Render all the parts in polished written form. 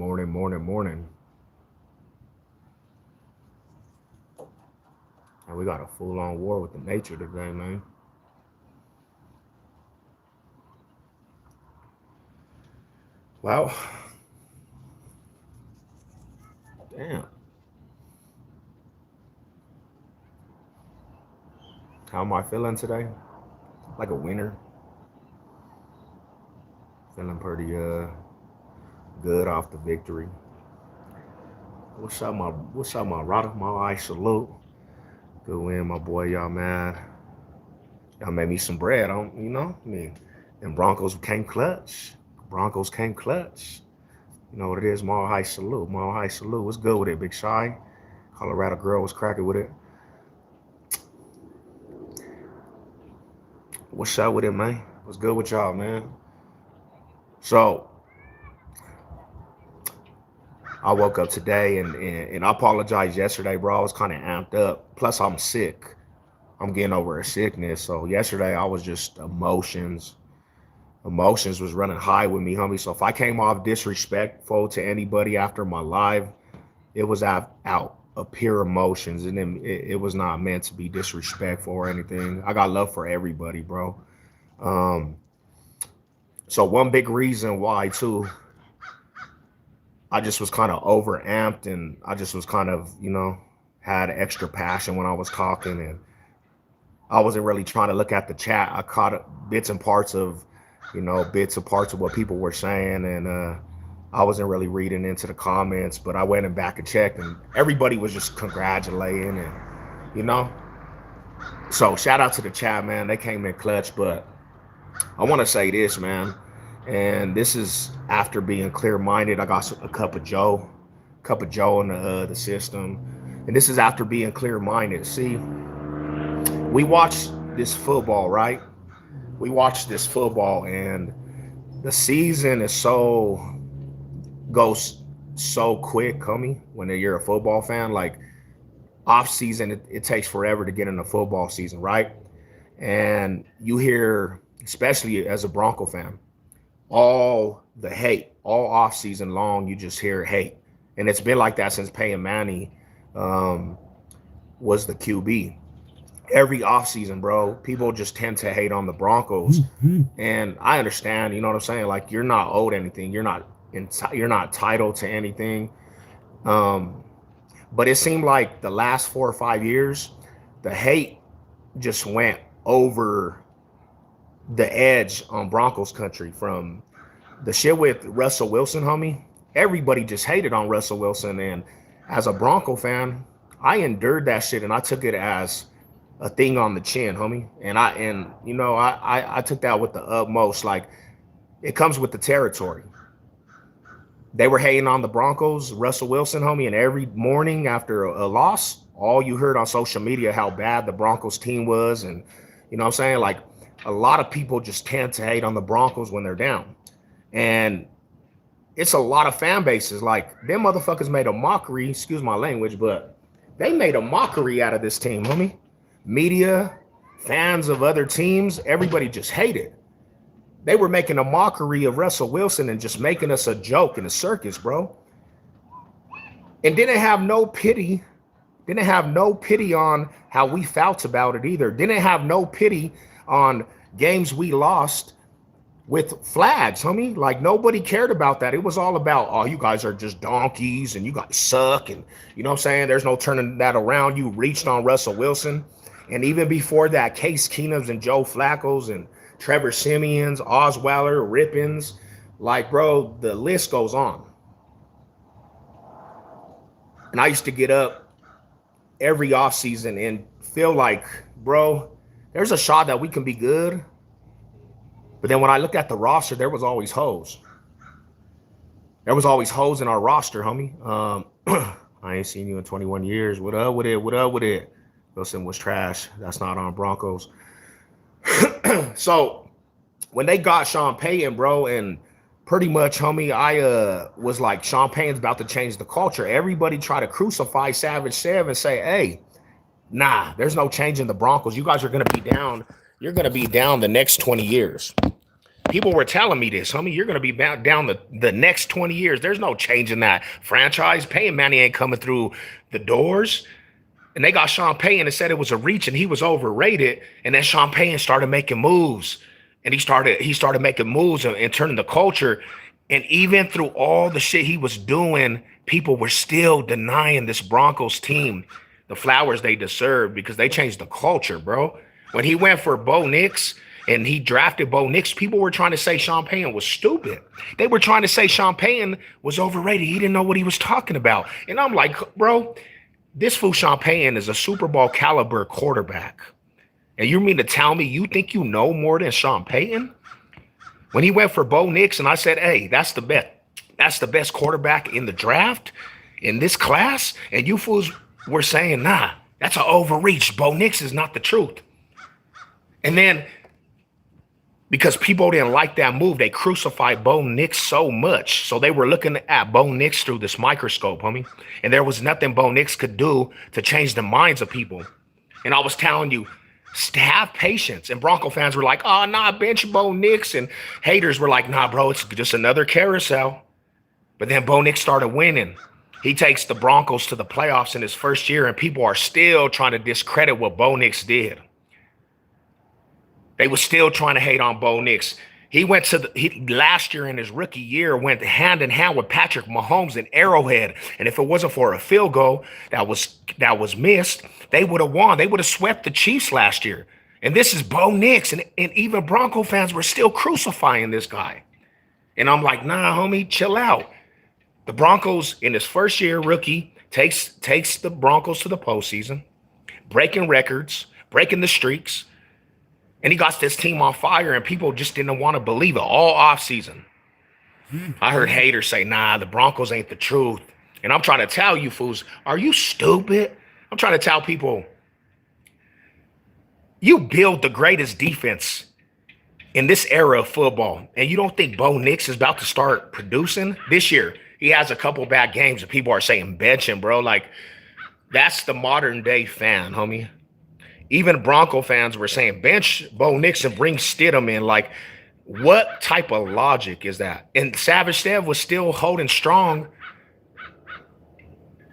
Morning. And we got a full-on war with the nature today, man. Well, damn. How am I feeling today? Like a winner. Feeling pretty good off the victory. What's up, my Rada? My ice salute. Good win, my boy. Y'all man. Y'all made me some bread. And Broncos came clutch. Broncos came clutch. You know what it is, Mile High Salute. Mile High Salute. What's good with it, Big Shy? Colorado girl was cracking with it. What's up with it, man? What's good with y'all, man? So, I woke up today and I apologize yesterday, bro. I was kind of amped up. Plus, I'm sick. I'm getting over a sickness. So, yesterday, I was just emotions. Emotions was running high with me, homie. So, if I came off disrespectful to anybody after my live, it was out of pure emotions, and it was not meant to be disrespectful or anything. I got love for everybody, bro. Um, so one big reason why too, I just was kind of over amped, and I just was kind of had extra passion when I was talking, and I wasn't really trying to look at the chat. I caught bits and parts of what people were saying, and I wasn't really reading into the comments, but I went and back and checked, and everybody was just congratulating, and you know. So shout out to the chat, man. They came in clutch, but I want to say this, man, and this is after being clear-minded. I got a cup of Joe in the system, and this is after being clear-minded. See, we watch this football, right? We watch this football, and the season goes so quick, homie, when you're a football fan. Like, off season, it takes forever to get into football season, right? And you hear, especially as a Bronco fan, all the hate, all off season long, you just hear hate. And it's been like that since Peyton Manning was the QB. Every offseason, bro, people just tend to hate on the Broncos. And I understand, you know what I'm saying? Like, you're not owed anything. You're not titled to anything. But it seemed like the last 4 or 5 years, the hate just went over the edge on Broncos country. From the shit with Russell Wilson, homie, everybody just hated on Russell Wilson. And as a Bronco fan, I endured that shit, and I took it as a thing on the chin, homie. And I took that with the utmost. Like, it comes with the territory. They were hating on the Broncos, Russell Wilson, homie, and every morning after a loss, all you heard on social media how bad the Broncos team was. And you know what I'm saying? Like, a lot of people just tend to hate on the Broncos when they're down. And it's a lot of fan bases. Like, them motherfuckers made a mockery, excuse my language, but they made a mockery out of this team, homie. Media, fans of other teams, everybody just hated. They were making a mockery of Russell Wilson and just making us a joke in a circus, bro. And didn't have no pity on how we felt about it either. Didn't have no pity on games we lost with flags, homie. Like, nobody cared about that. It was all about, oh, you guys are just donkeys and you guys suck. And you know what I'm saying? There's no turning that around. You reached on Russell Wilson. And even before that, Case Keenums and Joe Flacco's and Trevor Simeon's, Osweiler, Rippins. Like, bro, the list goes on. And I used to get up every offseason and feel like, bro, there's a shot that we can be good. But then when I look at the roster, there was always hoes. There was always hoes in our roster, homie. I ain't seen you in 21 years. What up with it? What up with it? Wilson was trash. That's not on Broncos. So when they got Sean Payton, bro, and pretty much, homie, I was like, Sean Payton's about to change the culture. Everybody tried to crucify Savage Sev and say, hey, nah, there's no change in the Broncos. You guys are going to be down. You're going to be down the next 20 years. People were telling me this, homie. You're going to be down the next 20 years. There's no changing that franchise. Peyton Manning ain't coming through the doors. And they got Sean Payton and said it was a reach and he was overrated. And then Sean Payton started making moves. And he started making moves and turning the culture. And even through all the shit he was doing, people were still denying this Broncos team the flowers they deserve because they changed the culture, bro. When he went for Bo Nix and he drafted Bo Nix, people were trying to say Sean Payton was stupid. They were trying to say Sean Payton was overrated. He didn't know what he was talking about. And I'm like, bro, this fool Sean Payton is a Super Bowl caliber quarterback. And you mean to tell me you think you know more than Sean Payton? When he went for Bo Nix and I said, hey, that's the best quarterback in the draft in this class. And you fools were saying, nah, that's an overreach. Bo Nix is not the truth. And then because people didn't like that move, they crucified Bo Nix so much. So they were looking at Bo Nix through this microscope, homie. And there was nothing Bo Nix could do to change the minds of people. And I was telling you, have patience. And Bronco fans were like, oh, nah, bench Bo Nix. And haters were like, nah, bro, it's just another carousel. But then Bo Nix started winning. He takes the Broncos to the playoffs in his first year, and people are still trying to discredit what Bo Nix did. They were still trying to hate on Bo Nix. He went to last year in his rookie year, went hand in hand with Patrick Mahomes in Arrowhead. And if it wasn't for a field goal that was missed, they would have won. They would have swept the Chiefs last year. And this is Bo Nix. And even Bronco fans were still crucifying this guy. And I'm like, nah, homie, chill out. The Broncos in his first year rookie takes the Broncos to the postseason, breaking records, breaking the streaks. And he got this team on fire, and people just didn't want to believe it all offseason. I heard haters say, nah, the Broncos ain't the truth. And I'm trying to tell you fools, are you stupid? I'm trying to tell people, you build the greatest defense in this era of football, and you don't think Bo Nix is about to start producing this year? He has a couple bad games, and people are saying bench him, bro. Like, that's the modern day fan, homie. Even Bronco fans were saying bench Bo Nix and bring Stidham in. Like, what type of logic is that? And Savage Stev was still holding strong.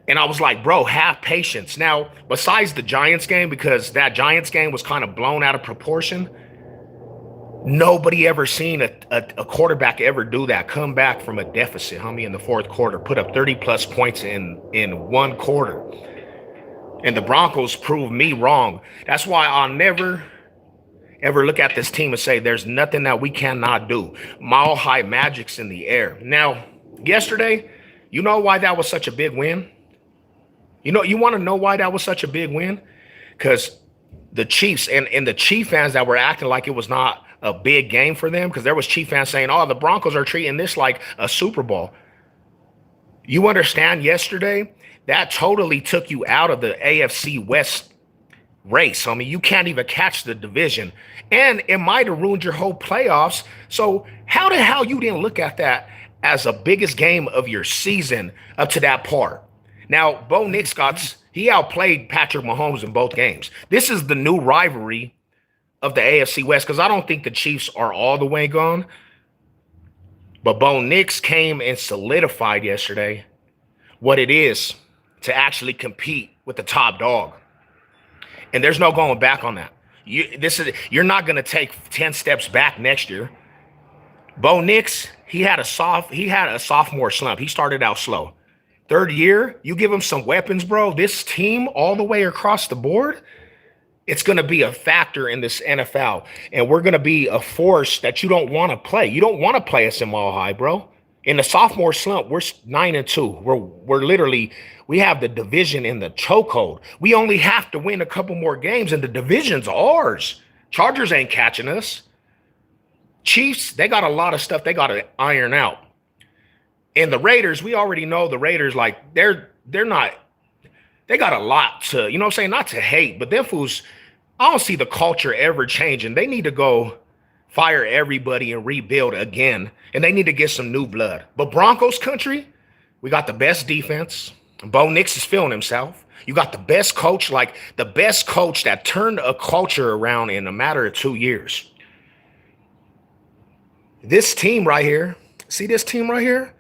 And I was like, bro, have patience. Now, besides the Giants game, because that Giants game was kind of blown out of proportion, nobody ever seen a quarterback ever do that, come back from a deficit, homie, in the fourth quarter, put up 30-plus points in one quarter. And the Broncos proved me wrong. That's why I'll never, ever look at this team and say there's nothing that we cannot do. Mile High Magic's in the air. Now, yesterday, you know why that was such a big win? You want to know why that was such a big win? Because the Chiefs and the Chief fans that were acting like it was not a big game for them, because there was Chief fans saying, oh, the Broncos are treating this like a Super Bowl. You understand yesterday? That totally took you out of the AFC West race. I mean, you can't even catch the division. And it might have ruined your whole playoffs. So how the hell you didn't look at that as the biggest game of your season up to that part? Now, Bo Nix he outplayed Patrick Mahomes in both games. This is the new rivalry of the AFC West, because I don't think the Chiefs are all the way gone. But Bo Nix came and solidified yesterday what it is to actually compete with the top dog. And there's no going back on that. You're not going to take 10 steps back next year. Bo Nix, he had a sophomore slump. He started out slow. Third year, you give him some weapons, bro. This team all the way across the board, it's going to be a factor in this NFL. And we're going to be a force that you don't want to play. You don't want to play us in Mile High, bro. In the sophomore slump, we're 9-2. We're literally, we have the division in the chokehold. We only have to win a couple more games, and the division's ours. Chargers ain't catching us. Chiefs, they got a lot of stuff they got to iron out. And the Raiders, we already know the Raiders, like, they're not, they got a lot to, you know what I'm saying? Not to hate, but them fools, I don't see the culture ever changing. They need to go fire everybody and rebuild again. And they need to get some new blood. But Broncos country, we got the best defense. Bo Nix is feeling himself. You got the best coach, like the best coach that turned a culture around in a matter of 2 years. This team right here, see this team right here?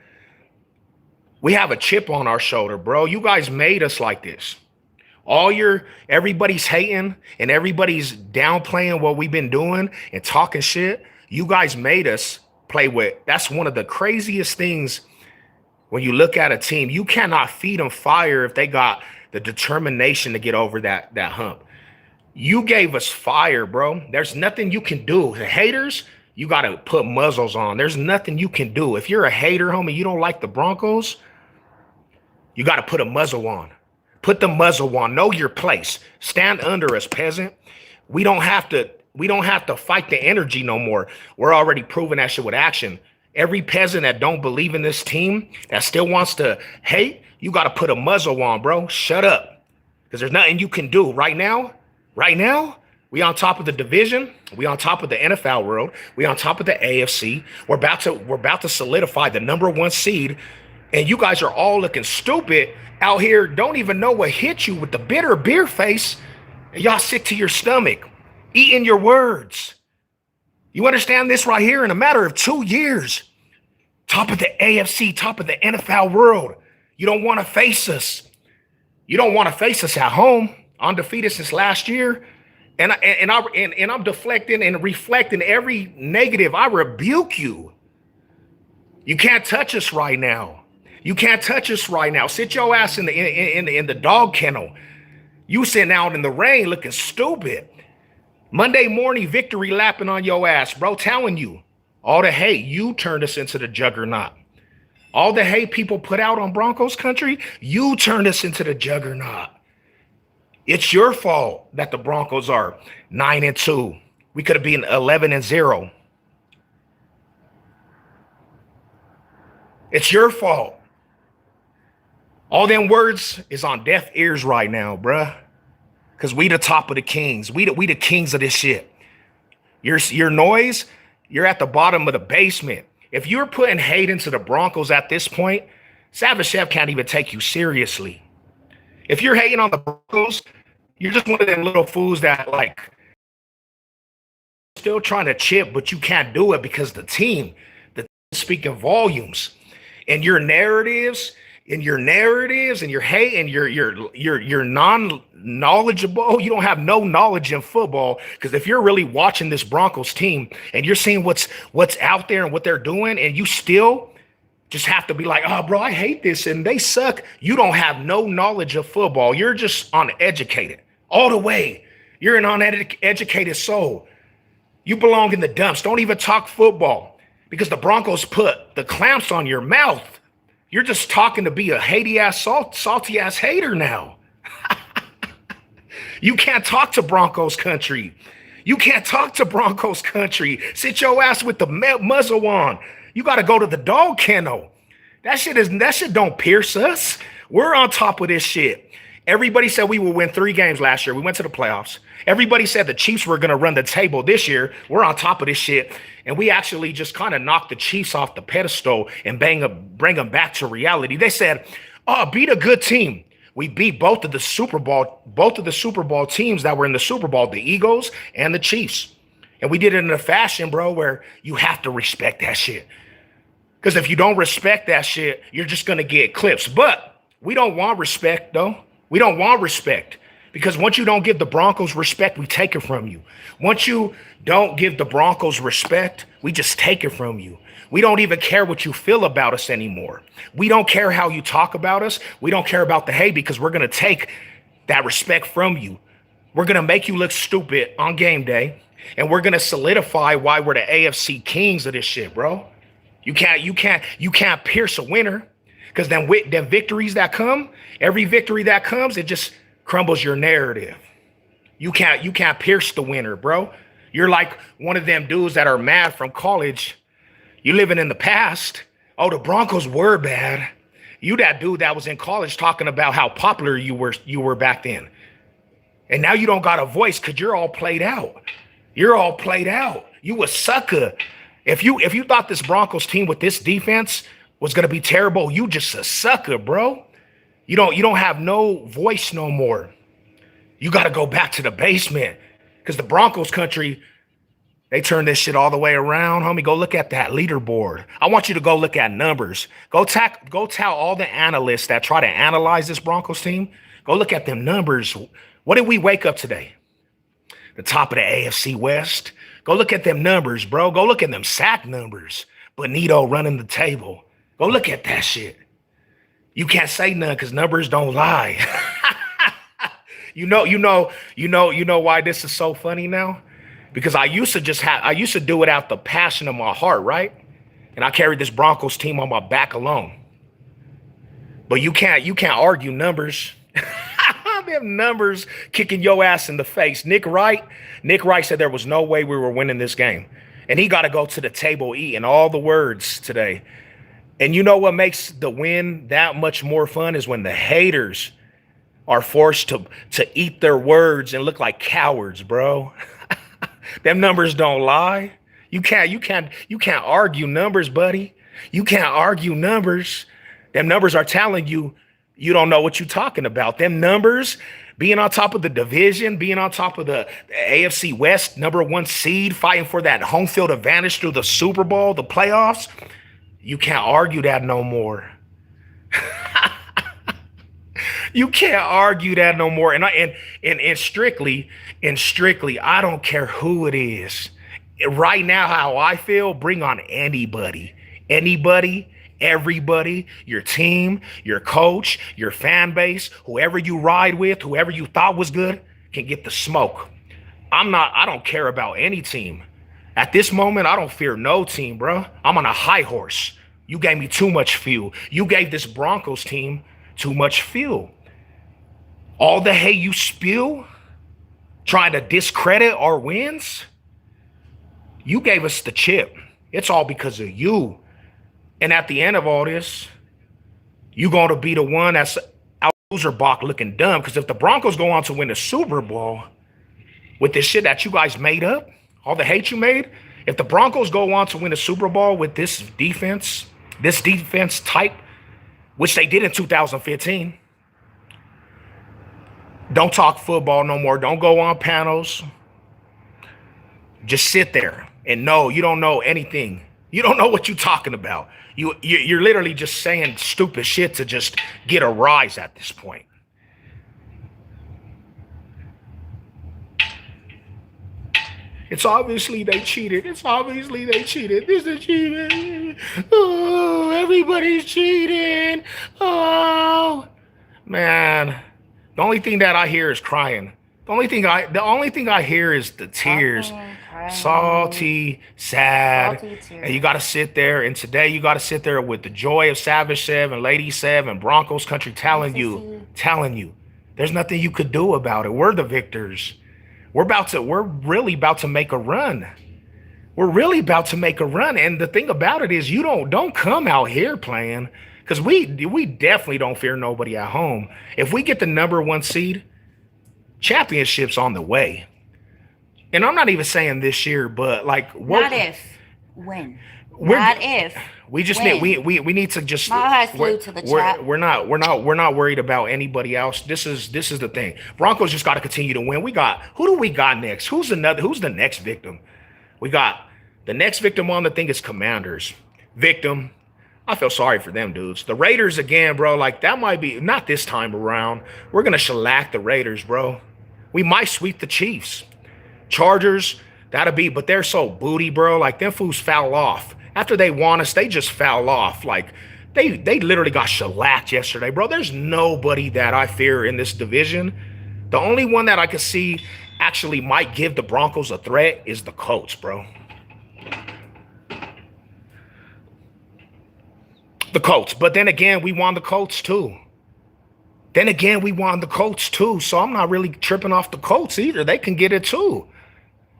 We have a chip on our shoulder, bro. You guys made us like this. Everybody's hating and everybody's downplaying what we've been doing and talking shit. You guys made us play with. That's one of the craziest things when you look at a team. You cannot feed them fire if they got the determination to get over that hump. You gave us fire, bro. There's nothing you can do. The haters, you got to put muzzles on. There's nothing you can do. If you're a hater, homie, you don't like the Broncos, you got to put a muzzle on. Put the muzzle on. Know your place. Stand under us, peasant. We don't have to fight the energy no more. We're already proving that shit with action. Every peasant that don't believe in this team, that still wants to hate, you got to put a muzzle on, bro. Shut up. Because there's nothing you can do right now. Right now, we on top of the division. We on top of the NFL world. We on top of the AFC. We're about to solidify the #1 seed. And you guys are all looking stupid out here. Don't even know what hit you with the bitter beer face. And y'all sick to your stomach, eating your words. You understand this right here? In a matter of 2 years, top of the AFC, top of the NFL world. You don't want to face us. You don't want to face us at home. Undefeated since last year. And I'm deflecting and reflecting every negative. I rebuke you. You can't touch us right now. You can't touch us right now. Sit your ass in the dog kennel. You sitting out in the rain looking stupid. Monday morning victory lapping on your ass, bro. Telling you all the hate, you turned us into the juggernaut. All the hate people put out on Broncos country, you turned us into the juggernaut. It's your fault that the Broncos are 9-2. We could have been 11-0. It's your fault. All them words is on deaf ears right now, bruh. Because we the top of the kings. We the kings of this shit. Your noise, you're at the bottom of the basement. If you're putting hate into the Broncos at this point, Savage Chef can't even take you seriously. If you're hating on the Broncos, you're just one of them little fools that like still trying to chip, but you can't do it because the team speaking volumes. And your narratives and your hate and you're non-knowledgeable. You don't have no knowledge in football, because if you're really watching this Broncos team and you're seeing what's out there and what they're doing, and you still just have to be like, oh, bro, I hate this and they suck. You don't have no knowledge of football. You're just uneducated all the way. You're an uneducated soul. You belong in the dumps. Don't even talk football, because the Broncos put the clamps on your mouth. You're just talking to be a salty ass hater now. You can't talk to Broncos country. You can't talk to Broncos country. Sit your ass with the muzzle on. You got to go to the dog kennel. That shit don't pierce us. We're on top of this shit. Everybody said we would win 3 games last year. We went to the playoffs. Everybody said the Chiefs were going to run the table this year. We're on top of this shit. And we actually just kind of knocked the Chiefs off the pedestal and bring them back to reality. They said, oh, beat a good team. We beat both of the Super Bowl teams that were in the Super Bowl, the Eagles and the Chiefs. And we did it in a fashion, bro, where you have to respect that shit. Because if you don't respect that shit, you're just going to get clips. But we don't want respect, though. We don't want respect, because once you don't give the Broncos respect, we take it from you. Once you don't give the Broncos respect, we just take it from you. We don't even care what you feel about us anymore. We don't care how you talk about us. We don't care about the hate, because we're going to take that respect from you. We're going to make you look stupid on game day, and we're going to solidify why we're the AFC kings of this shit, bro. You can't pierce a winner. Because then victories that come, every victory that comes, it just crumbles your narrative. You can't pierce the winner, bro. You're like one of them dudes that are mad from college. You living in the past. Oh, the Broncos were bad. You that dude that was in college talking about how popular you were back then. And now you don't got a voice because you're all played out. You're all played out. You a sucker. If you thought this Broncos team with this defense was gonna be terrible, you just a sucker, bro. You don't have no voice no more. You gotta go back to the basement, because the Broncos country, They turned this shit all the way around, homie. Go look at that leaderboard. I want you to go look at numbers. Go tell all the analysts that try to analyze this Broncos team. Go look at them numbers. What did we wake up today? The top of the AFC West. Go look at them numbers, bro. Go look at them sack numbers. Benito running the table. Go look at that shit. You can't say none because numbers don't lie. You know why this is so funny now? Because I used to do it out the passion of my heart, right? And I carried this Broncos team on my back alone. But you can't argue numbers. Them numbers kicking your ass in the face. Nick Wright said there was no way we were winning this game. And he got to go to the table eating all the words today. And you know what makes the win that much more fun is when the haters are forced to eat their words and look like cowards, bro. Them numbers don't lie. You can't argue numbers, buddy. You can't argue numbers. Them numbers are telling you you don't know what you're talking about. Them numbers, being on top of the division, being on top of the AFC West, #1 seed, fighting for that home field advantage through the Super Bowl, the playoffs. You can't argue that no more. You can't argue that no more. And strictly, I don't care who it is. Right now, how I feel, bring on anybody, everybody, your team, your coach, your fan base, whoever you ride with, whoever you thought was good, can get the smoke. I don't care about any team. At this moment, I don't fear no team, bro. I'm on a high horse. You gave me too much fuel. You gave this Broncos team too much fuel. All the hate you spew, trying to discredit our wins, you gave us the chip. It's all because of you. And at the end of all this, you're going to be the one that's out loser Bach looking dumb. Because if the Broncos go on to win the Super Bowl with this shit that you guys made up, all the hate you made, if the Broncos go on to win the Super Bowl with this defense type, which they did in 2015, don't talk football no more. Don't go on panels. Just sit there and know you don't know anything. You don't know what you're talking about. You're literally just saying stupid shit to just get a rise at this point. It's obviously they cheated. This is cheating. Oh, everybody's cheating. Oh, man. The only thing that I hear is crying. The only thing I hear is the tears. Salty, sad. And you got to sit there. And today you got to sit there with the joy of Savage Sev and Lady Sev and Broncos Country telling you, there's nothing you could do about it. We're the victors. We're really about to make a run. We're really about to make a run. And the thing about it is you don't come out here playing, because we definitely don't fear nobody at home. If we get the #1 seed, championship's on the way. And I'm not even saying this year, but like what? Not if, when. Not if. We just need we need to just we're not worried about anybody else. This is the thing. Broncos just got to continue to win. Who do we got next? Who's the next victim? We got the next victim on the thing is Commanders. Victim. I feel sorry for them dudes. The Raiders again, bro, like that might be not this time around. We're gonna shellac the Raiders, bro. We might sweep the Chiefs. Chargers, that'll be, but they're so booty, bro. Like them fools foul off. After they won us, they just foul off. Like they literally got shellacked yesterday, bro. There's nobody that I fear in this division. The only one that I could see actually might give the Broncos a threat is the Colts, bro. The Colts. But then again, we won the Colts too. So I'm not really tripping off the Colts either. They can get it too.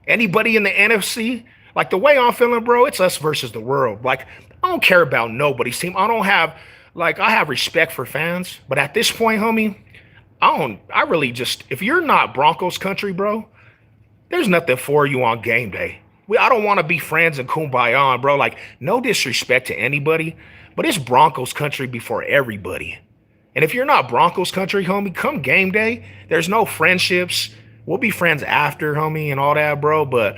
Anybody in the NFC, like the way I'm feeling, bro, it's us versus the world. Like, I don't care about nobody's team. I have respect for fans. But at this point, homie, if you're not Broncos country, bro, there's nothing for you on game day. I don't want to be friends and kumbaya, bro. Like, no disrespect to anybody, but it's Broncos country before everybody. And if you're not Broncos country, homie, come game day, there's no friendships. We'll be friends after, homie, and all that, bro. But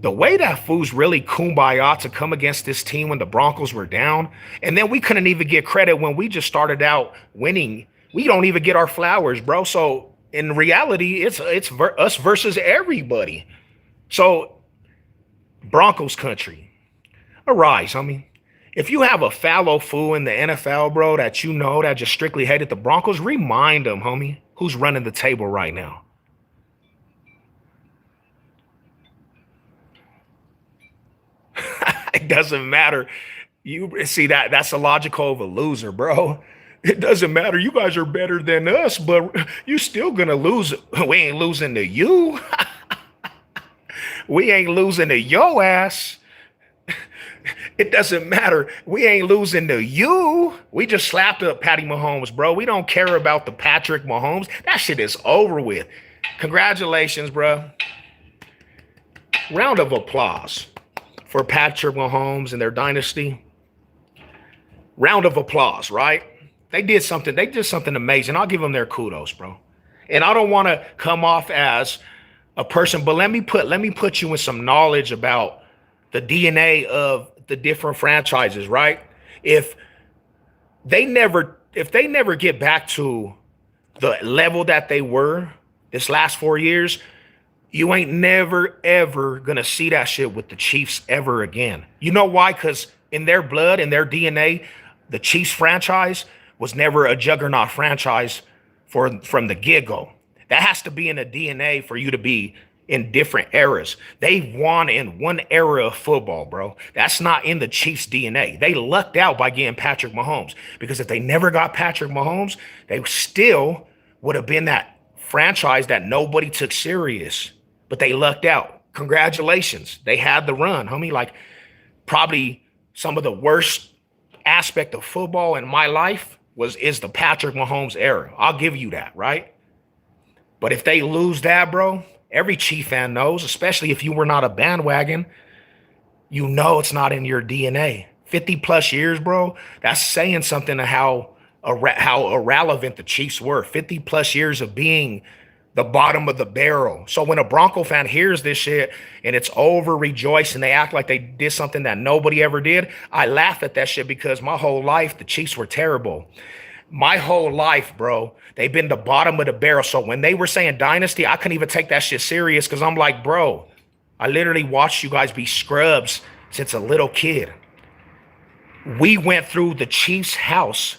the way that fool's really kumbaya to come against this team when the Broncos were down, and then we couldn't even get credit when we just started out winning. We don't even get our flowers, bro. So in reality, it's us versus everybody. So Broncos country, arise, homie. If you have a fallow fool in the NFL, bro, that you know that just strictly hated the Broncos, remind them, homie, who's running the table right now. It doesn't matter. You see that's the logical of a loser, bro. It doesn't matter. You guys are better than us, but you still gonna lose. We ain't losing to you. We ain't losing to your ass. It doesn't matter. We ain't losing to you. We just slapped up Patty Mahomes, bro. We don't care about the Patrick Mahomes. That shit is over with. Congratulations, bro. Round of applause for Patrick Mahomes and their dynasty. Round of applause, right? They did something amazing. I'll give them their kudos, bro. And I don't want to come off as a person, but let me put you in some knowledge about the DNA of the different franchises, right? If they never get back to the level that they were this last 4 years, you ain't never, ever going to see that shit with the Chiefs ever again. You know why? Because in their blood, in their DNA, the Chiefs franchise was never a juggernaut franchise from the get-go. That has to be in the DNA for you to be in different eras. They won in one era of football, bro. That's not in the Chiefs' DNA. They lucked out by getting Patrick Mahomes, because if they never got Patrick Mahomes, they still would have been that franchise that nobody took serious. But they lucked out. Congratulations. They had the run, homie. Like, probably some of the worst aspect of football in my life is the Patrick Mahomes era. I'll give you that, right? But if they lose that, bro, every Chief fan knows, especially if you were not a bandwagon, you know it's not in your DNA. 50 plus years, bro, that's saying something to how irrelevant the Chiefs were. 50 plus years of being the bottom of the barrel. So when a Bronco fan hears this shit and it's over, rejoice, and they act like they did something that nobody ever did, I laugh at that shit, because my whole life, the Chiefs were terrible. My whole life, bro, they've been the bottom of the barrel. So when they were saying dynasty, I couldn't even take that shit serious, because I'm like, bro, I literally watched you guys be scrubs since a little kid. We went through the Chiefs' house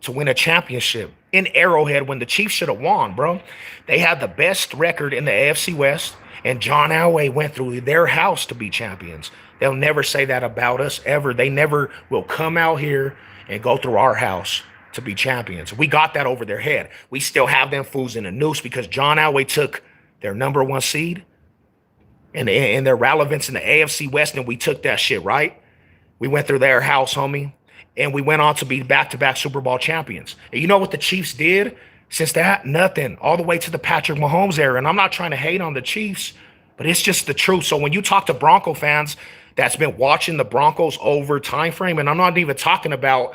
to win a championship in Arrowhead when the Chiefs should have won, bro. They had the best record in the AFC West, and John Elway went through their house to be champions. They'll never say that about us ever. They never will come out here and go through our house to be champions. We got that over their head. We still have them fools in a noose because John Elway took their number one seed and their relevance in the AFC West, and we took that shit, right? We went through their house, homie, and we went on to be back-to-back Super Bowl champions. And you know what the Chiefs did since that? Nothing. All the way to the Patrick Mahomes era. And I'm not trying to hate on the Chiefs, but it's just the truth. So when you talk to Bronco fans that's been watching the Broncos over time frame, and I'm not even talking about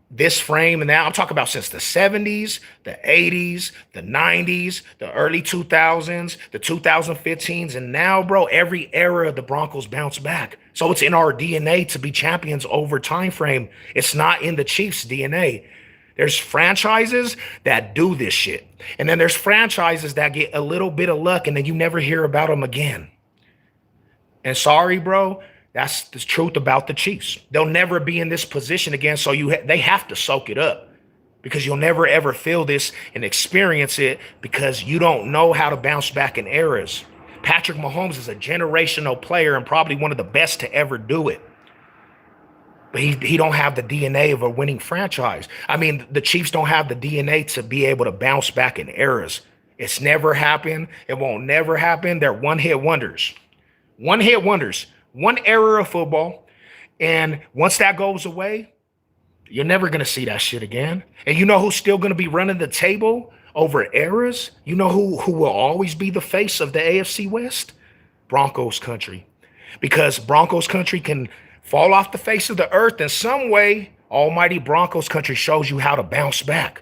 this frame and that, I'm talking about since the 70s, the 80s, the 90s, the early 2000s, the 2015s, and now, bro, every era the Broncos bounce back. So it's in our DNA to be champions over time frame. It's not in the Chiefs' DNA. There's franchises that do this shit. And then there's franchises that get a little bit of luck and then you never hear about them again. And sorry, bro, that's the truth about the Chiefs. They'll never be in this position again, so they have to soak it up, because you'll never ever feel this and experience it, because you don't know how to bounce back in eras. Patrick Mahomes is a generational player and probably one of the best to ever do it. But he don't have the DNA of a winning franchise. I mean, the Chiefs don't have the DNA to be able to bounce back in eras. It's never happened. It won't never happen. They're one-hit wonders. One-hit wonders. One era of football. And once that goes away, you're never going to see that shit again. And you know who's still going to be running the table over eras? You know who will always be the face of the AFC West? Broncos country. Because Broncos country can fall off the face of the earth in some way. Almighty Broncos country shows you how to bounce back.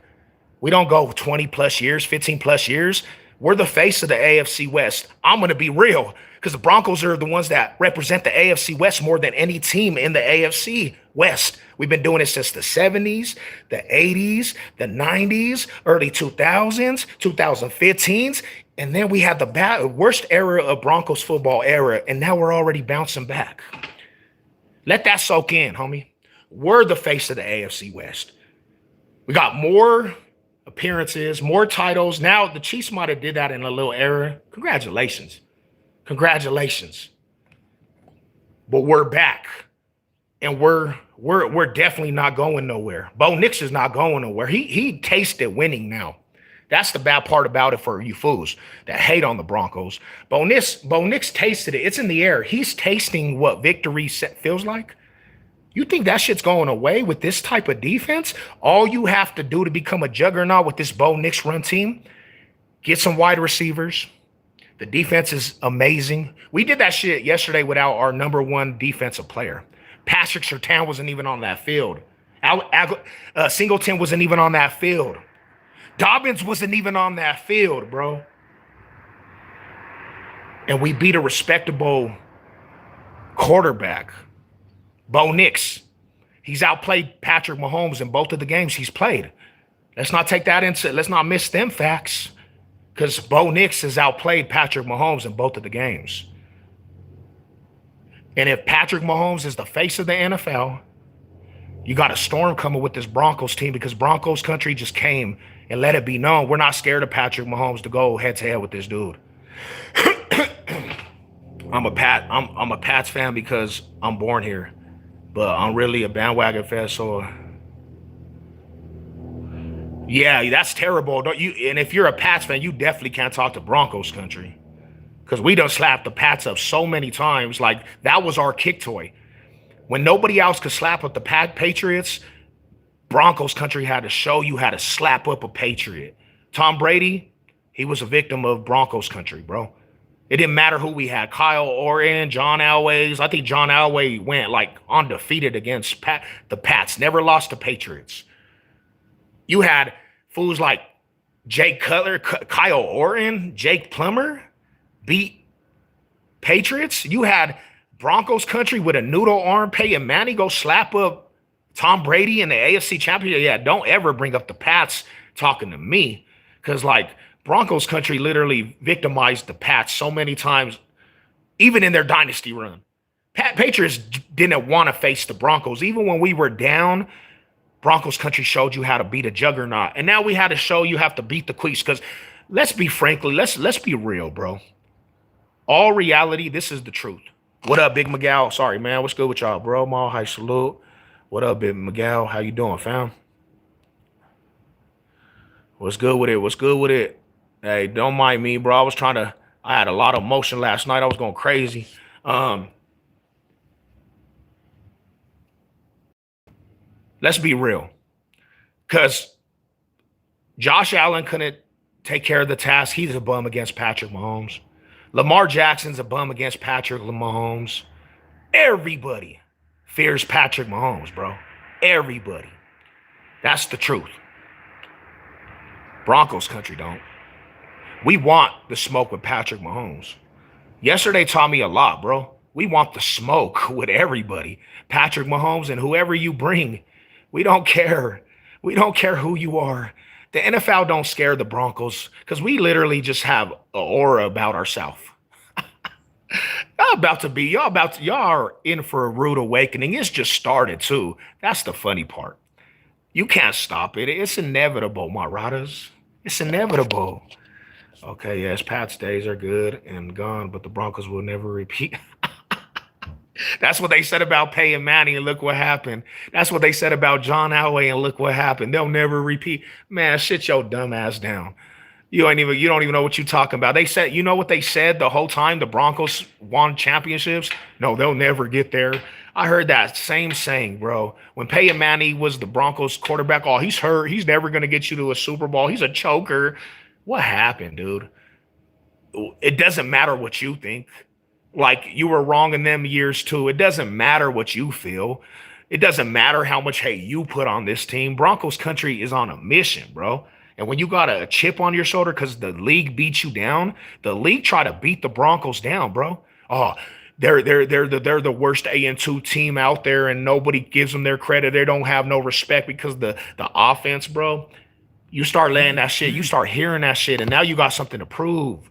We don't go 20 plus years, 15 plus years. We're the face of the AFC West. I'm going to be real because the Broncos are the ones that represent the AFC West more than any team in the AFC West. We've been doing it since the 70s, the 80s, the 90s, early 2000s, 2015s. And then we had the worst era of Broncos football era. And now we're already bouncing back. Let that soak in, homie. We're the face of the AFC West. We got more appearances, more titles. Now the Chiefs might have did that in a little era. Congratulations. Congratulations. But we're back. And we're definitely not going nowhere. Bo Nix is not going nowhere. He tasted winning now. That's the bad part about it for you fools that hate on the Broncos. Bo Nix tasted it. It's in the air. He's tasting what victory feels like. You think that shit's going away with this type of defense? All you have to do to become a juggernaut with this Bo Nix run team, get some wide receivers. The defense is amazing. We did that shit yesterday without our number one defensive player. Patrick Surtain wasn't even on that field. Singleton wasn't even on that field. Dobbins wasn't even on that field, bro. And we beat a respectable quarterback. Bo Nix, he's outplayed Patrick Mahomes in both of the games he's played. Let's not miss them facts, because Bo Nix has outplayed Patrick Mahomes in both of the games. And if Patrick Mahomes is the face of the NFL, you got a storm coming with this Broncos team, because Broncos country just came and let it be known we're not scared of Patrick Mahomes to go head to head with this dude. I'm a Pats fan because I'm born here. But I'm really a bandwagon fan, so yeah, that's terrible. Don't you? And if you're a Pats fan, you definitely can't talk to Broncos country, because we done slapped the Pats up so many times. Like, that was our kick toy. When nobody else could slap up the Patriots, Broncos country had to show you how to slap up a Patriot. Tom Brady, he was a victim of Broncos country, bro. It didn't matter who we had. Kyle Orton, John Elway. I think John Elway went like undefeated against the Pats. Never lost to Patriots. You had fools like Jake Cutler, Kyle Orton, Jake Plummer beat Patriots. You had Broncos country with a noodle arm. Peyton Manning go slap up Tom Brady in the AFC Championship. Yeah, don't ever bring up the Pats talking to me, because like, Broncos country literally victimized the Pats so many times, even in their dynasty run. Patriots didn't want to face the Broncos. Even when we were down, Broncos country showed you how to beat a juggernaut. And now we had to show you have to beat the Queefs, because let's be real, bro. All reality, this is the truth. What up, Big Miguel? Sorry, man. What's good with y'all, bro? Maul, hi, salute. What up, Big Miguel? How you doing, fam? What's good with it? What's good with it? Hey, don't mind me, bro. I had a lot of emotion last night. I was going crazy. Let's be real. Because Josh Allen couldn't take care of the task. He's a bum against Patrick Mahomes. Lamar Jackson's a bum against Patrick Mahomes. Everybody fears Patrick Mahomes, bro. Everybody. That's the truth. Broncos country don't. We want the smoke with Patrick Mahomes. Yesterday taught me a lot, bro. We want the smoke with everybody. Patrick Mahomes and whoever you bring. We don't care. We don't care who you are. The NFL don't scare the Broncos, because we literally just have an aura about ourselves. Y'all are in for a rude awakening. It's just started too. That's the funny part. You can't stop it. It's inevitable, Marauders. It's inevitable. Okay, yes, Pats days are good and gone, but the Broncos will never repeat. That's what they said about Peyton Manning, and look what happened. That's what they said about John Elway, and look what happened. They'll never repeat. Man, shit your dumb ass down. You don't even know what you're talking about. They said, you know what they said the whole time the Broncos won championships? No, they'll never get there. I heard that same saying, bro. When Peyton Manning was the Broncos quarterback, oh, he's hurt. He's never going to get you to a Super Bowl. He's a choker. What happened, dude? It doesn't matter what you think. Like, you were wrong in them years too. It doesn't matter what you feel. It doesn't matter how much hate you put on this team. Broncos country is on a mission, bro. And when you got a chip on your shoulder because the league beat you down, the league try to beat the Broncos down, bro. Oh, they're the worst AN2 team out there, and nobody gives them their credit. They don't have no respect because the offense, bro. You start letting that shit, you start hearing that shit, and now you got something to prove.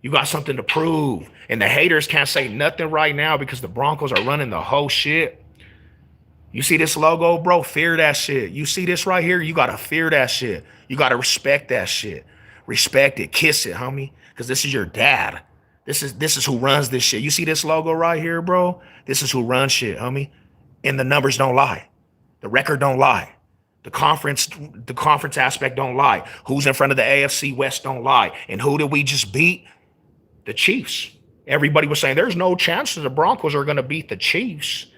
You got something to prove. And the haters can't say nothing right now because the Broncos are running the whole shit. You see this logo, bro? Fear that shit. You see this right here? You gotta fear that shit. You gotta respect that shit. Respect it. Kiss it, homie. Because this is your dad. This is who runs this shit. You see this logo right here, bro? This is who runs shit, homie. And the numbers don't lie. The record don't lie. The conference aspect don't lie. Who's in front of the AFC West don't lie. And who did we just beat? The Chiefs. Everybody was saying there's no chance that the Broncos are gonna beat the Chiefs.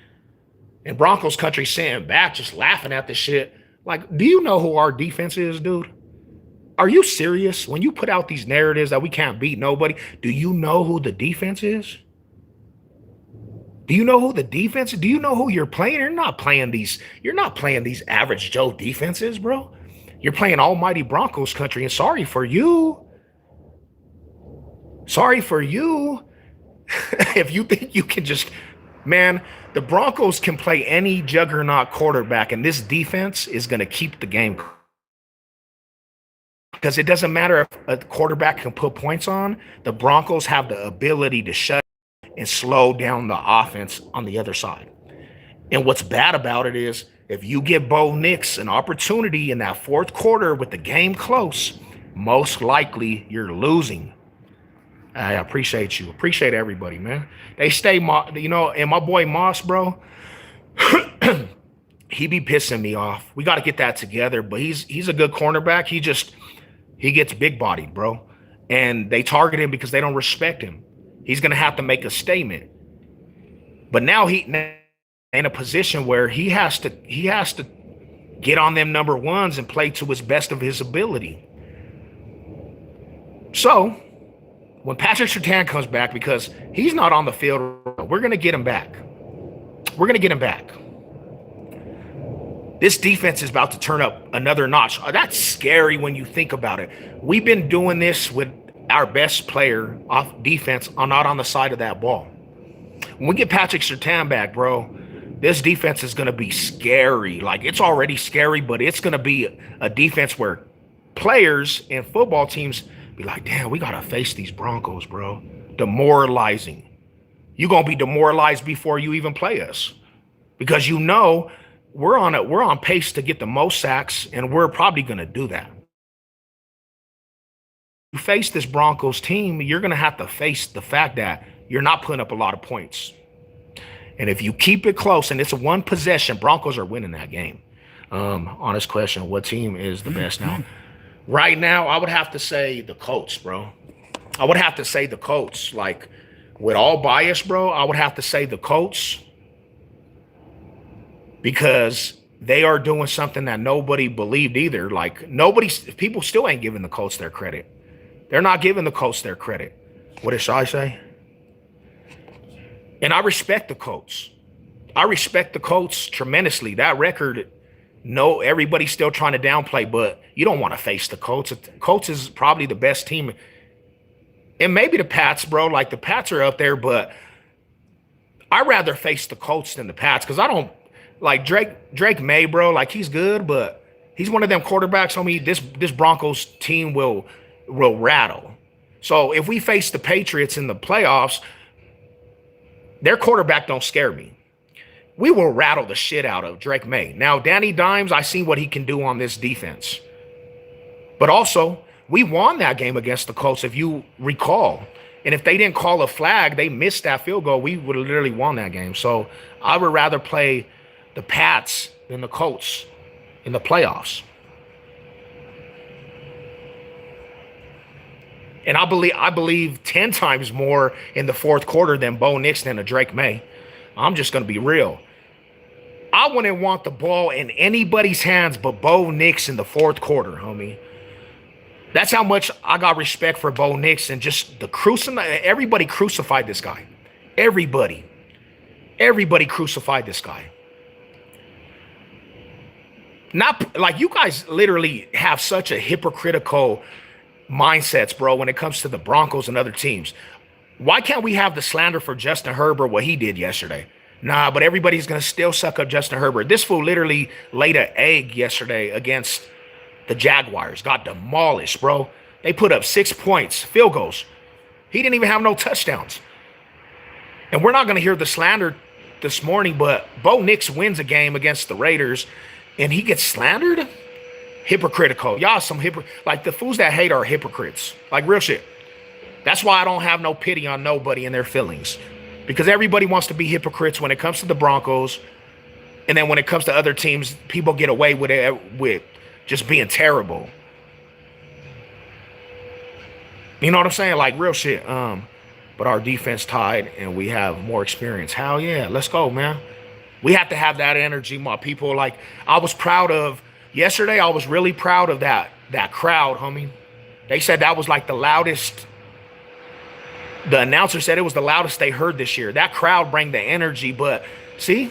And Broncos country sitting back just laughing at this shit. Like, do you know who our defense is, dude? Are you serious? When you put out these narratives that we can't beat nobody, do you know who the defense is? Do you know who the defense is? Do you know who you're playing? You're not playing these average Joe defenses, bro. You're playing almighty Broncos country, and sorry for you. Sorry for you. If you think you can just, man, the Broncos can play any juggernaut quarterback, and this defense is going to keep the game. Because it doesn't matter if a quarterback can put points on, the Broncos have the ability to shut and slow down the offense on the other side. And what's bad about it is if you give Bo Nix an opportunity in that fourth quarter with the game close, most likely you're losing. I appreciate you. Appreciate everybody, man. They stay, you know, and my boy Moss, bro, he be pissing me off. We got to get that together, but he's a good cornerback. He gets big-bodied, bro. And they target him because they don't respect him. He's going to have to make a statement. But now he's in a position where he has to get on them number ones and play to his best of his ability. So when Patrick Surtain comes back, because he's not on the field, we're going to get him back. We're going to get him back. This defense is about to turn up another notch. That's scary when you think about it. We've been doing this with our best player off defense, not on the side of that ball. When we get Patrick Surtain back, bro, this defense is going to be scary. Like, it's already scary, but it's going to be a defense where players and football teams be like, damn, we got to face these Broncos, bro. Demoralizing. You're going to be demoralized before you even play us. Because you know we're on pace to get the most sacks, and we're probably going to do that. You face this Broncos team, you're going to have to face the fact that you're not putting up a lot of points. And if you keep it close and it's a one possession, Broncos are winning that game. Honest question, what team is the best now? Right now, I would have to say the Colts, bro. I would have to say the Colts. Like, with all bias, bro, I would have to say the Colts. Because they are doing something that nobody believed either. Like, people still ain't giving the Colts their credit. They're not giving the Colts their credit. What did Shai say? And I respect the Colts. I respect the Colts tremendously. That record, no, everybody's still trying to downplay, but you don't want to face the Colts. The Colts is probably the best team. And maybe the Pats, bro. Like, the Pats are up there, but I'd rather face the Colts than the Pats because I don't, like, Drake May, bro, like, he's good, but he's one of them quarterbacks, homie. This Broncos team will rattle. So if we face the Patriots in the playoffs, their quarterback don't scare me. We will rattle the shit out of Drake May. Now, Danny Dimes, I see what he can do on this defense. But also, we won that game against the Colts, if you recall. And if they didn't call a flag, they missed that field goal, we would have literally won that game. So I would rather play the Pats than the Colts in the playoffs. And I believe 10 times more in the fourth quarter than Bo Nix than a Drake May. I'm just going to be real. I wouldn't want the ball in anybody's hands but Bo Nix in the fourth quarter, homie. That's how much I got respect for Bo Nix and just everybody crucified this guy. Everybody crucified this guy. Not like you guys literally have such a hypocritical mindsets, bro, when it comes to the Broncos and other teams. Why can't we have the slander for Justin Herbert, what he did yesterday? Nah, but everybody's going to still suck up Justin Herbert. This fool literally laid an egg yesterday against the Jaguars. Got demolished, bro. They put up 6 points, field goals. He didn't even have no touchdowns. And we're not going to hear the slander this morning, but Bo Nix wins a game against the Raiders, and he gets slandered? Hypocritical. Y'all some like the fools that hate are hypocrites. Like real shit. That's why I don't have no pity on nobody and their feelings. Because everybody wants to be hypocrites when it comes to the Broncos. And then when it comes to other teams, people get away with it with just being terrible. You know what I'm saying? Like real shit. But our defense tied and we have more experience. Hell yeah, let's go, man. We have to have that energy, my people. Like I was proud of yesterday, I was really proud of that crowd, homie. They said that was like the loudest. The announcer said it was the loudest they heard this year. That crowd bring the energy, but see,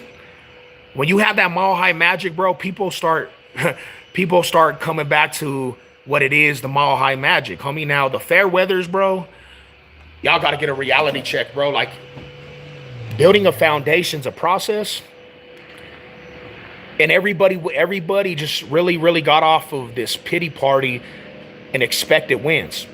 when you have that Mile High Magic, bro, people start coming back to what it is, the Mile High Magic, homie. Now the fair weathers, bro, y'all got to get a reality check, bro. Like building a foundation's a process, and everybody just really got off of this pity party and expected wins.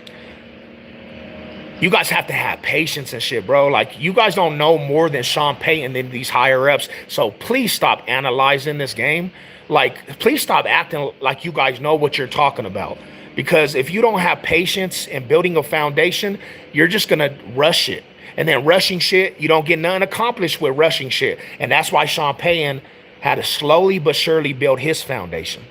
You guys have to have patience and shit, bro. Like, you guys don't know more than Sean Payton than these higher-ups. So please stop analyzing this game. Like, please stop acting like you guys know what you're talking about. Because if you don't have patience in building a foundation, you're just going to rush it. And then rushing shit, you don't get nothing accomplished with rushing shit. And that's why Sean Payton had to slowly but surely build his foundation.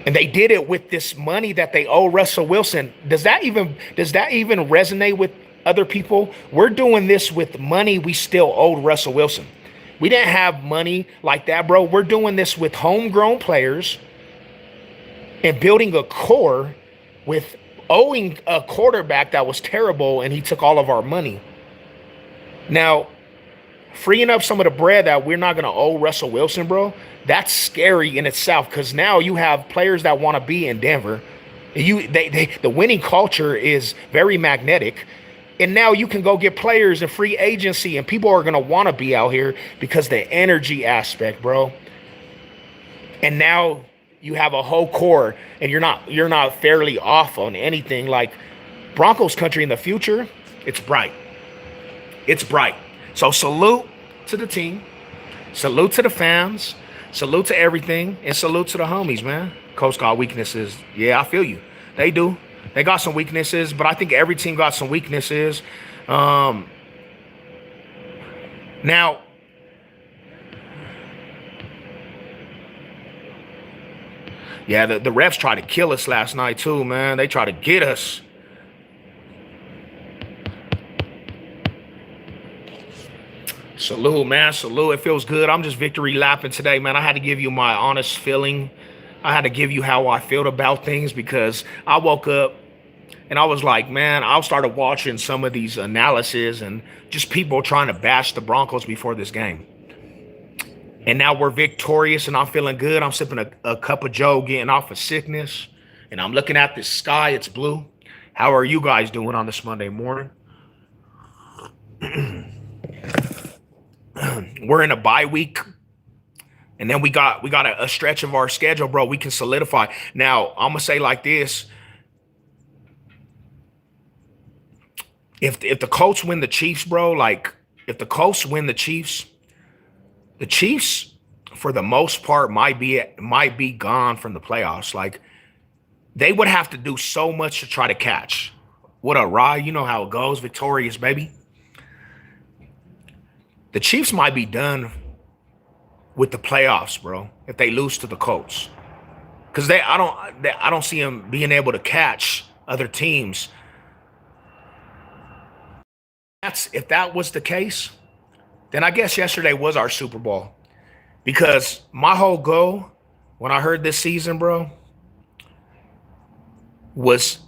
And they did it with this money that they owe Russell Wilson. Does that even resonate with other people? We're doing this with money we still owed Russell Wilson. We didn't have money like that, bro. We're doing this with homegrown players and building a core with owing a quarterback that was terrible, and he took all of our money. Now, freeing up some of the bread that we're not going to owe Russell Wilson, bro, that's scary in itself, because now you have players that want to be in Denver. The winning culture is very magnetic, and now you can go get players in free agency, and people are going to want to be out here because the energy aspect, bro. And now you have a whole core, and you're not fairly off on anything. Like Broncos country in the future, it's bright. It's bright. So salute to the team, salute to the fans, salute to everything, and salute to the homies, man. Coach got weaknesses. Yeah, I feel you. They do. They got some weaknesses, but I think every team got some weaknesses. Now, yeah, the refs tried to kill us last night too, man. They tried to get us. Salute, man. Salute. It feels good. I'm just victory lapping today, man. I had to give you my honest feeling. I had to give you how I felt about things, because I woke up and I was like, man, I started watching some of these analysis and just people trying to bash the Broncos before this game. And now we're victorious and I'm feeling good. I'm sipping a cup of Joe, getting off of sickness. And I'm looking at this sky. It's blue. How are you guys doing on this Monday morning? We're in a bye week, and then we got a stretch of our schedule, bro. We can solidify. Now, I'm gonna say like this: if the Colts win the Chiefs, bro, like if the Colts win the Chiefs for the most part might be gone from the playoffs. Like they would have to do so much to try to catch. What a ride! You know how it goes, victorious, baby. The Chiefs might be done with the playoffs, bro, if they lose to the Colts, because I don't see them being able to catch other teams. If that was the case, then I guess yesterday was our Super Bowl, because my whole goal when I heard this season, bro, was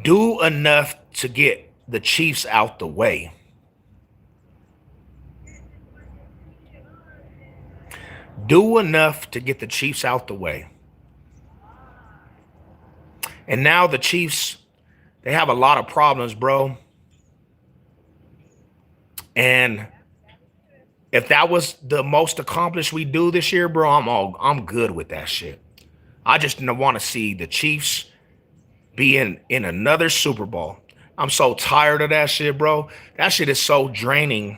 do enough to get the Chiefs out the way. Do enough to get the Chiefs out the way. And now the Chiefs, they have a lot of problems, bro. And if that was the most accomplished we do this year, bro, I'm good with that shit. I just want to see the Chiefs be in another Super Bowl. I'm so tired of that shit, bro. That shit is so draining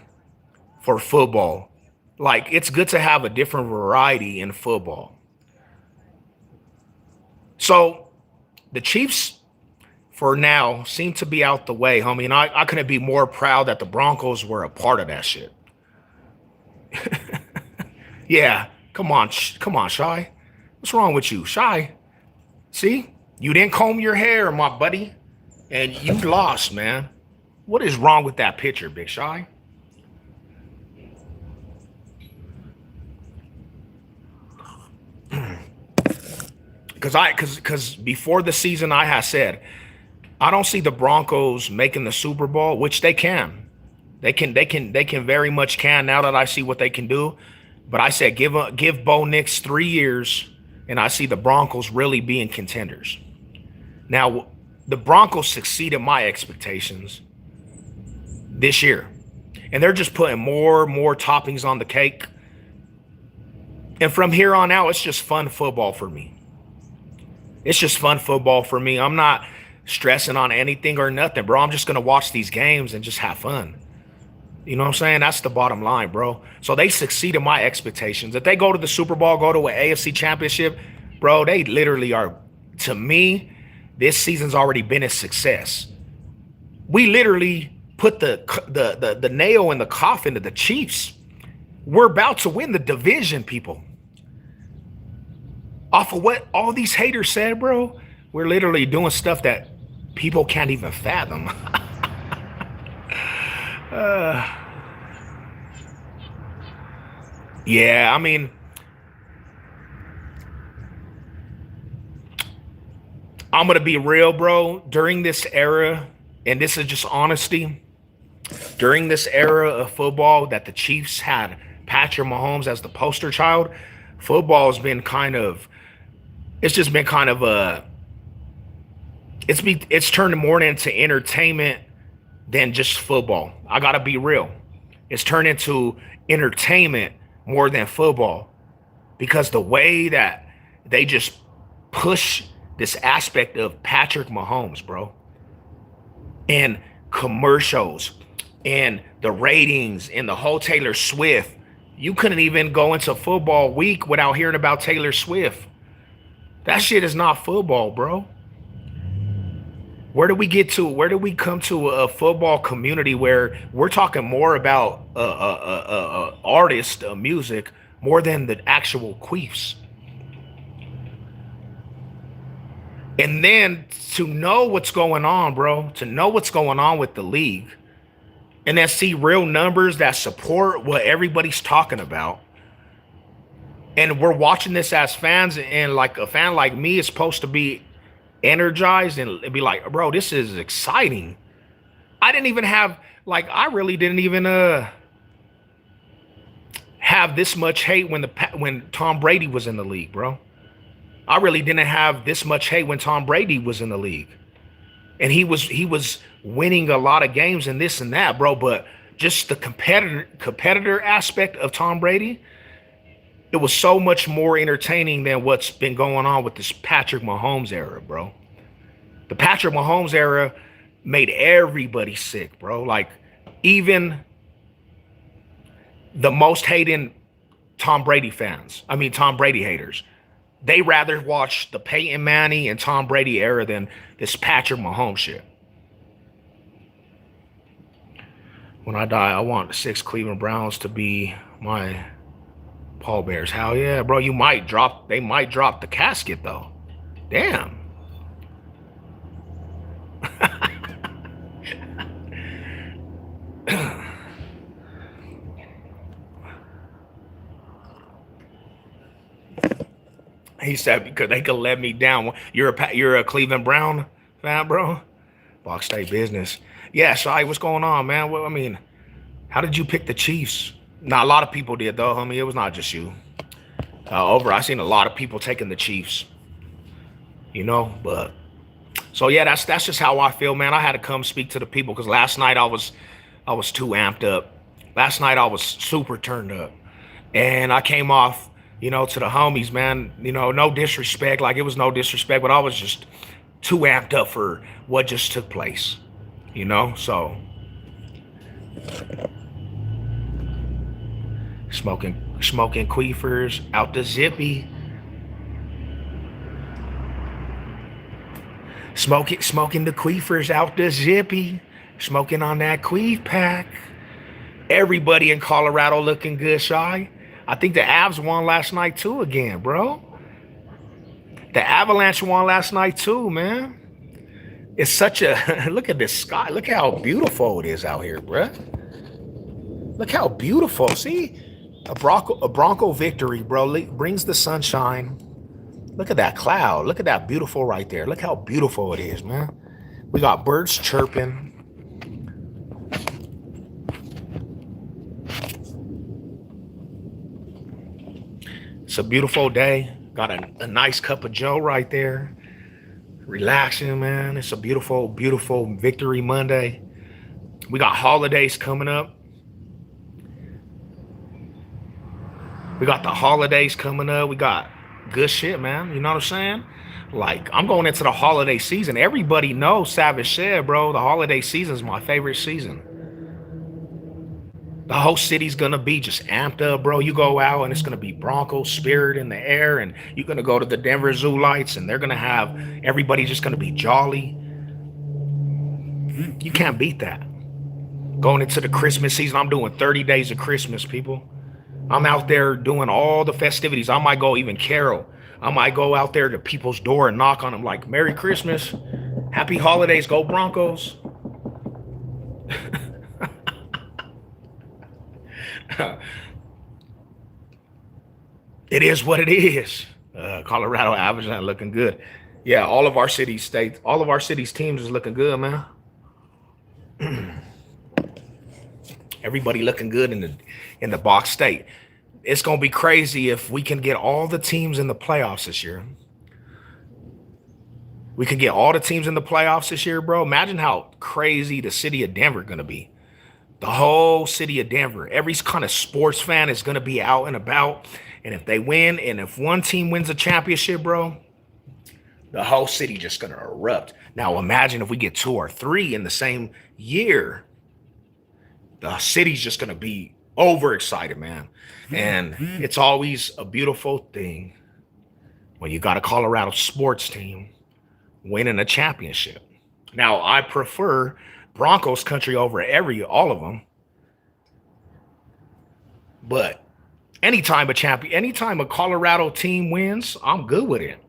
for football. Like, it's good to have a different variety in football. So the Chiefs, for now, seem to be out the way, homie. And I couldn't be more proud that the Broncos were a part of that shit. Yeah, come on, Shy. What's wrong with you, Shy? See, you didn't comb your hair, my buddy, and you lost, man. What is wrong with that picture, Big Shy? Because before the season, I had said I don't see the Broncos making the Super Bowl, which they can. They can very much can now that I see what they can do. But I said give Bo Nix 3 years, and I see the Broncos really being contenders. Now, the Broncos succeeded my expectations this year, and they're just putting more toppings on the cake. And from here on out, it's just fun football for me. It's just fun football for me. I'm not stressing on anything or nothing, bro. I'm just gonna watch these games and just have fun. You know what I'm saying? That's the bottom line, bro. So they succeeded my expectations. If they go to the Super Bowl, go to an AFC championship, bro, they literally are, to me, this season's already been a success. We literally put the nail in the coffin to the Chiefs. We're about to win the division, people. Off of what all these haters said, bro, we're literally doing stuff that people can't even fathom. Yeah, I mean, I'm going to be real, bro. During this era, and this is just honesty, during this era of football that the Chiefs had Patrick Mahomes as the poster child, football has been kind of, it's just been kind of it's turned more into entertainment than just football. I got to be real. It's turned into entertainment more than football, because the way that they just push this aspect of Patrick Mahomes, bro, and commercials and the ratings and the whole Taylor Swift. You couldn't even go into football week without hearing about Taylor Swift. That shit is not football, bro. Where do we get to? Where do we come to a football community where we're talking more about artists, music, more than the actual queefs? And then to know what's going on, bro, to know what's going on with the league, and then see real numbers that support what everybody's talking about. And we're watching this as fans, and like a fan like me is supposed to be energized and be like, bro, this is exciting. I didn't even have, like, I really didn't even have this much hate when Tom Brady was in the league, bro. I really didn't have this much hate when Tom Brady was in the league. And he was winning a lot of games and this and that, bro. But just the competitor aspect of Tom Brady, it was so much more entertaining than what's been going on with this Patrick Mahomes era, bro. The Patrick Mahomes era made everybody sick, bro. Like, even the most hating Tom Brady haters, they rather watch the Peyton Manning and Tom Brady era than this Patrick Mahomes shit. When I die, I want the 6 Cleveland Browns to be my pallbearers. Hell yeah, bro. They might drop the casket, though. Damn. He said because they could let me down. You're a Cleveland Brown fan, bro. Box State business. Yeah, Shai, what's going on, man? Well, I mean, how did you pick the Chiefs? Not a lot of people did, though, homie. It was not just you. Over. I seen a lot of people taking the Chiefs. But so yeah, that's just how I feel, man. I had to come speak to the people because last night I was too amped up. Last night I was super turned up, and I came off, to the homies, man. No disrespect, like it was no disrespect, but I was just too amped up for what just took place. So smoking queefers out the zippy. Smoking the queefers out the zippy. Smoking on that queef pack. Everybody in Colorado looking good, Shy. I think the Avs won last night too again, bro. The Avalanche won last night too, man. It's such a look at this sky. Look how beautiful it is out here, bro. Look how beautiful. See, a Bronco victory, bro, brings the sunshine. Look at that cloud. Look at that beautiful right there. Look how beautiful it is, man. We got birds chirping. It's a beautiful day. Got a nice cup of Joe right there. Relaxing, man. It's a beautiful, beautiful Victory Monday. We got holidays coming up. We got the holidays coming up. We got good shit, man. You know what I'm saying? Like, I'm going into the holiday season. Everybody knows Savage said, bro, the holiday season is my favorite season. The whole city's going to be just amped up, bro. You go out and it's going to be Broncos spirit in the air, and you're going to go to the Denver Zoo lights, and they're going to have everybody just going to be jolly. You can't beat that. Going into the Christmas season, I'm doing 30 days of Christmas, people. I'm out there doing all the festivities. I might go even carol. I might go out there to people's door and knock on them like, Merry Christmas, Happy Holidays, go Broncos. It is what it is. Colorado Avalanche looking good. Yeah, all of our cities teams is looking good, man. Everybody looking good in the box state. It's gonna be crazy if we can get all the teams in the playoffs this year. We can get all the teams in the playoffs this year, bro. Imagine how crazy the city of Denver gonna be. The whole city of Denver, every kind of sports fan is gonna be out and about. And if they win, and if one team wins a championship, bro, the whole city just gonna erupt. Now imagine if we get 2 or 3 in the same year. The city's just gonna be overexcited, man. And it's always a beautiful thing when you got a Colorado sports team winning a championship. Now, I prefer Broncos country over all of them. But anytime a Colorado team wins, I'm good with it.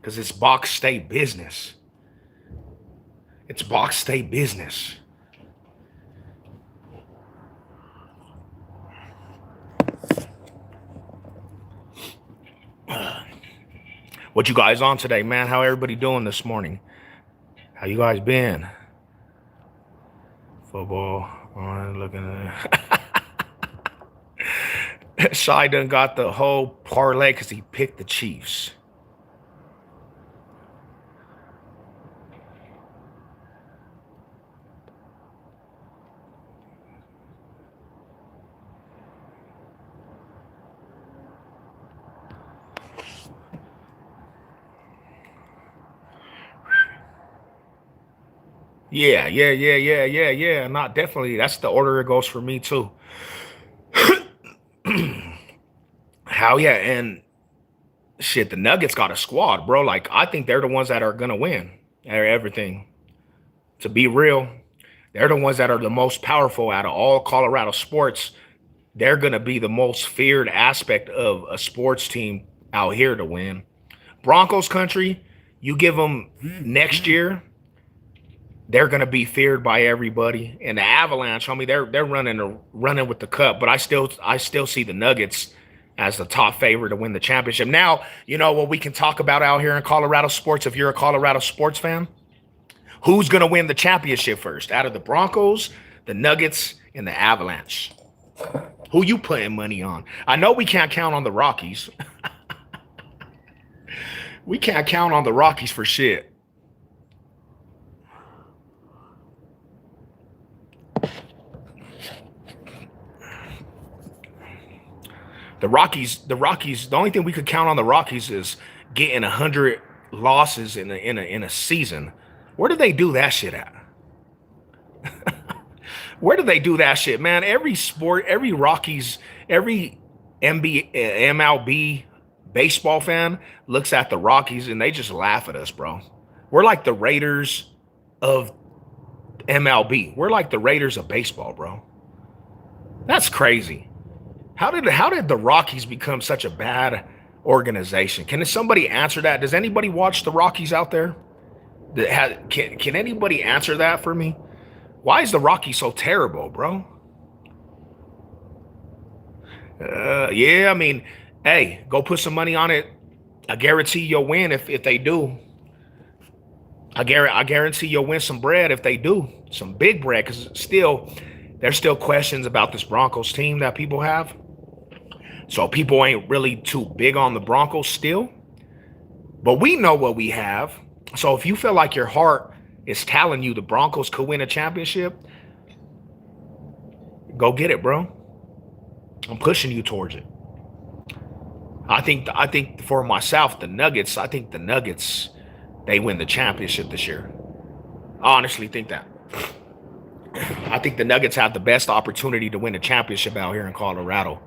Because it's box state business. It's box state business. What you guys on today, man? How everybody doing this morning? How you guys been? Football on looking at Shy done got the whole parlay because he picked the Chiefs. Yeah. Not definitely. That's the order it goes for me too. How yeah, and shit, the Nuggets got a squad, bro. Like, I think they're the ones that are gonna win everything. To be real, they're the ones that are the most powerful out of all Colorado sports. They're gonna be the most feared aspect of a sports team out here to win. Broncos country, you give them next year, they're gonna be feared by everybody. And the Avalanche, homie, they're running with the cup. But I still see the Nuggets as the top favorite to win the championship. Now, you know what we can talk about out here in Colorado sports. If you're a Colorado sports fan, who's gonna win the championship first? Out of the Broncos, the Nuggets, and the Avalanche, who you putting money on? I know we can't count on the Rockies. We can't count on the Rockies for shit. The Rockies, the only thing we could count on the Rockies is getting 100 losses in a season. Where did they do that shit at? Where do they do that shit, man? Every sport, every Rockies, every MLB baseball fan looks at the Rockies and they just laugh at us, bro. We're like the Raiders of MLB. We're like the Raiders of baseball, bro. That's crazy. How did the Rockies become such a bad organization? Can somebody answer that? Does anybody watch the Rockies out there? Can anybody answer that for me? Why is the Rockies so terrible, bro? Yeah, I mean, hey, go put some money on it. I guarantee you'll win if they do. I guarantee you'll win some bread if they do. Some big bread, because there's still questions about this Broncos team that people have. So people ain't really too big on the Broncos still. But we know what we have. So if you feel like your heart is telling you the Broncos could win a championship, go get it, bro. I'm pushing you towards it. I think for myself, the Nuggets, they win the championship this year. I honestly think that. I think the Nuggets have the best opportunity to win a championship out here in Colorado.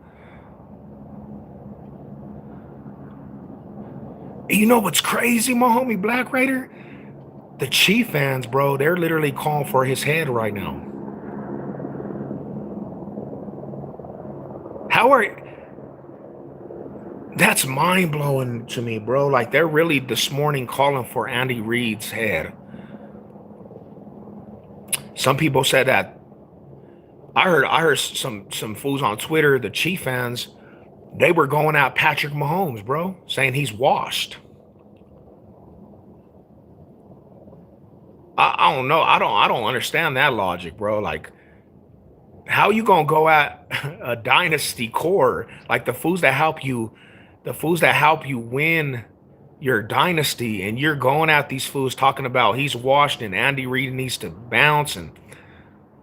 You know what's crazy, my homie Black Raider? The Chief fans, bro, they're literally calling for his head right now. That's mind-blowing to me, bro. Like, they're really this morning calling for Andy Reid's head. Some people said that. I heard some fools on Twitter, the Chief fans, they were going at Patrick Mahomes, bro, saying he's washed. I don't know. I don't understand that logic, bro. Like, how you gonna go at a dynasty core, like the fools that help you win your dynasty, and you're going at these fools talking about he's washed and Andy Reid needs to bounce, and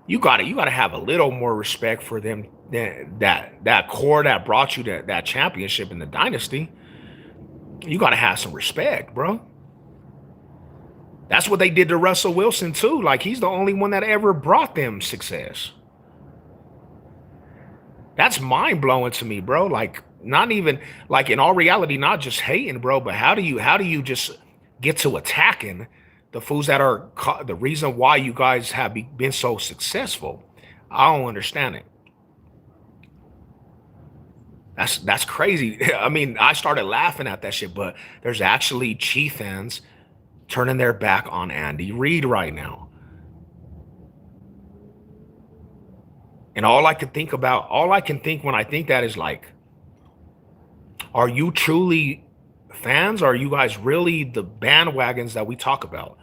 you gotta have a little more respect for them, that core that brought you that championship in the dynasty. You gotta have some respect, bro. That's what they did to Russell Wilson too. Like, he's the only one that ever brought them success. That's mind-blowing to me, bro. Like, not even, like, in all reality, not just hating, bro, but how do you just get to attacking the fools that are the reason why you guys have been so successful? I don't understand it. That's crazy. I mean, I started laughing at that shit, but there's actually Chief fans turning their back on Andy Reid right now. And all I can think when I think that is, like, are you truly fans? Are you guys really the bandwagons that we talk about?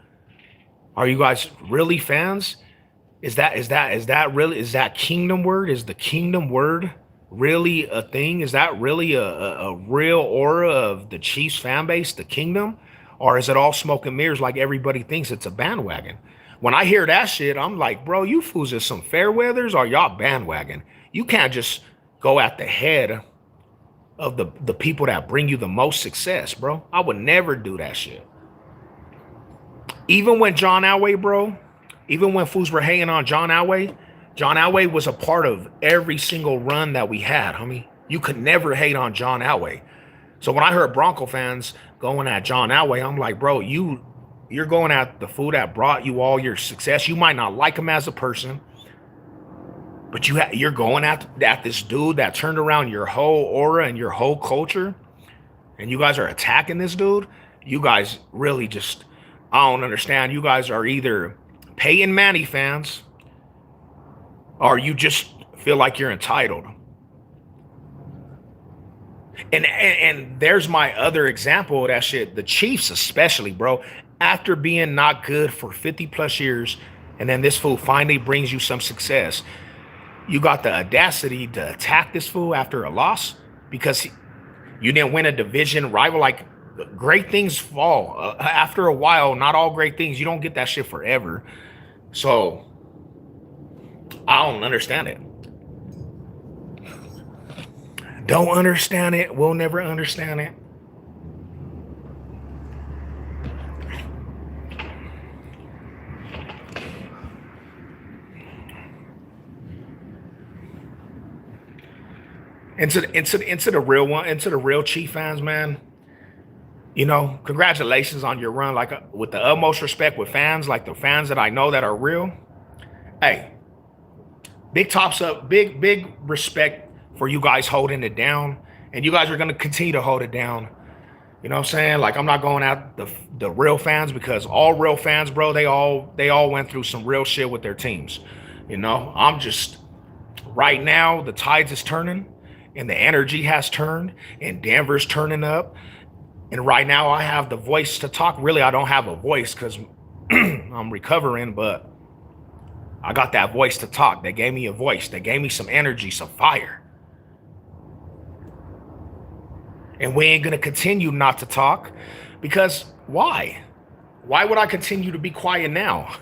Are you guys really fans? Is that kingdom word? Is the kingdom word really a thing? Is that really a real aura of the Chiefs fan base, the kingdom? Or is it all smoke and mirrors like everybody thinks it's a bandwagon? When I hear that shit, I'm like, bro, you fools are some fair weathers, or y'all bandwagon. You can't just go at the head of the people that bring you the most success, bro. I would never do that shit. Even when John Elway, bro, even when fools were hating on John Elway was a part of every single run that we had, homie. You could never hate on John Elway. So when I heard Bronco fans going at John Elway, I'm like, bro, you're going at the fool that brought you all your success. You might not like him as a person, but you're going at this dude that turned around your whole aura and your whole culture, and you guys are attacking this dude. You guys really just, I don't understand. You guys are either Peyton Manning fans, or you just feel like you're entitled. And there's my other example of that shit. The Chiefs especially, bro. After being not good for 50 plus years, and then this fool finally brings you some success, you got the audacity to attack this fool after a loss because you didn't win a division rival. Like, Great things fall after a while. Not all great things. You don't get that shit forever. So I don't understand it. Don't understand it. We'll never understand it. Into the real one, into the real Chief fans, man. You know, congratulations on your run. Like with the utmost respect with fans, like the fans that I know that are real. Hey, big tops up, big respect for you guys holding it down, and you guys are gonna continue to hold it down. You know what I'm saying? Like I'm not going at the real fans because all real fans, bro, they all went through some real shit with their teams. You know, I'm just right now the tides is turning and the energy has turned and Denver's turning up. And right now I have the voice to talk. Really, I don't have a voice because I'm recovering, but I got that voice to talk. They gave me a voice. They gave me some energy, some fire. And we ain't going to continue not to talk because why? Why would I continue to be quiet now?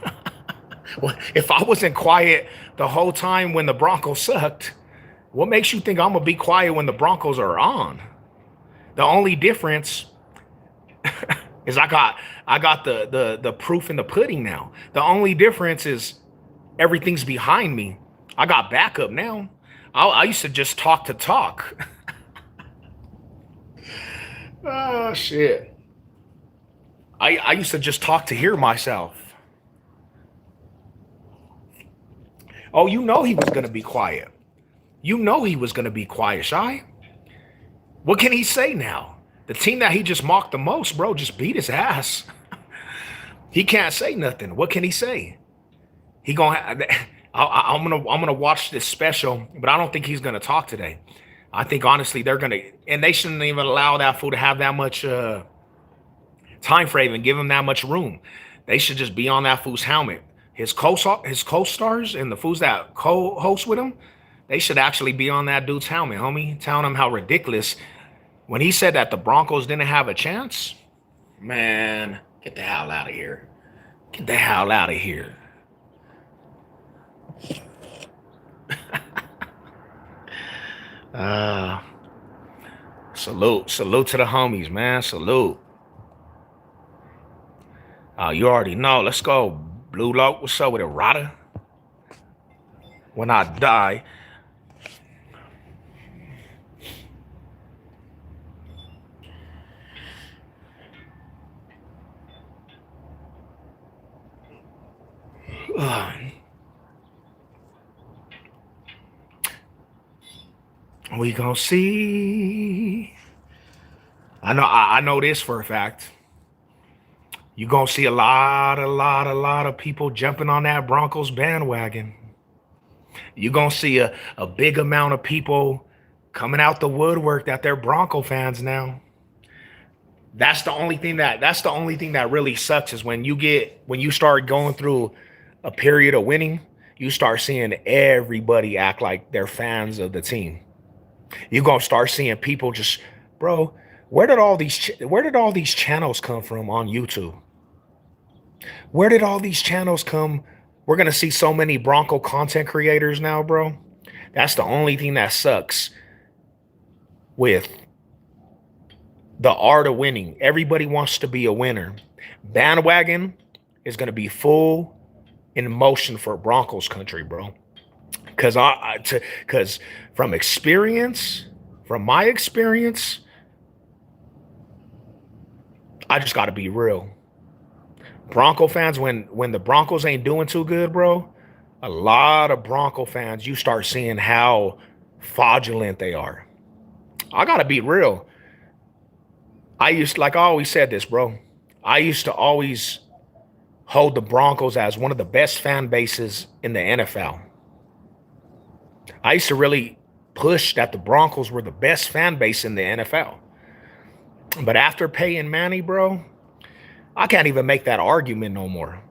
If I wasn't quiet the whole time when the Broncos sucked, what makes you think I'm going to be quiet when the Broncos are on? The only difference is I got the proof in the pudding now. The only difference is everything's behind me. I got backup now. I used to just talk to talk. Oh, shit. I used to just talk to hear myself. Oh, you know he was going to be quiet. You know he was going to be quiet, Shy. What can he say now? The team that he just mocked the most, bro, just beat his ass. He can't say nothing. What can he say? He gonna. I'm gonna watch this special, but I don't think he's gonna talk today. I think honestly they're gonna, and they shouldn't even allow that fool to have that much time frame and give him that much room. They should just be on that fool's helmet. His co-stars and the fools that co-host with him, they should actually be on that dude's helmet, homie, telling him how ridiculous. When he said that the Broncos didn't have a chance, man, get the hell out of here. Get the hell out of here. Salute to the homies, man. Salute. You already know. Let's go, Blue Loke. What's up with it, Rada? When I die. We gonna see. I know this for a fact. You gonna see a lot of people jumping on that Broncos bandwagon. You gonna see a big amount of people coming out the woodwork that they're Bronco fans now. That's the only thing that really sucks is when you start going through a period of winning, you start seeing everybody act like they're fans of the team. You're gonna start seeing people just, bro, where did all these channels come from on YouTube? Where did all these channels come? We're gonna see so many Bronco content creators now, bro. That's the only thing that sucks with the art of winning. Everybody wants to be a winner. Bandwagon is gonna be full in motion for Broncos country, bro. Because from my experience, I just got to be real. Bronco fans, when the Broncos ain't doing too good, bro, a lot of Bronco fans, you start seeing how fraudulent they are. I got to be real. Like I always said this, bro. I used to always hold the Broncos as one of the best fan bases in the NFL. I used to really push that the Broncos were the best fan base in the NFL. But after Peyton Manning, bro, I can't even make that argument no more.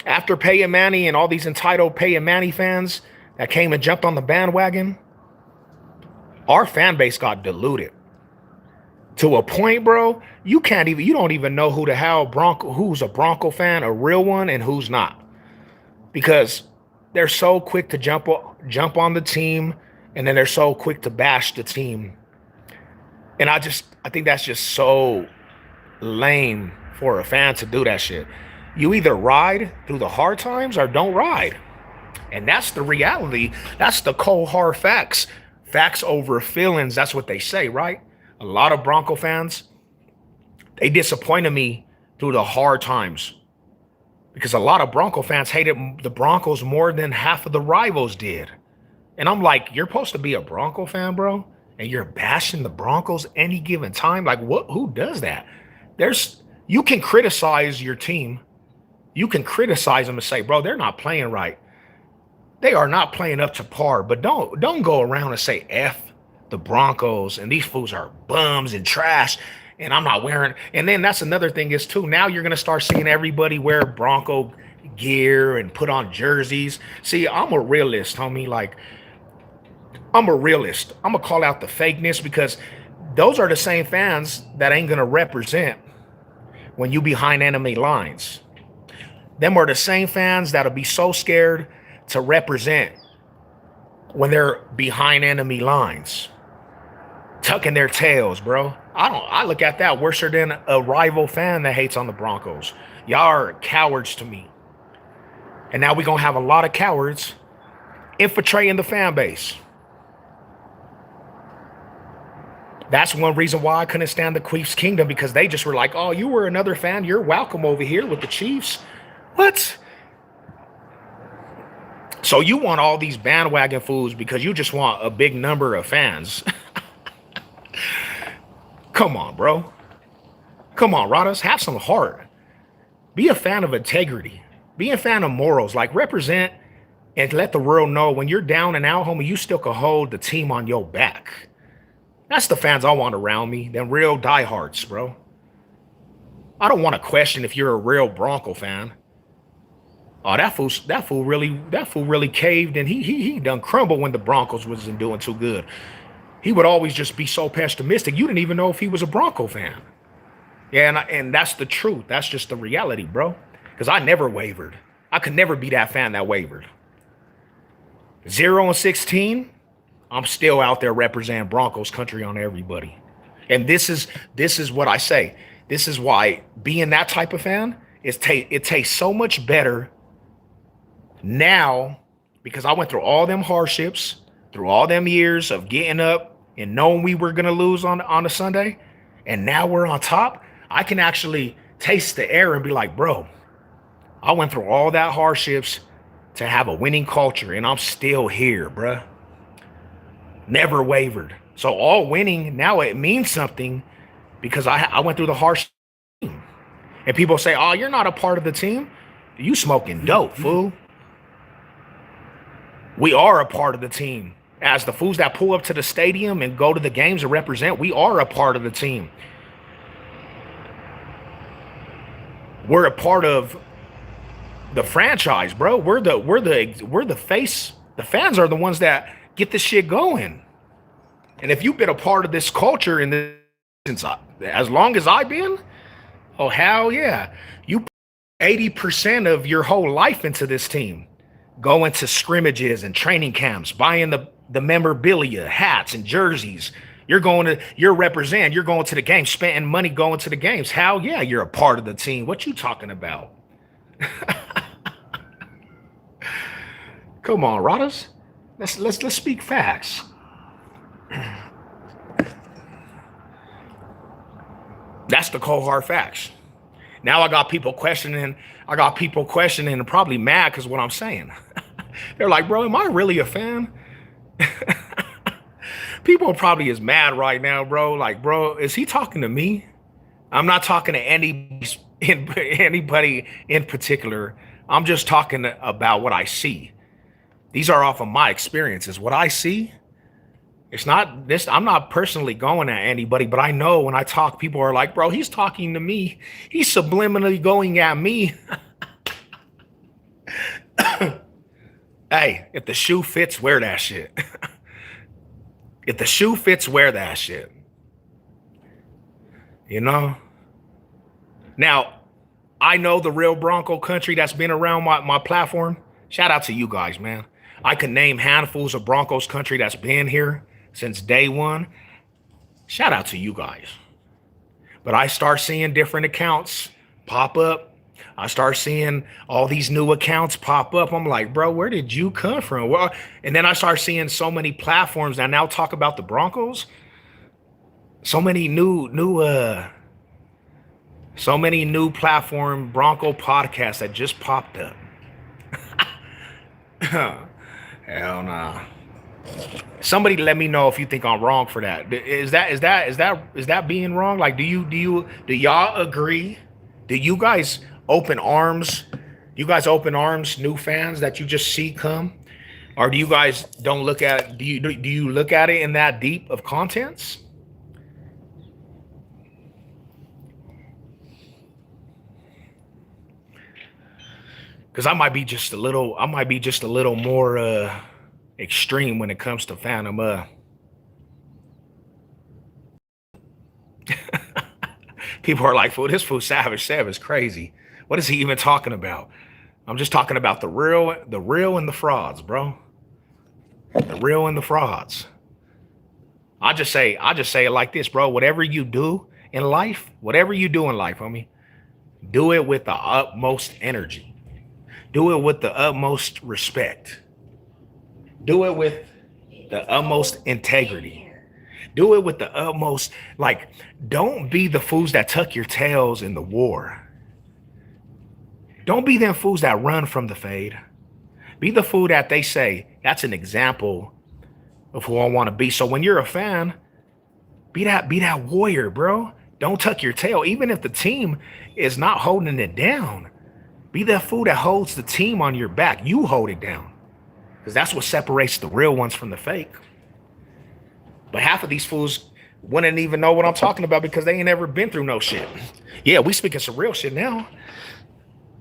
After Peyton Manning and all these entitled Peyton Manning fans that came and jumped on the bandwagon, our fan base got diluted. to a point, bro. You don't even know who the hell who's a Bronco fan, a real one, and who's not, because they're so quick to jump on the team, and then they're so quick to bash the team. And I think that's just so lame for a fan to do that shit. You either ride through the hard times or don't ride. And that's the reality. That's the cold hard facts. Facts over feelings. That's what they say, right? A lot of Bronco fans, they disappointed me through the hard times, because a lot of Bronco fans hated the Broncos more than half of the rivals did. And I'm like, you're supposed to be a Bronco fan, bro, and you're bashing the Broncos any given time? Like, what? Who does that? You can criticize your team. You can criticize them and say, bro, they're not playing right. They are not playing up to par. But don't go around and say F the Broncos and these fools are bums and trash. And I'm not wearing. And then that's another thing is too. Now you're gonna start seeing everybody wear Bronco gear and put on jerseys. See, I'm a realist, homie. Like, I'm a realist. I'm gonna call out the fakeness, because those are the same fans that ain't gonna represent when you behind enemy lines. Them are the same fans that'll be so scared to represent when they're behind enemy lines, tucking their tails, bro. I look at that worse than a rival fan that hates on the Broncos. Y'all are cowards to me. And now we're gonna have a lot of cowards infiltrating the fan base. That's one reason why I couldn't stand the Chiefs Kingdom, because they just were like, oh, you were another fan, you're welcome over here with the Chiefs. What? So you want all these bandwagon fools because you just want a big number of fans. Come on, bro. Come on, Radas, have some heart. Be a fan of integrity. Be a fan of morals. Like, represent and let the world know when you're down and out, homie, you still can hold the team on your back. That's the fans I want around me, them real diehards, bro. I don't want to question if you're a real Bronco fan. Oh, that fool really caved, and he done crumbled when the Broncos wasn't doing too good. He would always just be so pessimistic. You didn't even know if he was a Bronco fan. Yeah, and that's the truth. That's just the reality, bro. Because I never wavered. I could never be that fan that wavered. 0-16, I'm still out there representing Broncos country on everybody. And this is what I say. This is why being that type of fan, it tastes so much better now, because I went through all them hardships, through all them years of getting up and knowing we were going to lose on a Sunday, and now we're on top. I can actually taste the air and be like, bro, I went through all that hardships to have a winning culture, and I'm still here, bruh. Never wavered. So all winning, now it means something, because I went through the harsh team. And people say, oh, you're not a part of the team. You smoking dope, fool. We are a part of the team. As the fools that pull up to the stadium and go to the games and represent, we are a part of the team. We're a part of the franchise, bro. We're the face. The fans are the ones that get this shit going. And if you've been a part of this culture as long as I've been, oh hell yeah. You put 80% of your whole life into this team. Going to scrimmages and training camps, buying the memorabilia, hats and jerseys. You're going to the games, spending money going to the games. Hell yeah, you're a part of the team. What you talking about? Come on, Radas. Let's speak facts. That's the cold hard facts. Now I got people questioning and probably mad because what I'm saying. They're like, bro, am I really a fan? People are probably as mad right now, bro. Like, bro, is he talking to me? I'm not talking to anybody in particular. I'm just talking about what I see. These are off of my experiences. What I see, it's not this. I'm not personally going at anybody, but I know when I talk, people are like, bro, he's talking to me. He's subliminally going at me. Hey, if the shoe fits, wear that shit. If the shoe fits, wear that shit. You know? Now, I know the real Bronco country that's been around my platform. Shout out to you guys, man. I can name handfuls of Broncos country that's been here since day one. Shout out to you guys. But I start seeing different accounts pop up. I start seeing all these new accounts pop up. I'm like, bro, where did you come from? Well, and then I start seeing so many platforms that now talk about the Broncos. So many new platform Bronco podcasts that just popped up. Hell nah. Somebody let me know if you think I'm wrong for that. Is that being wrong? Like, do y'all agree? Do you guys open arms? New fans that you just see come? Or do you guys don't look at do you look at it in that deep of contents? Because I might be just a little more extreme when it comes to fandom. People are like, fool, this fool Savage Sev is crazy. What is he even talking about? I'm just talking about the real and the frauds, bro. The real and the frauds. I just say it like this, bro. Whatever you do in life, homie, do it with the utmost energy. Do it with the utmost respect. Do it with the utmost integrity. Do it with the utmost, like, don't be the fools that tuck your tails in the war. Don't be them fools that run from the fade. Be the fool that they say, that's an example of who I want to be. So when you're a fan, be that warrior, bro. Don't tuck your tail. Even if the team is not holding it down, be that fool that holds the team on your back. You hold it down. Because that's what separates the real ones from the fake. But half of these fools wouldn't even know what I'm talking about because they ain't ever been through no shit. Yeah, we speaking some real shit now.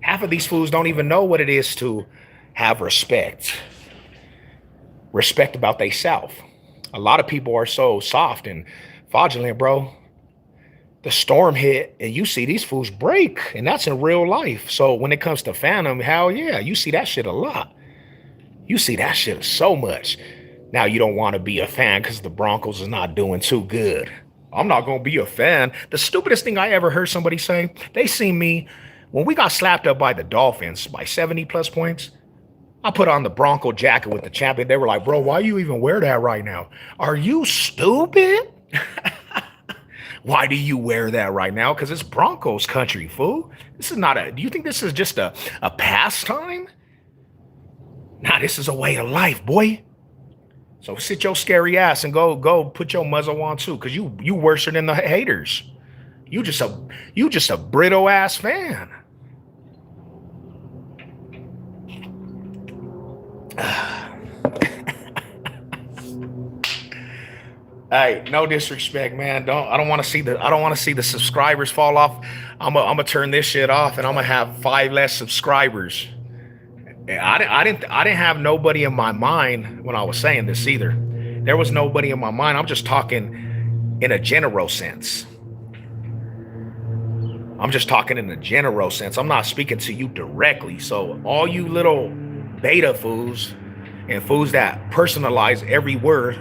Half of these fools don't even know what it is to have respect. Respect about they self. A lot of people are so soft and fraudulent, bro. The storm hit and you see these fools break, and that's in real life. So when it comes to fandom, hell yeah, you see that shit a lot. You see that shit so much. Now you don't want to be a fan because the Broncos is not doing too good. I'm not going to be a fan. The stupidest thing I ever heard somebody say, they seen me when we got slapped up by the Dolphins by 70 plus points. I put on the Bronco jacket with the champion. They were like, bro, why you even wear that right now? Are you stupid? Why do you wear that right now? Because it's Broncos country, fool. This is not do you think this is just a pastime? Nah, this is a way of life, boy. So sit your scary ass and go put your muzzle on too, because you worse than the haters. You just a brittle ass fan. Hey, no disrespect, man. I don't want to see the subscribers fall off. I'm gonna turn this shit off and I'm gonna have 5 less subscribers. I didn't have nobody in my mind when I was saying this either. There was nobody in my mind. I'm just talking in a general sense. I'm not speaking to you directly. So all you little beta fools and fools that personalize every word,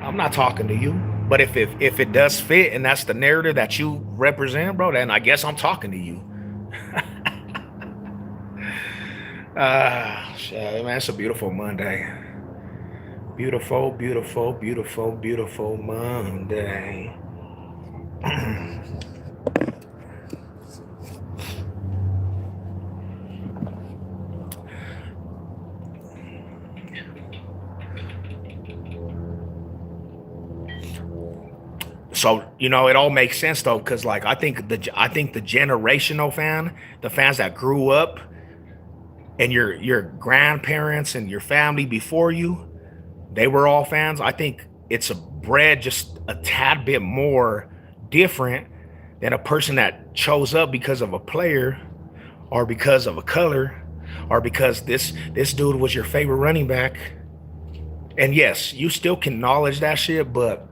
I'm not talking to you. But if it does fit and that's the narrative that you represent, bro, then I guess I'm talking to you. Shit, man, it's a beautiful Monday. Beautiful, beautiful, beautiful, beautiful Monday. So, it all makes sense though, because like I think the generational fan, the fans that grew up, and your grandparents and your family before you, they were all fans. I think it's bred just a tad bit more different than a person that chose up because of a player or because of a color or because this dude was your favorite running back. And yes, you still can acknowledge that shit, but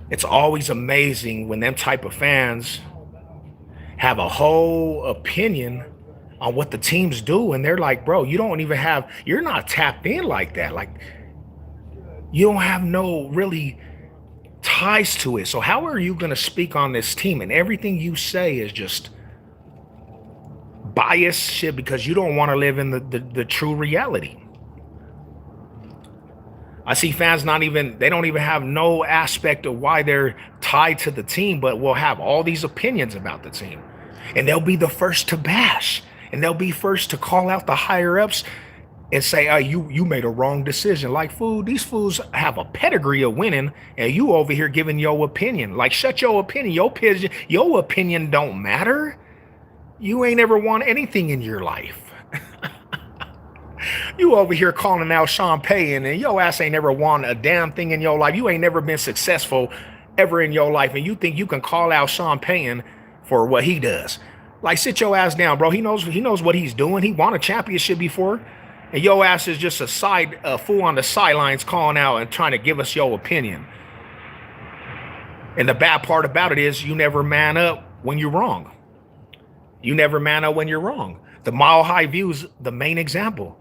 It's always amazing when them type of fans have a whole opinion on what the teams do, and they're like, bro, you're not tapped in like that. Like, you don't have no really ties to it. So how are you going to speak on this team? And everything you say is just biased shit because you don't want to live in the true reality. I see fans they don't even have no aspect of why they're tied to the team, but will have all these opinions about the team. And they'll be the first to bash. And they'll be first to call out the higher ups and say, oh, you made a wrong decision. Like, fool, these fools have a pedigree of winning, and you over here giving your opinion. Like, shut your opinion. Your opinion don't matter. You ain't ever won anything in your life. You over here calling out Sean Payton, and your ass ain't never won a damn thing in your life. You ain't never been successful ever in your life, and you think you can call out Sean Payton for what he does. Like, sit your ass down, bro. He knows what he's doing. He won a championship before, and your ass is just a fool on the sidelines calling out and trying to give us your opinion. And the bad part about it is you never man up when you're wrong. You never man up when you're wrong. The Mile High View's the main example.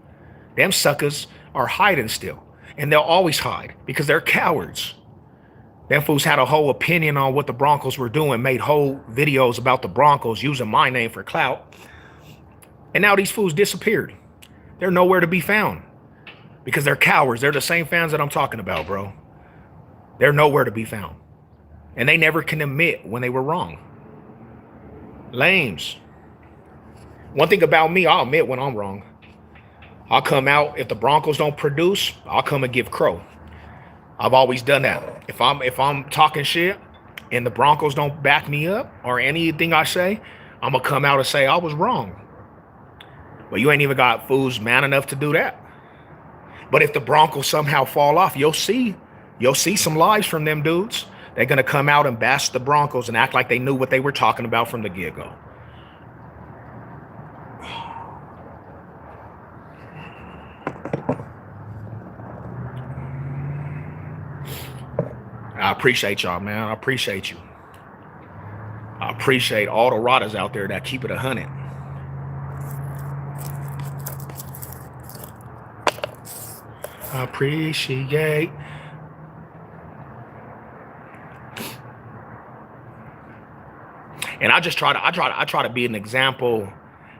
Them suckers are hiding still, and they'll always hide because they're cowards. Them fools had a whole opinion on what the Broncos were doing, made whole videos about the Broncos using my name for clout. And now these fools disappeared. They're nowhere to be found because they're cowards. They're the same fans that I'm talking about, bro. They're nowhere to be found. And they never can admit when they were wrong. Lames. One thing about me, I'll admit when I'm wrong. I'll come out, if the Broncos don't produce, I'll come and give crow. I've always done that. If I'm talking shit and the Broncos don't back me up or anything I say, I'm gonna come out and say I was wrong. But you ain't even got fools man enough to do that. But if the Broncos somehow fall off, you'll see some lies from them dudes. They're gonna come out and bash the Broncos and act like they knew what they were talking about from the get-go. I appreciate y'all, man. I appreciate you. I appreciate all the rotters out there that keep it 100. I appreciate. And I try to be an example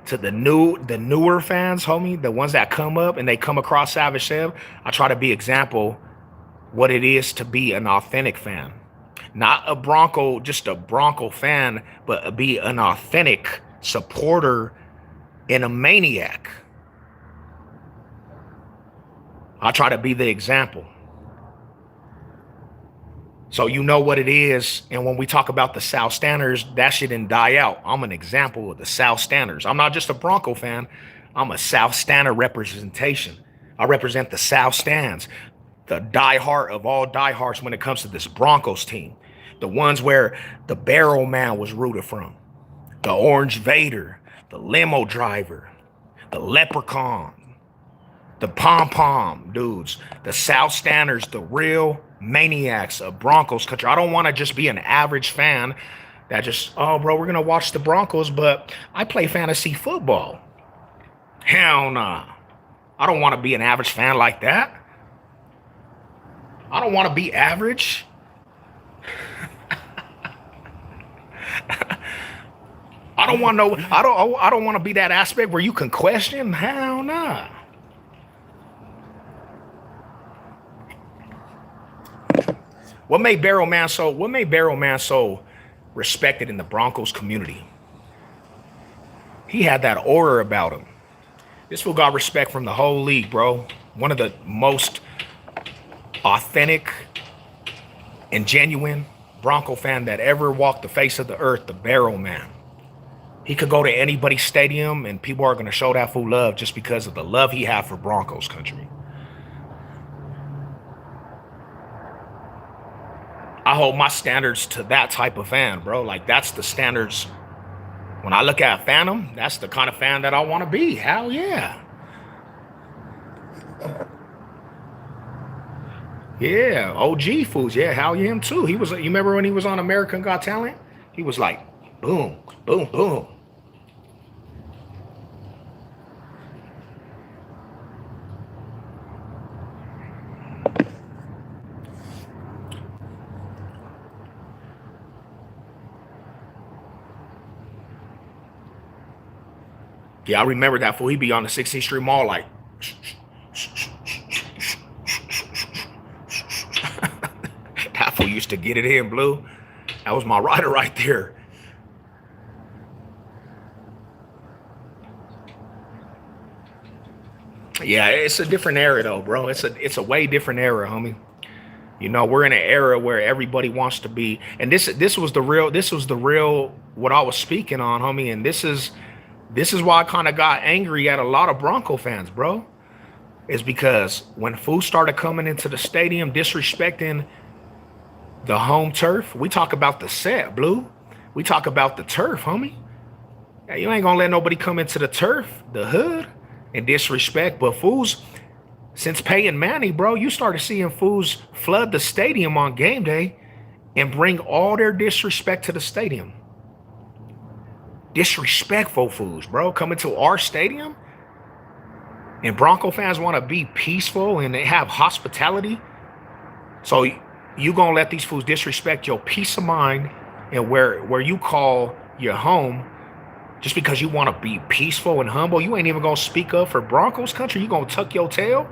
to the newer fans, homie, the ones that come up and they come across Savage Sev. I try to be example what it is to be an authentic fan. Not a Bronco, just a Bronco fan, but be an authentic supporter and a maniac. I try to be the example. So you know what it is. And when we talk about the South Standers, that shit didn't die out. I'm an example of the South Standers. I'm not just a Bronco fan. I'm a South Stander representation. I represent the South Stands, the diehard of all diehards when it comes to this Broncos team. The ones where the Barrel Man was rooted from. The Orange Vader, the limo driver, the Leprechaun, the pom-pom dudes, the South Standers, the real maniacs of Broncos country. I don't want to just be an average fan that just, oh, bro, we're going to watch the Broncos, but I play fantasy football. Hell nah. I don't want to be an average fan like that. I don't want to be average. I don't want to be that aspect where you can question. Hell nah. What made Barrel Man so respected in the Broncos community? He had that aura about him. This fool got respect from the whole league, bro. One of the most authentic and genuine Bronco fan that ever walked the face of the earth, the Barrel Man. He could go to anybody's stadium and people are going to show that fool love just because of the love he had for Broncos country. I hold my standards to that type of fan, bro. Like, that's the standards. When I look at Phantom, that's the kind of fan that I want to be. Hell yeah. Yeah, OG fools. Yeah, Hal Yim too. He was. You remember when he was on American Got Talent? He was like, boom, boom, boom. Yeah, I remember that fool. He'd be on the 16th Street Mall like. That fool used to get it in, Blue. That was my rider right there. Yeah, it's a different era though, bro. It's a way different era, homie. You know, we're in an era where everybody wants to be, and this was the real what I was speaking on, homie. And this is why I kind of got angry at a lot of Bronco fans, bro. Is because when fools started coming into the stadium disrespecting the home turf, we talk about the set, Blue. We talk about the turf, homie. Hey, you ain't gonna let nobody come into the turf, the hood, and disrespect. But fools, since Peyton Manning, bro, you started seeing fools flood the stadium on game day and bring all their disrespect to the stadium. Disrespectful fools, bro, coming to our stadium. And Bronco fans want to be peaceful and they have hospitality. So you gonna let these fools disrespect your peace of mind and where you call your home just because you want to be peaceful and humble. You ain't even gonna speak up for Broncos country. You gonna tuck your tail.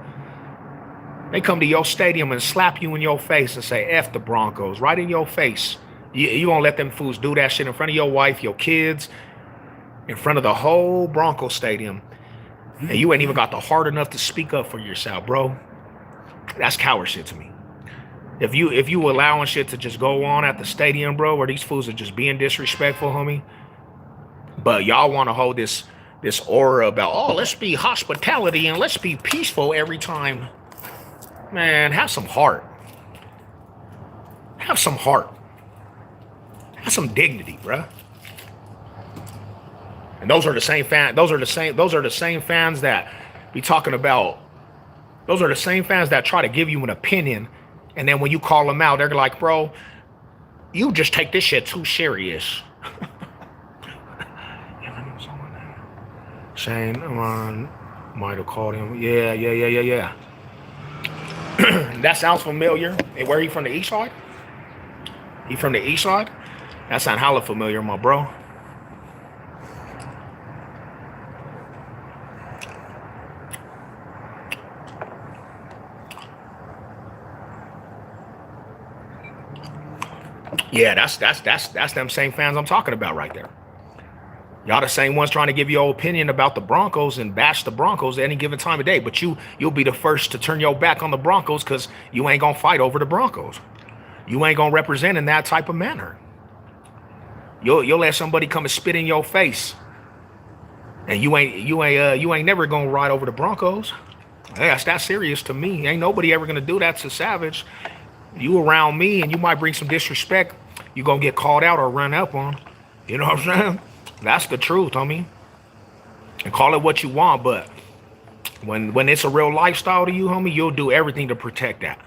They come to your stadium and slap you in your face and say F the Broncos right in your face. You gonna let them fools do that shit in front of your wife, your kids, in front of the whole Bronco stadium. And you ain't even got the heart enough to speak up for yourself, bro. That's coward shit to me. If you allowing shit to just go on at the stadium, bro, where these fools are just being disrespectful, homie. But y'all want to hold this aura about, oh, let's be hospitality and let's be peaceful every time. Man, have some heart. Have some heart. Have some dignity, bro. And those are the same fans that be talking about. Those are the same fans that try to give you an opinion, and then when you call them out, they're like, bro, you just take this shit too serious. Shane might have called him. Yeah. That sounds familiar. Hey, where are you from, the east side? You from the east side? That sound hella familiar, my bro. Yeah, that's them same fans I'm talking about right there. Y'all the same ones trying to give your opinion about the Broncos and bash the Broncos at any given time of day. But you'll be the first to turn your back on the Broncos because you ain't gonna fight over the Broncos. You ain't gonna represent in that type of manner. You'll let somebody come and spit in your face, and you ain't never gonna ride over the Broncos. Yeah, that's serious to me. Ain't nobody ever gonna do that to Savage. You around me, and you might bring some disrespect. You gonna get called out or run up on. You know what I'm saying? That's the truth, homie. And call it what you want, but when it's a real lifestyle to you, homie, you'll do everything to protect that.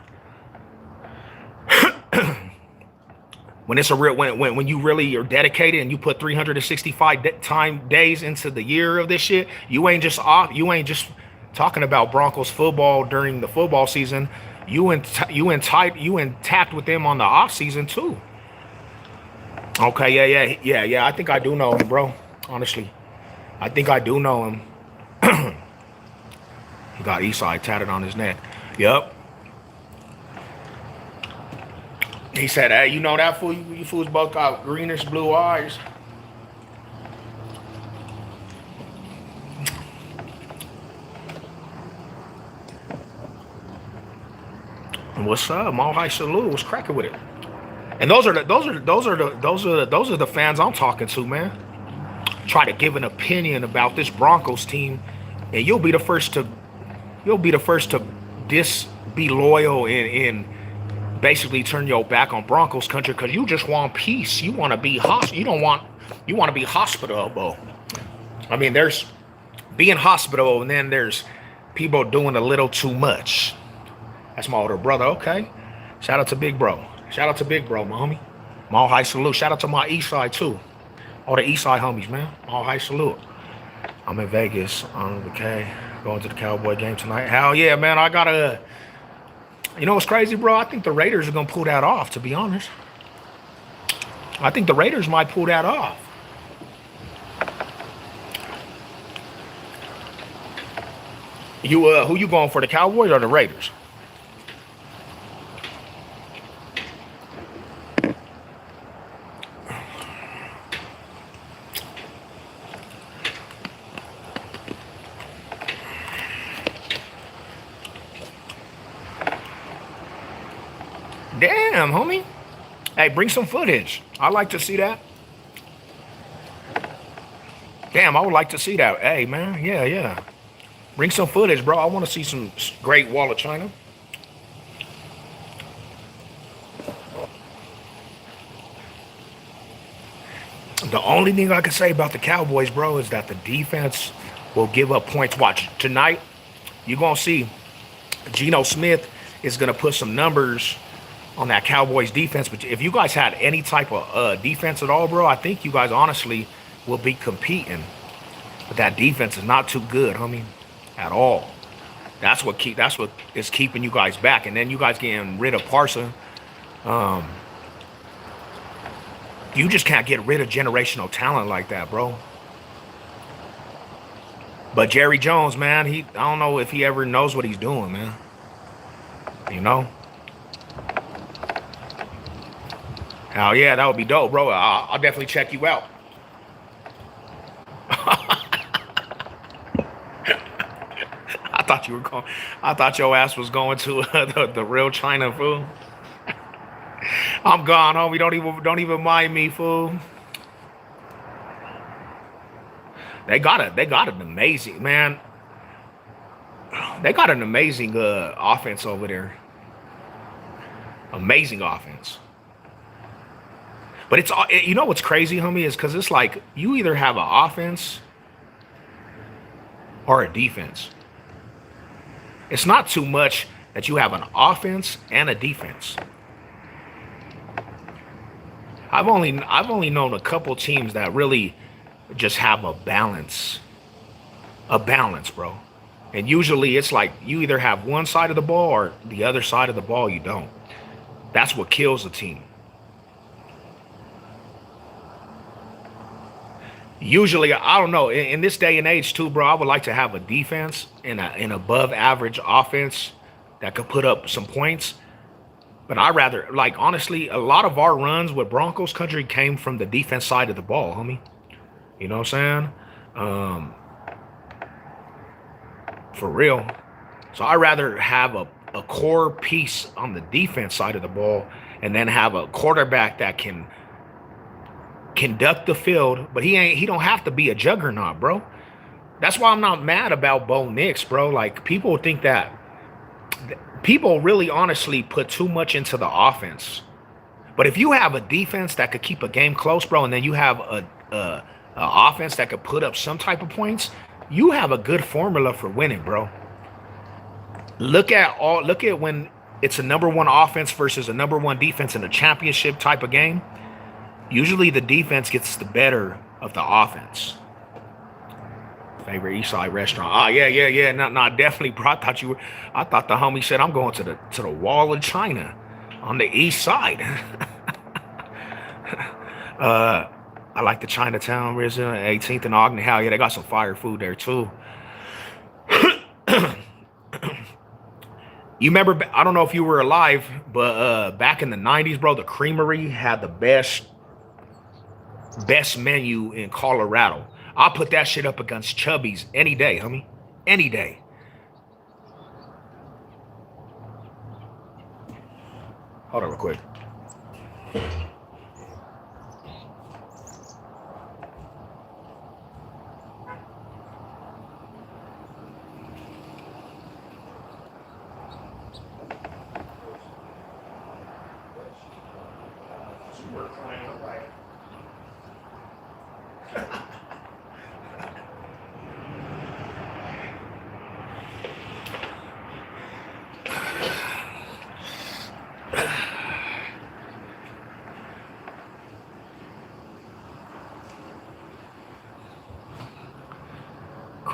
When it's a real when you really are dedicated and you put 365 days into the year of this shit, you ain't just talking about Broncos football during the football season. You intact with them on the off season too. Okay, yeah. I think I do know him, bro. Honestly, I think I do know him. He got Eastside tatted on his neck. Yep. He said, "Hey, you know that fool? You fools both got greenish blue eyes." What's up? Mall High Salute. What's cracking with it? And those are the fans I'm talking to, man. Try to give an opinion about this Broncos team, and you'll be the first to be loyal and basically turn your back on Broncos country because you just want peace. You want to be you want to be hospitable. I mean, there's being hospitable, and then there's people doing a little too much. That's my older brother. Okay. Shout out to Big Bro. Shout out to Big Bro, my homie. Mall High salute. Shout out to my East Side too. All the East Side homies, man. Mall High salute. I'm in Vegas on the K. Going to the Cowboy game tonight. Hell yeah, man. I gotta. You know what's crazy, bro? I think the Raiders are gonna pull that off. To be honest, I think the Raiders might pull that off. Who you going for, the Cowboys or the Raiders? Damn, homie. Hey, bring some footage. I like to see that. Damn, I would like to see that. Hey, man. Yeah, yeah. Bring some footage, bro. I want to see some great Wall of China. The only thing I can say about the Cowboys, bro, is that the defense will give up points. Watch, tonight, you're going to see Geno Smith is going to put some numbers on that Cowboys defense. But if you guys had any type of defense at all, bro, I think you guys honestly will be competing. But that defense is not too good, homie, at all. That's what is keeping you guys back. And then you guys getting rid of Parson. You just can't get rid of generational talent like that, bro. But Jerry Jones, man, I don't know if he ever knows what he's doing, man. You know? Hell yeah, that would be dope, bro. I'll definitely check you out. I thought your ass was going to the real China, fool. I'm gone, homie. Don't even mind me, fool. They got an amazing, man. They got an amazing offense over there. Amazing offense. But it's, you know what's crazy, homie, is because it's like you either have an offense or a defense. It's not too much that you have an offense and a defense. I've only known a couple teams that really just have a balance, bro. And usually it's like you either have one side of the ball or the other side of the ball you don't. That's what kills a team. Usually, I don't know. In this day and age, too, bro, I would like to have a defense and an above-average offense that could put up some points. But I rather, like, honestly, a lot of our runs with Broncos country came from the defense side of the ball, homie. You know what I'm saying? For real. So I rather have a core piece on the defense side of the ball and then have a quarterback that can conduct the field, but he don't have to be a juggernaut, bro. That's why I'm not mad about Bo Nix, bro. Like, people think that people really honestly put too much into the offense. But if you have a defense that could keep a game close, bro, and then you have a offense that could put up some type of points, you have a good formula for winning, bro. Look at when it's a number one offense versus a number one defense in a championship type of game. Usually the defense gets the better of the offense. Favorite East Side restaurant. Oh, yeah. No, definitely, bro. I thought the homie said I'm going to the Wall of China on the East Side. I like the Chinatown restaurant, 18th and Ogden. Hell yeah, they got some fire food there too. You remember, I don't know if you were alive, but back in the 90s, bro, the Creamery had the best menu in Colorado. I'll put that shit up against Chubby's any day, homie. Any day. Hold on real quick.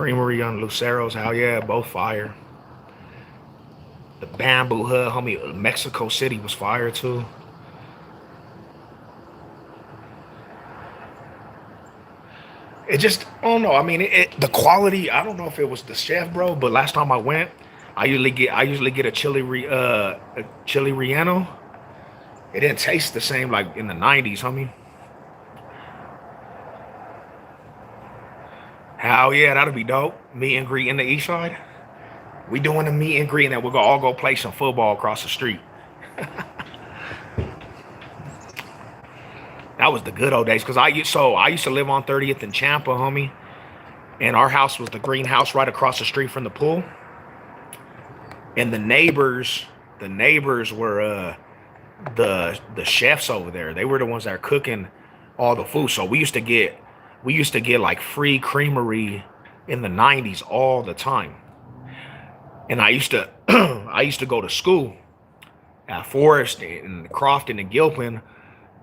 Creamery on Lucero's, hell yeah, both fire. The Bamboo Hut, homie, Mexico City was fire too. It just, I don't know. I mean, the quality. I don't know if it was the chef, bro. But last time I went, I usually get a chili relleno. It didn't taste the same like in the '90s, homie. Hell yeah, that'll be dope. Meet and greet in the East Side. We doing a meet and greet, and then we're gonna all go play some football across the street. That was the good old days. Cause I used to live on 30th and Champa, homie, and our house was the greenhouse right across the street from the pool. And the neighbors were the chefs over there. They were the ones that are cooking all the food. So we used to get like free creamery in the '90s all the time. And I used to I used to go to school at Forest and Crofton and Gilpin,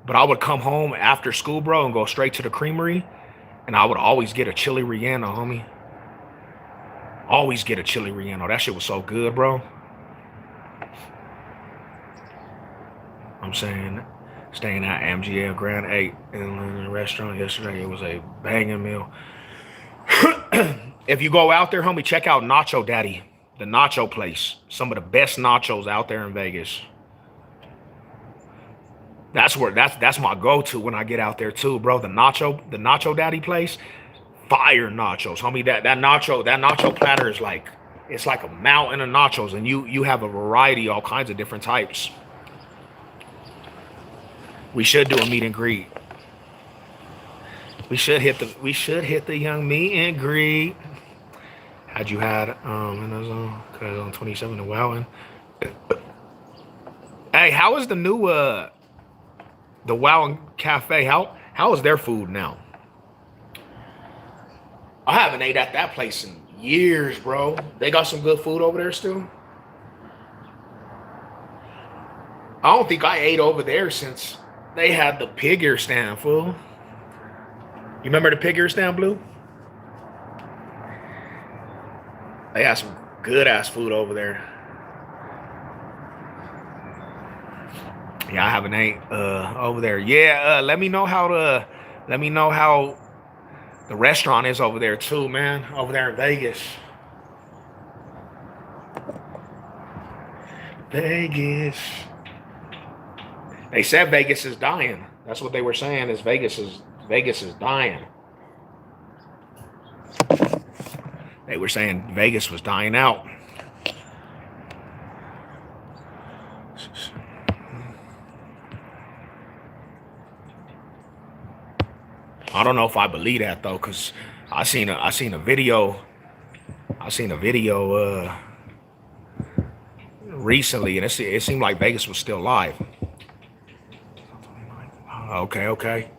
but I would come home after school, bro, and go straight to the creamery, and I would always get a chili relleno, homie. Always get a chili relleno. That shit was so good, bro. I'm saying, staying at MGL Grand 8 in the restaurant yesterday. It was a banging meal. If you go out there, homie, check out Nacho Daddy, the nacho place. Some of the best nachos out there in Vegas. That's my go-to when I get out there too, bro. The Nacho Daddy place, fire nachos, homie. That nacho platter is like, it's like a mountain of nachos, and you have a variety, all kinds of different types. We should do a meet and greet. We should hit the young meet and greet. Had you had in the zone, cause on 27 and Wowing. Hey, how is the new the Wow Cafe? How is their food now? I haven't ate at that place in years, bro. They got some good food over there still. I don't think I ate over there since they had the pig ear stand, fool. You remember the pig ear stand, Blue? They had some good ass food over there. Yeah, I haven't ate over there. Yeah, let me know how the restaurant is over there too, man. Over there in Vegas. Vegas. They said Vegas is dying. That's what they were saying, is Vegas is dying. They were saying Vegas was dying out. I don't know if I believe that though, cause I seen a video recently, and it seemed like Vegas was still live. Okay, okay.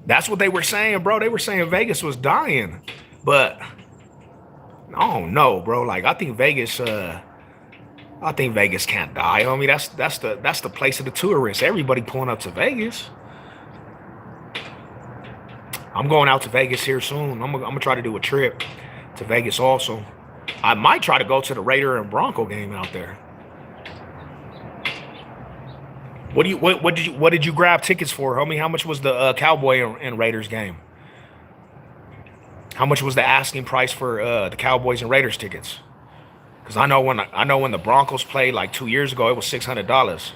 That's what they were saying, bro. They were saying Vegas was dying, but I don't know, bro. Like I think Vegas can't die. I mean, that's the place of the tourists. Everybody pulling up to Vegas. I'm going out to Vegas here soon. I'm gonna try to do a trip to Vegas also. I might try to go to the Raider and Bronco game out there. What did you grab tickets for, homie? How much was the Cowboy and Raiders game? How much was the asking price for the Cowboys and Raiders tickets? Because I know when the Broncos played like 2 years ago, it was $600.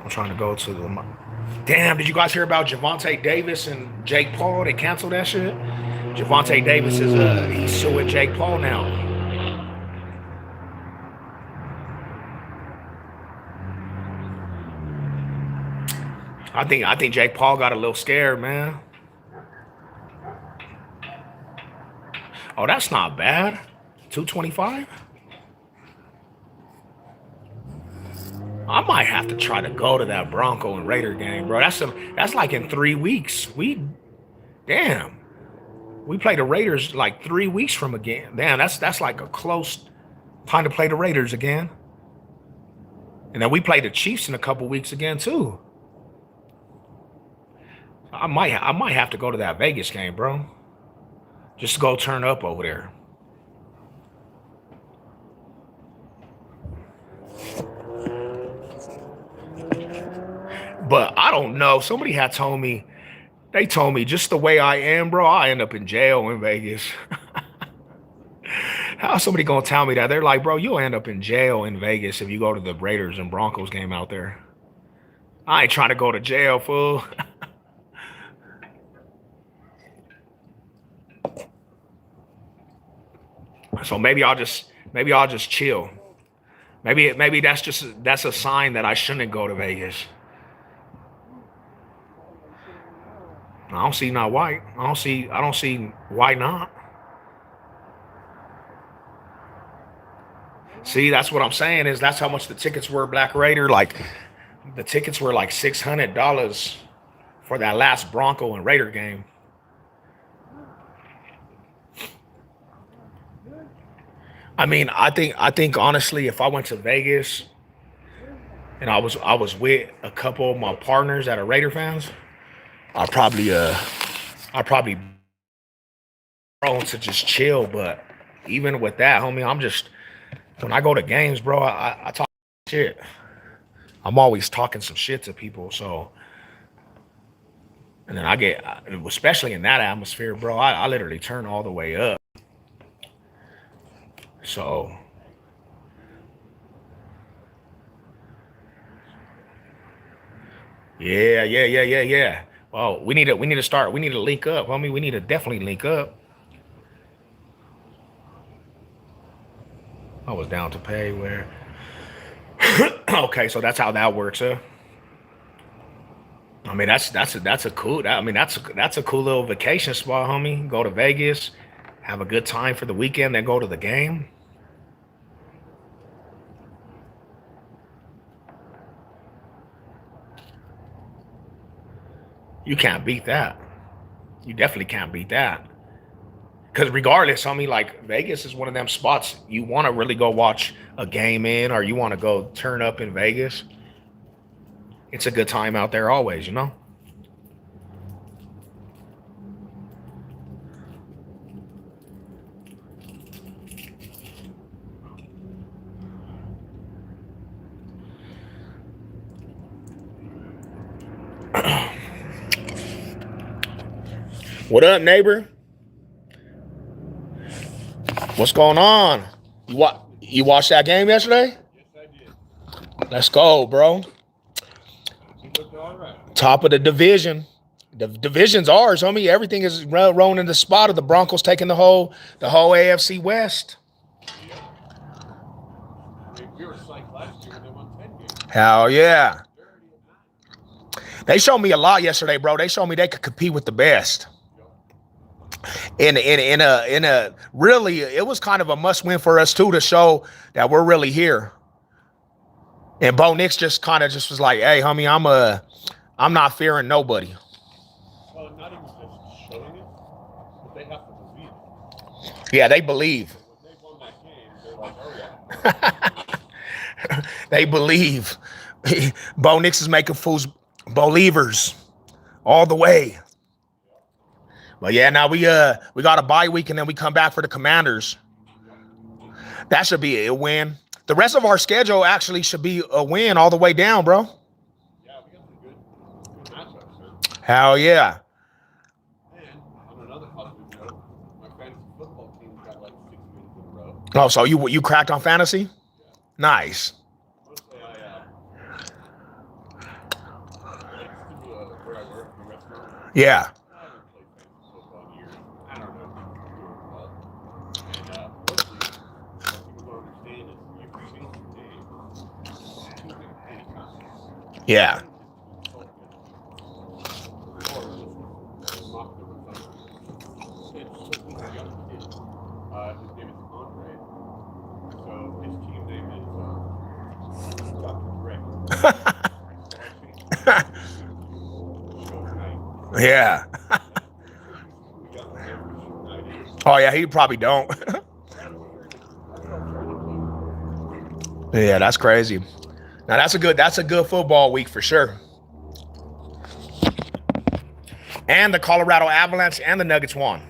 I'm trying to go to the. Damn, did you guys hear about Javonte Davis and Jake Paul? They canceled that shit. Javonte Davis is he's suing Jake Paul now. I think Jake Paul got a little scared, man. Oh, that's not bad. 225. I might have to try to go to that Bronco and Raider game, bro. That's like in 3 weeks. Damn. We play the Raiders like 3 weeks from again. Damn, that's like a close time to play the Raiders again. And then we play the Chiefs in a couple weeks again too. I might have to go to that Vegas game, bro. Just to go turn up over there. But I don't know. Somebody had told me, they told me just the way I am, bro, I end up in jail in Vegas. How's somebody gonna tell me that? They're like, bro, you'll end up in jail in Vegas if you go to the Raiders and Broncos game out there. I ain't trying to go to jail, fool. So maybe I'll just chill. Maybe that's a sign that I shouldn't go to Vegas. I don't see not white. I don't see why not. See, that's what I'm saying is that's how much the tickets were, Black Raider. Like the tickets were like $600 for that last Bronco and Raider game. I mean, I think honestly, if I went to Vegas and I was with a couple of my partners that are Raider fans, I'd probably prone to just chill. But even with that, homie, I'm just when I go to games, bro, I talk shit. I'm always talking some shit to people, so and then I get, especially in that atmosphere, bro, I literally turn all the way up. So yeah. Well, we need to start. We need to link up, homie. We need to definitely link up. I was down to pay where. Okay, so that's how that works, huh? I mean, that's a cool. I mean, that's a cool little vacation spot, homie. Go to Vegas, have a good time for the weekend, then go to the game. You can't beat that. You definitely can't beat that. Because regardless, homie, like Vegas is one of them spots you want to really go watch a game in, or you want to go turn up in Vegas. It's a good time out there always, you know? What up, neighbor? What's going on? You watched that game yesterday? Yes, I did. Let's go, bro. He looked all right. Top of the division. The division's ours, homie. Everything is rolling in the spot of the Broncos taking the whole AFC West. Yeah. I mean, we were psyched last year when they won 10 games. Hell yeah. They're already at 9. They showed me a lot yesterday, bro. They showed me they could compete with the best. In a really, it was kind of a must win for us too to show that we're really here. And Bo Nix just kind of just was like, "Hey, homie, I'm not fearing nobody." Well, not even just showing it, but they have to believe it. Yeah, they believe. When they won that game, they're like, oh yeah. They believe. Bo Nix is making fools believers all the way. But yeah, now we got a bye week and then we come back for the Commanders. That should be a win. The rest of our schedule actually should be a win all the way down, bro. Yeah, we got some good matchups, sir. Hell yeah. And on another positive note, my fantasy football team got like 6 wins in a row. Oh, so you cracked on fantasy? Yeah. Nice. Mostly I next to where I work, the restaurant. Yeah. I haven't played fantasy football in years. I don't know. And mostly, what people don't understand is you can change your name to any time. Yeah. His name is Andre. So his team name is Dr. Dre. Yeah. Oh yeah, he probably don't. Yeah, that's crazy. Now that's a good football week for sure. And the Colorado Avalanche and the Nuggets won.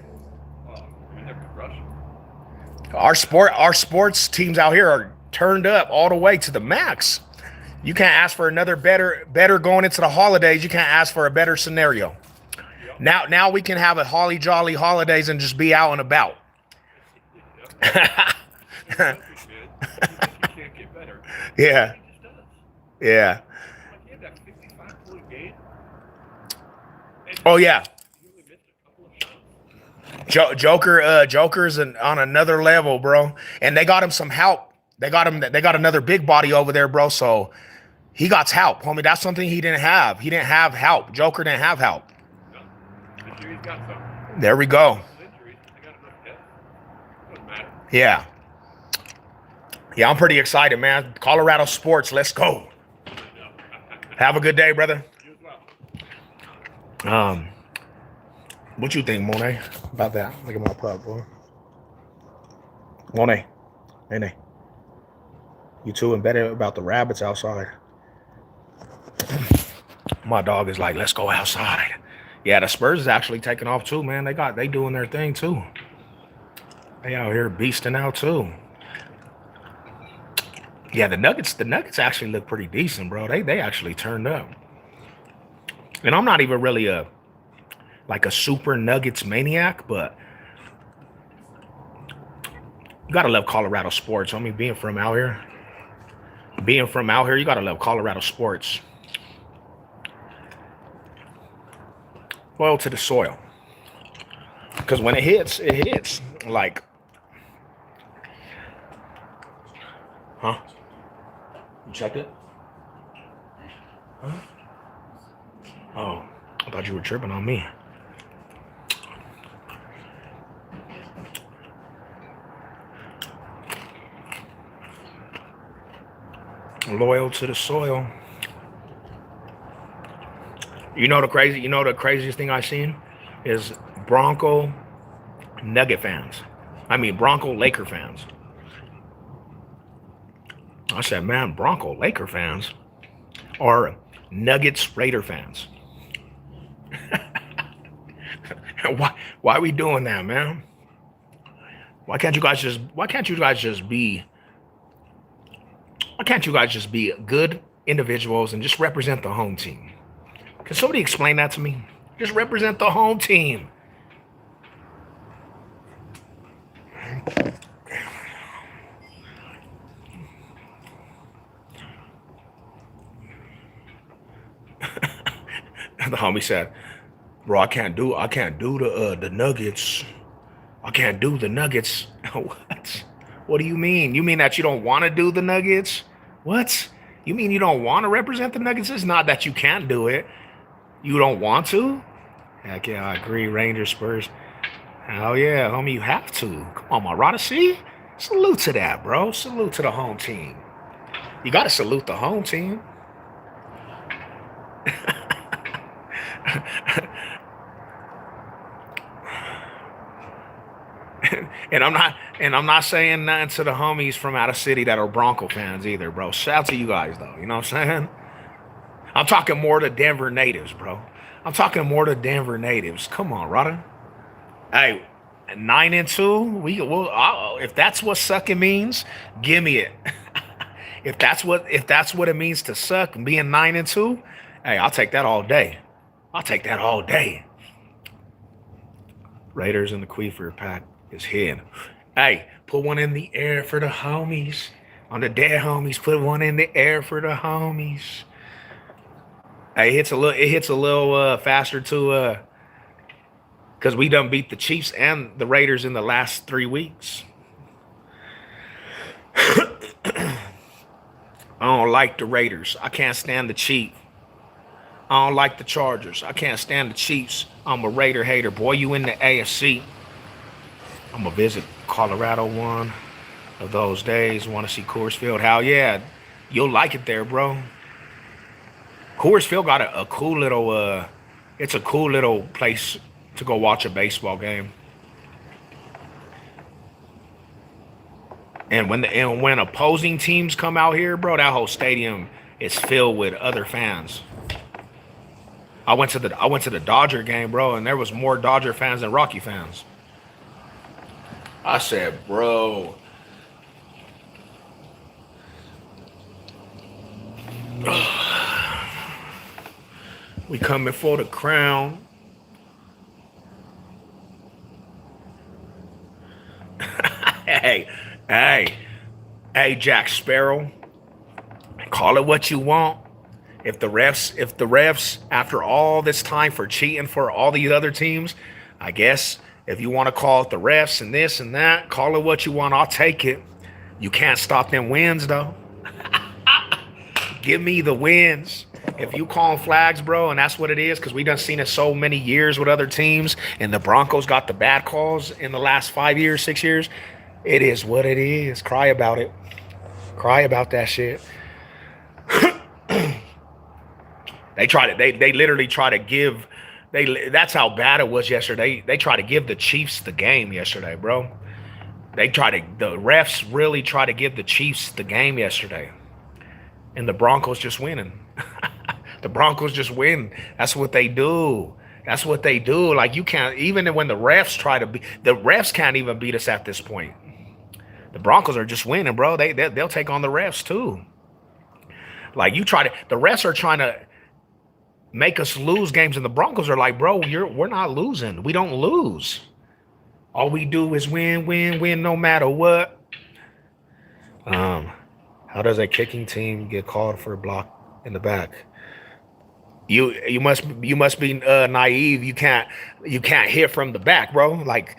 Our sports teams out here are turned up all the way to the max. You can't ask for another better going into the holidays. You can't ask for a better scenario. Now we can have a holly jolly holidays and just be out and about. Yeah. Yeah. Oh yeah. Joker's on another level, bro. And they got him some help. They got another big body over there, bro. So he got help, homie. That's something he didn't have. He didn't have help. Joker didn't have help. There we go. Yeah. Yeah, I'm pretty excited, man. Colorado sports, let's go. Have a good day, brother. What you think, Monet, about that? Look at my pup, boy. Monet, Nene. You too embedded about the rabbits outside. My dog is like, let's go outside. Yeah, the Spurs is actually taking off too, man. They doing their thing too. They out here beasting out too. Yeah, the Nuggets actually look pretty decent, bro. They actually turned up. And I'm not even really a super Nuggets maniac, but you gotta love Colorado sports. I mean, being from out here, you gotta love Colorado sports. Loyal to the soil, because when it hits like, huh? You checked it? Huh? Oh, I thought you were tripping on me. Loyal to the soil. You know the craziest thing I've seen is Bronco Nugget fans. I mean Bronco Laker fans. I said, man, Bronco Laker fans are Nuggets Raider fans. Why are we doing that, man? Why can't you guys just be good individuals and just represent the home team? Can somebody explain that to me? Just represent the home team. The homie said, bro, I can't do the Nuggets. I can't do the Nuggets. What? What do you mean? You mean that you don't want to do the Nuggets? What? You mean you don't want to represent the Nuggets? It's not that you can't do it. You don't want to? Heck yeah, I agree. Rangers, Spurs. Hell yeah, homie, you have to. Come on, Marada. See? Salute to that, bro. Salute to the home team. You got to salute the home team. And I'm not saying nothing to the homies from out of city that are Bronco fans either, bro. Shout out to you guys though. You know what I'm saying? I'm talking more to Denver natives, bro. I'm talking more to Denver natives. Come on, Rada. Hey, 9-2. If that's what sucking means, give me it. If that's what it means to suck, being 9-2, hey, I'll take that all day. I'll take that all day. Raiders in the Queefer pack is hid. Hey, put one in the air for the homies. On the dead homies, put one in the air for the homies. Hey, it hits a little faster too, because we done beat the Chiefs and the Raiders in the last 3 weeks. I don't like the Raiders. I can't stand the Chiefs. I don't like the Chargers. I can't stand the Chiefs. I'm a Raider hater. Boy, you in the AFC. I'm going to visit Colorado one of those days. Want to see Coors Field. Hell yeah. You'll like it there, bro. Coors Field got a cool little, it's a cool little place to go watch a baseball game. And when opposing teams come out here, bro, that whole stadium is filled with other fans. I went to the Dodger game, bro, and there was more Dodger fans than Rocky fans. I said, bro. We coming for the crown. hey, hey, Jack Sparrow. Call it what you want. If the refs, after all this time for cheating for all these other teams, I guess if you want to call it the refs and this and that, call it what you want. I'll take it. You can't stop them wins, though. Give me the wins. If you call flags, bro, and that's what it is, because we done seen it so many years with other teams, and the Broncos got the bad calls in the last 5 years, 6 years, it is what it is. Cry about it. Cry about that shit. They literally try to give. That's how bad it was yesterday. They try to give the Chiefs the game yesterday, bro. The refs really try to give the Chiefs the game yesterday, and the Broncos just winning. The Broncos just win. That's what they do. That's what they do. Like, you can't, even when the refs try to be, the refs can't even beat us at this point. The Broncos are just winning, bro. They'll take on the refs too. Like, the refs are trying to make us lose games, and the Broncos are like, bro, we're not losing. We don't lose. All we do is win, win, win, no matter what. How does a kicking team get called for a block in the back? You must be naive. You can't hit from the back, bro. Like,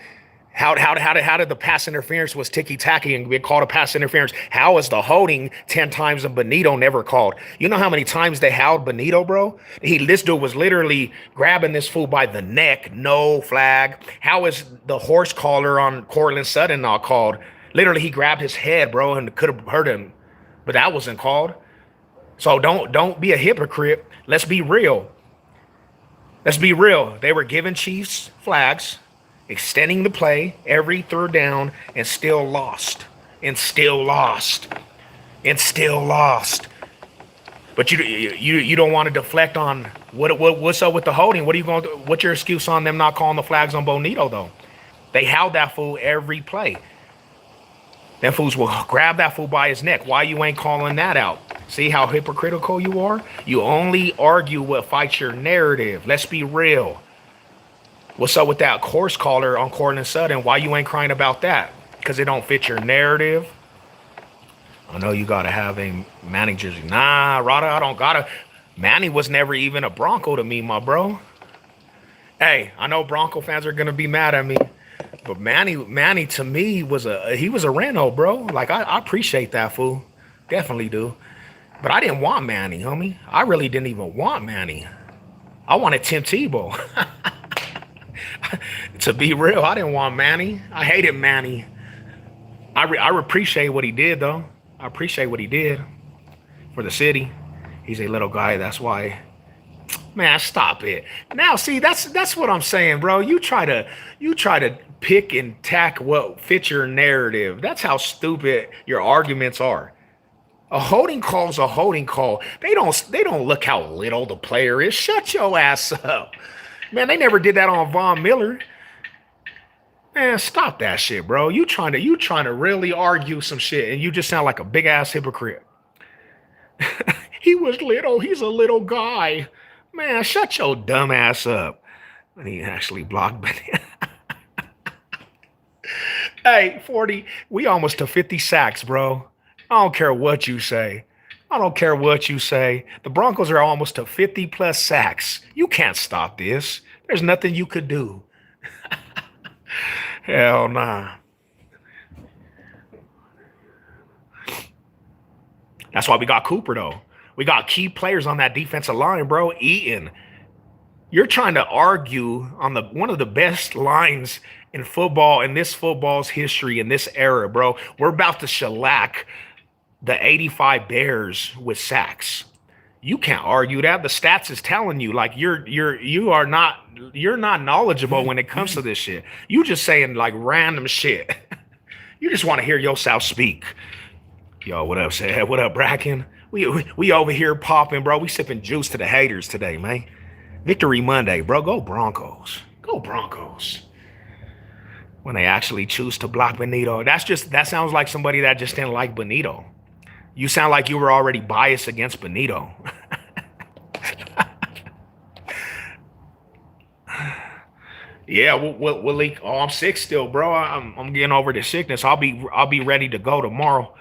how did the pass interference was ticky-tacky and get called a pass interference? How is the holding 10 times and Benito never called? You know how many times they held Benito, bro? This dude was literally grabbing this fool by the neck, no flag. How is the horse collar on Courtland Sutton not called? Literally, he grabbed his head, bro, and could have hurt him, but that wasn't called. So don't be a hypocrite. Let's be real. Let's be real. They were giving Chiefs flags, extending the play every third down, and still lost. And still lost. And still lost. But you don't want to deflect on what's up with the holding. What's your excuse on them not calling the flags on Bonito, though? They held that fool every play. Them fools will grab that fool by his neck. Why you ain't calling that out? See how hypocritical you are? You only argue what fights your narrative. Let's be real. What's up with that horse collar on Courtland Sutton? Why you ain't crying about that? Because it don't fit your narrative? I know you got to have a Manning jersey. Nah, Rada, I don't got to. Manning was never even a Bronco to me, my bro. Hey, I know Bronco fans are going to be mad at me. But Manny to me was a Reno, bro. Like, I appreciate that fool. Definitely do. But I didn't want Manny, homie. I really didn't even want Manny. I wanted Tim Tebow. To be real, I didn't want Manny. I hated Manny. I appreciate what he did, though. I appreciate what he did for the city. He's a little guy. That's why. Man, stop it. Now, see, that's what I'm saying, bro. You try to pick and tack what fits your narrative. That's how stupid your arguments are. A holding call is a holding call. They don't look how little the player is. Shut your ass up. Man, they never did that on Von Miller. Man, stop that shit, bro. You trying to really argue some shit, and you just sound like a big ass hypocrite. He was little. He's a little guy. Man, shut your dumb ass up. And he actually blocked me. Hey, 40, we almost to 50 sacks, bro. I don't care what you say. I don't care what you say. The Broncos are almost to 50 plus sacks. You can't stop this. There's nothing you could do. Hell nah. That's why we got Cooper, though. We got key players on that defensive line, bro. Eaton. You're trying to argue on one of the best lines in football, in this football's history, in this era, bro. We're about to shellac the 85 Bears with sacks. You can't argue that. The stats is telling you, like, you're not knowledgeable when it comes to this shit. You just saying like random shit. You just want to hear yourself speak. Yo, what up, Sad? What up, Bracken? We over here popping, bro. We sipping juice to the haters today, man. Victory Monday, bro. Go Broncos. Go Broncos. When they actually choose to block Benito. That sounds like somebody that just didn't like Benito. You sound like you were already biased against Benito. Yeah, we'll leak. Oh, I'm sick still, bro. I'm getting over the sickness. I'll be ready to go tomorrow.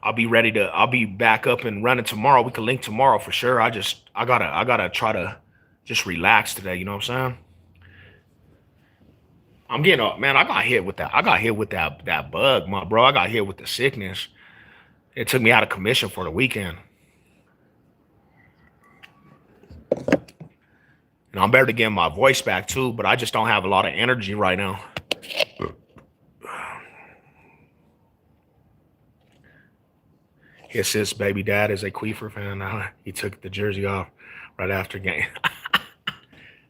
I'll be back up and running tomorrow. We can link tomorrow for sure. I gotta try to just relax today, you know what I'm saying? I'm getting up, man. I got hit with that bug, my bro. I got hit with the sickness. It took me out of commission for the weekend. And I'm better to get my voice back too, but I just don't have a lot of energy right now. His sis baby dad is a Queefer fan now. He took the jersey off right after game.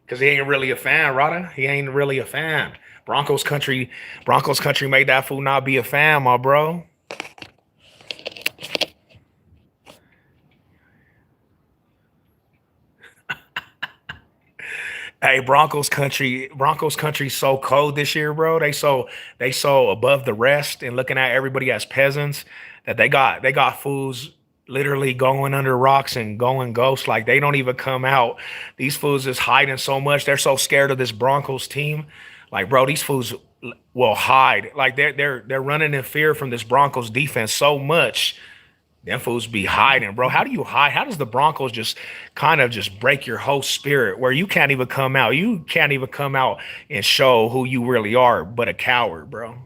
Because he ain't really a fan, Rada. He ain't really a fan. Broncos country made that fool not be a fan, my bro. Hey, Broncos country so cold this year, bro. They so above the rest and looking at everybody as peasants that they got fools literally going under rocks and going ghosts. Like they don't even come out. These fools is hiding so much. They're so scared of this Broncos team. Like, bro, these fools will hide. Like they're running in fear from this Broncos defense so much. Them fools be hiding, bro. How do you hide? How does the Broncos just kind of just break your whole spirit where you can't even come out? You can't even come out and show who you really are, but a coward, bro.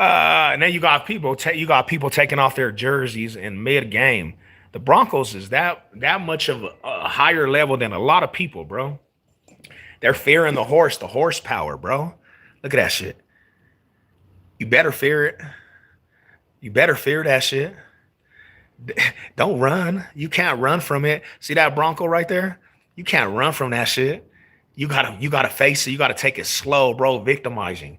And then you got people taking off their jerseys in mid-game. The Broncos is that much of a higher level than a lot of people, bro. They're fearing the horsepower, bro. Look at that shit. You better fear it. You better fear that shit. Don't run. You can't run from it. See that Bronco right there? You can't run from that shit. You gotta face it. You gotta take it slow, bro. Victimizing.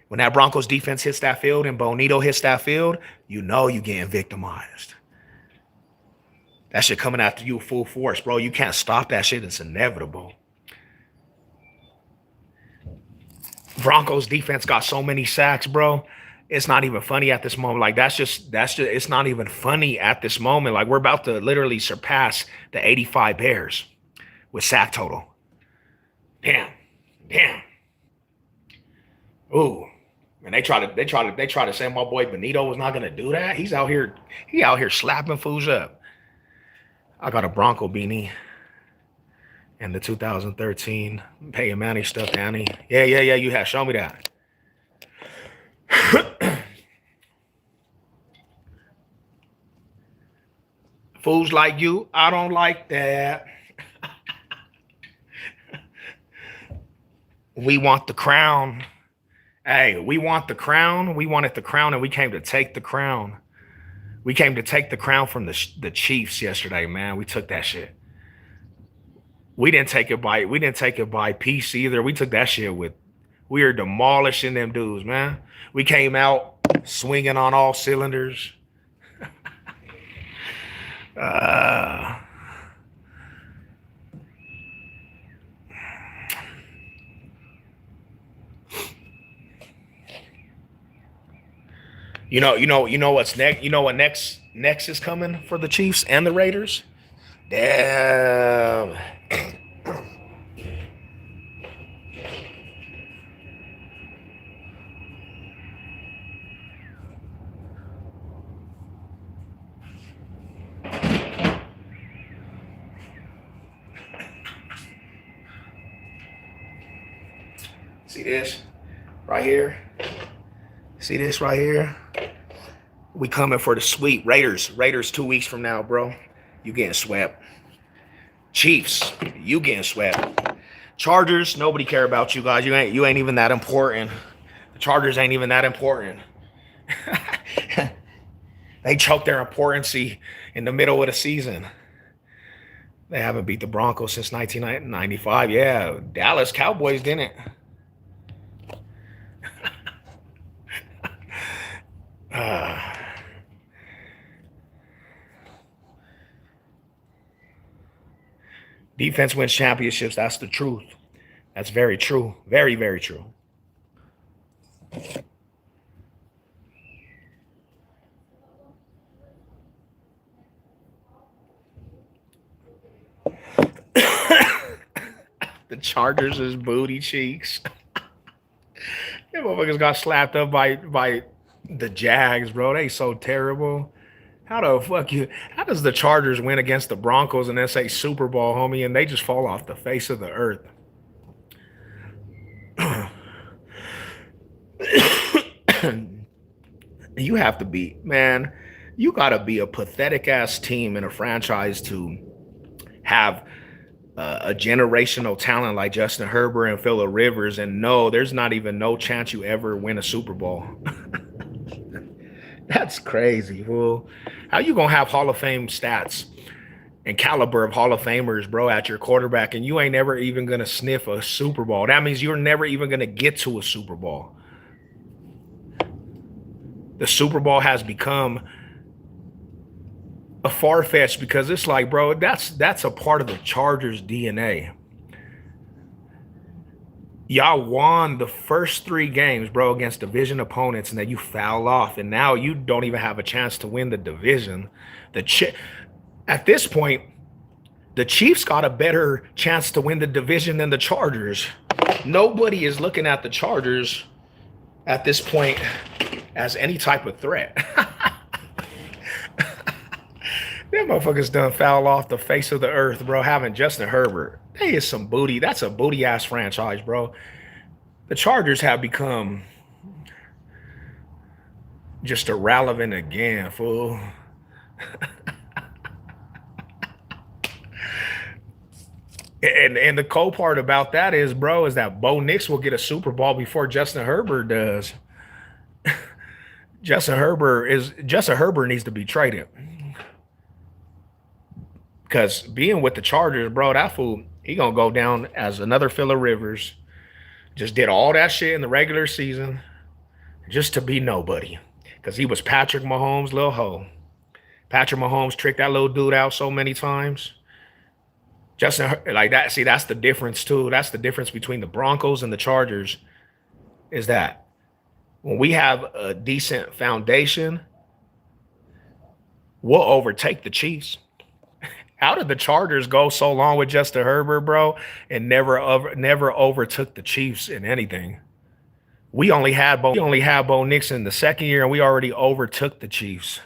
When that Broncos defense hits that field and Bonito hits that field, you know you getting victimized. That shit coming after you full force, bro. You can't stop that shit. It's inevitable. Broncos defense got so many sacks, bro. It's not even funny at this moment. Like that's just it's not even funny at this moment. Like we're about to literally surpass the 85 Bears with sack total. Damn. Ooh. And they try to say my boy Benito was not gonna do that. He out here slapping fools up. I got a Bronco beanie and the 2013 Peyton Manning stuff, Danny. Yeah. You have show me that. Fools like you, I don't like that. We want the crown. Hey, we want the crown. We wanted the crown, and we came to take the crown. We came to take the crown from the Chiefs yesterday, man. We took that shit. We didn't take it by peace either. We took that shit with. We are demolishing them dudes, man. We came out swinging on all cylinders. You know what's next? You know what next is coming for the Chiefs and the Raiders? Damn. See this right here? See this right here? We coming for the sweep. Raiders 2 weeks from now, bro. You getting swept. Chiefs, you getting swept. Chargers, nobody care about you guys. You ain't even that important. The Chargers ain't even that important. They choked their importancy in the middle of the season. They haven't beat the Broncos since 1995. Yeah, Dallas Cowboys didn't. Uh, defense wins championships. That's the truth. That's very true. Very, very true. The Chargers is booty cheeks. Them motherfuckers got slapped up by the Jags, bro. They so terrible. How the fuck you? How does the Chargers win against the Broncos and then say Super Bowl, homie, and they just fall off the face of the earth? You have to be, man. You gotta be a pathetic ass team in a franchise to have a generational talent like Justin Herbert and Phillip Rivers, and no, there's not even no chance you ever win a Super Bowl. That's crazy, fool. How you gonna have Hall of Fame stats and caliber of Hall of Famers, bro, at your quarterback, and you ain't never even gonna sniff a Super Bowl? That means you're never even gonna get to a Super Bowl. The Super Bowl has become a far-fetched because it's like, bro, that's a part of the Chargers DNA. Y'all won the first 3 games, bro, against division opponents, and then you foul off, and now you don't even have a chance to win the division. At this point, the Chiefs got a better chance to win the division than the Chargers. Nobody is looking at the Chargers at this point as any type of threat. Them motherfuckers done foul off the face of the earth, bro, having Justin Herbert. They is some booty. That's a booty-ass franchise, bro. The Chargers have become just irrelevant again, fool. And the cool part about that is, bro, is that Bo Nix will get a Super Bowl before Justin Herbert does. Justin Herbert needs to be traded. Because being with the Chargers, bro, that fool, he gonna go down as another Phillip Rivers. Just did all that shit in the regular season just to be nobody. Because he was Patrick Mahomes' little hoe. Patrick Mahomes tricked that little dude out so many times. Justin, like that, see, that's the difference too. That's the difference between the Broncos and the Chargers, is that when we have a decent foundation, we'll overtake the Chiefs. How did the Chargers go so long with Justin Herbert, bro, and never overtook the Chiefs in anything? We only had Bo Nix in the second year, and we already overtook the Chiefs.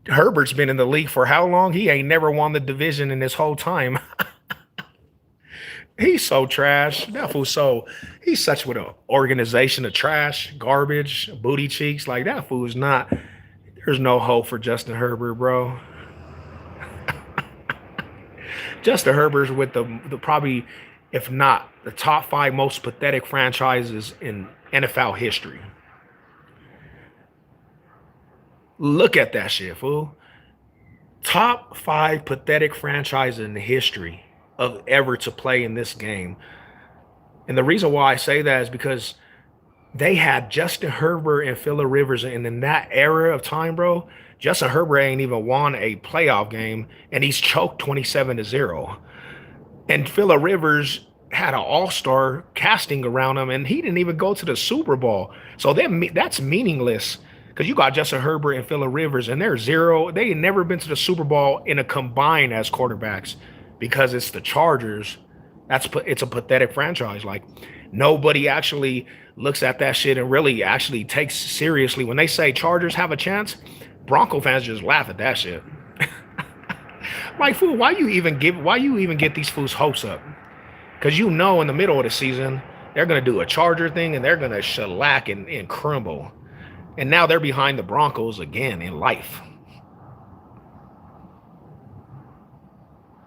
Herbert's been in the league for how long? He ain't never won the division in this whole time. He's so trash. That fool he's such with an organization of trash, garbage, booty cheeks. Like that fool is not. There's no hope for Justin Herbert, bro. Justin Herbert's with the probably, if not the top 5 most pathetic franchises in NFL history. Look at that shit, fool. Top 5 pathetic franchises in the history of ever to play in this game. And the reason why I say that is because they had Justin Herbert and Phillip Rivers, and in that era of time, bro, Justin Herbert ain't even won a playoff game, and he's choked 27-0. And Phillip Rivers had an all-star casting around him, and he didn't even go to the Super Bowl. So that's meaningless, because you got Justin Herbert and Phillip Rivers, and they're 0. They ain't never been to the Super Bowl in a combined as quarterbacks, because it's the Chargers. It's a pathetic franchise. Like, nobody actually looks at that shit and really actually takes seriously. When they say Chargers have a chance, Bronco fans just laugh at that shit. Like, fool, why you even get these fools' hopes up? Because you know in the middle of the season, they're going to do a Charger thing, and they're going to shellac and crumble. And now they're behind the Broncos again in life.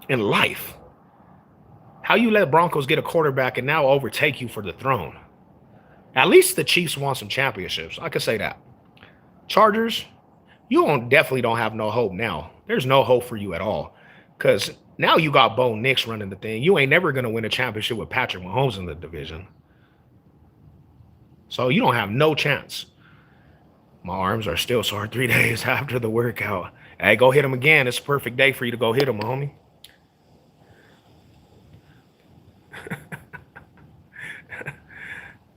In life. How you let Broncos get a quarterback and now overtake you for the throne? At least the Chiefs won some championships. I could say that. Chargers, you definitely don't have no hope now. There's no hope for you at all. Because now you got Bo Nix running the thing. You ain't never going to win a championship with Patrick Mahomes in the division. So you don't have no chance. My arms are still sore 3 days after the workout. Hey, go hit him again. It's a perfect day for you to go hit him, homie.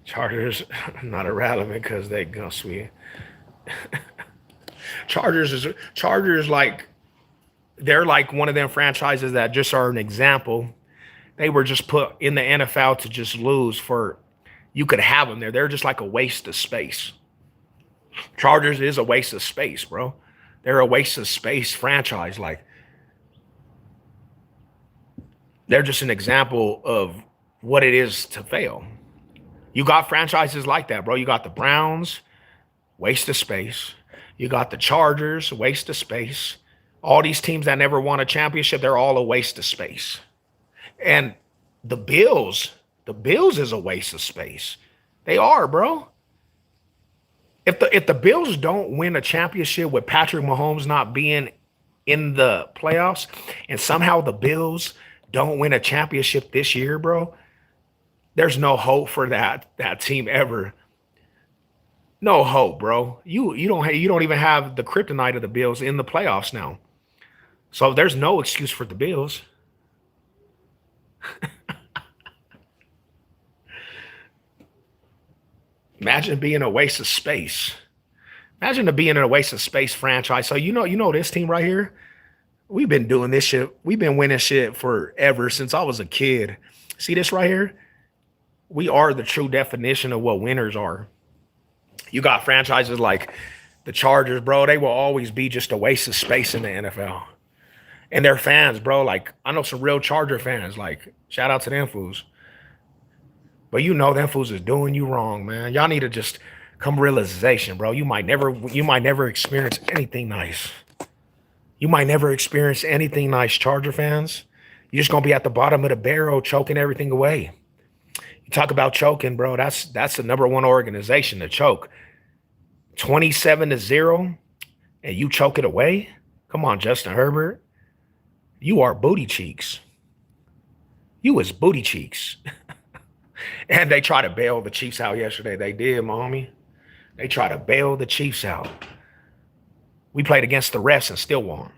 Chargers not irrelevant because they go sweet. Chargers like they're like one of them franchises that just are an example. They were just put in the NFL to just lose for you could have them there. They're just like a waste of space. Chargers is a waste of space, bro. They're a waste of space franchise. Like they're just an example of what it is to fail. You got franchises like that, bro. You got the Browns, waste of space. You got the Chargers, waste of space. All these teams that never won a championship, they're all a waste of space. And the Bills is a waste of space. They are, bro. If the Bills don't win a championship with Patrick Mahomes not being in the playoffs, and somehow the Bills don't win a championship this year, bro, there's no hope for that team ever. No hope, bro. You don't even have the kryptonite of the Bills in the playoffs now. So there's no excuse for the Bills. Imagine being a waste of space. Imagine being in a waste of space franchise. So you know this team right here. We've been doing this shit. We've been winning shit forever since I was a kid. See this right here? We are the true definition of what winners are. You got franchises like the Chargers, bro. They will always be just a waste of space in the NFL. And their fans, bro, like I know some real Charger fans. Like shout out to them fools. But you know them fools is doing you wrong, man. Y'all need to just come realization, bro. You might never experience anything nice. You might never experience anything nice, Charger fans. You're just gonna be at the bottom of the barrel choking everything away. You talk about choking, bro. That's the number one organization to choke. 27-0, and you choke it away. Come on, Justin Herbert. You are booty cheeks. You is booty cheeks. And they tried to bail the Chiefs out yesterday. They did, mommy. They tried to bail the Chiefs out. We played against the refs and still won.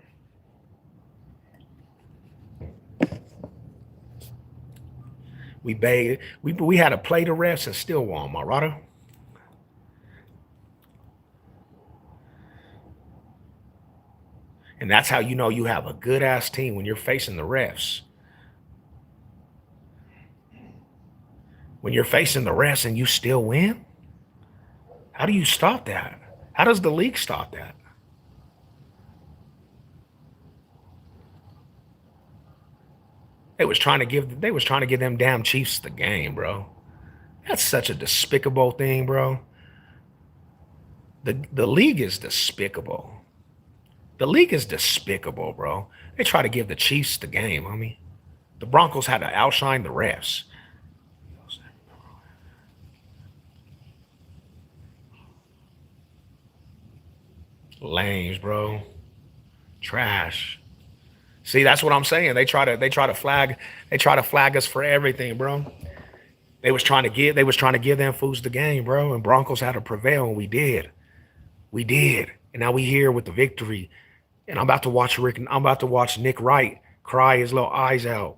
We had to play the refs and still won, Marado. And that's how you know you have a good ass team when you're facing the refs. When you're facing the refs and you still win? How do you stop that? How does the league stop that? They was trying to give them damn Chiefs the game, bro. That's such a despicable thing, bro. The league is despicable. The league is despicable, bro. They try to give the Chiefs the game, homie. The Broncos had to outshine the refs. Lames, bro. Trash. See, that's what I'm saying. They try to flag us for everything, bro. They was trying to give them fools the game, bro. And Broncos had to prevail, and we did. We did. And now we here with the victory. And I'm about to watch Nick Wright cry his little eyes out.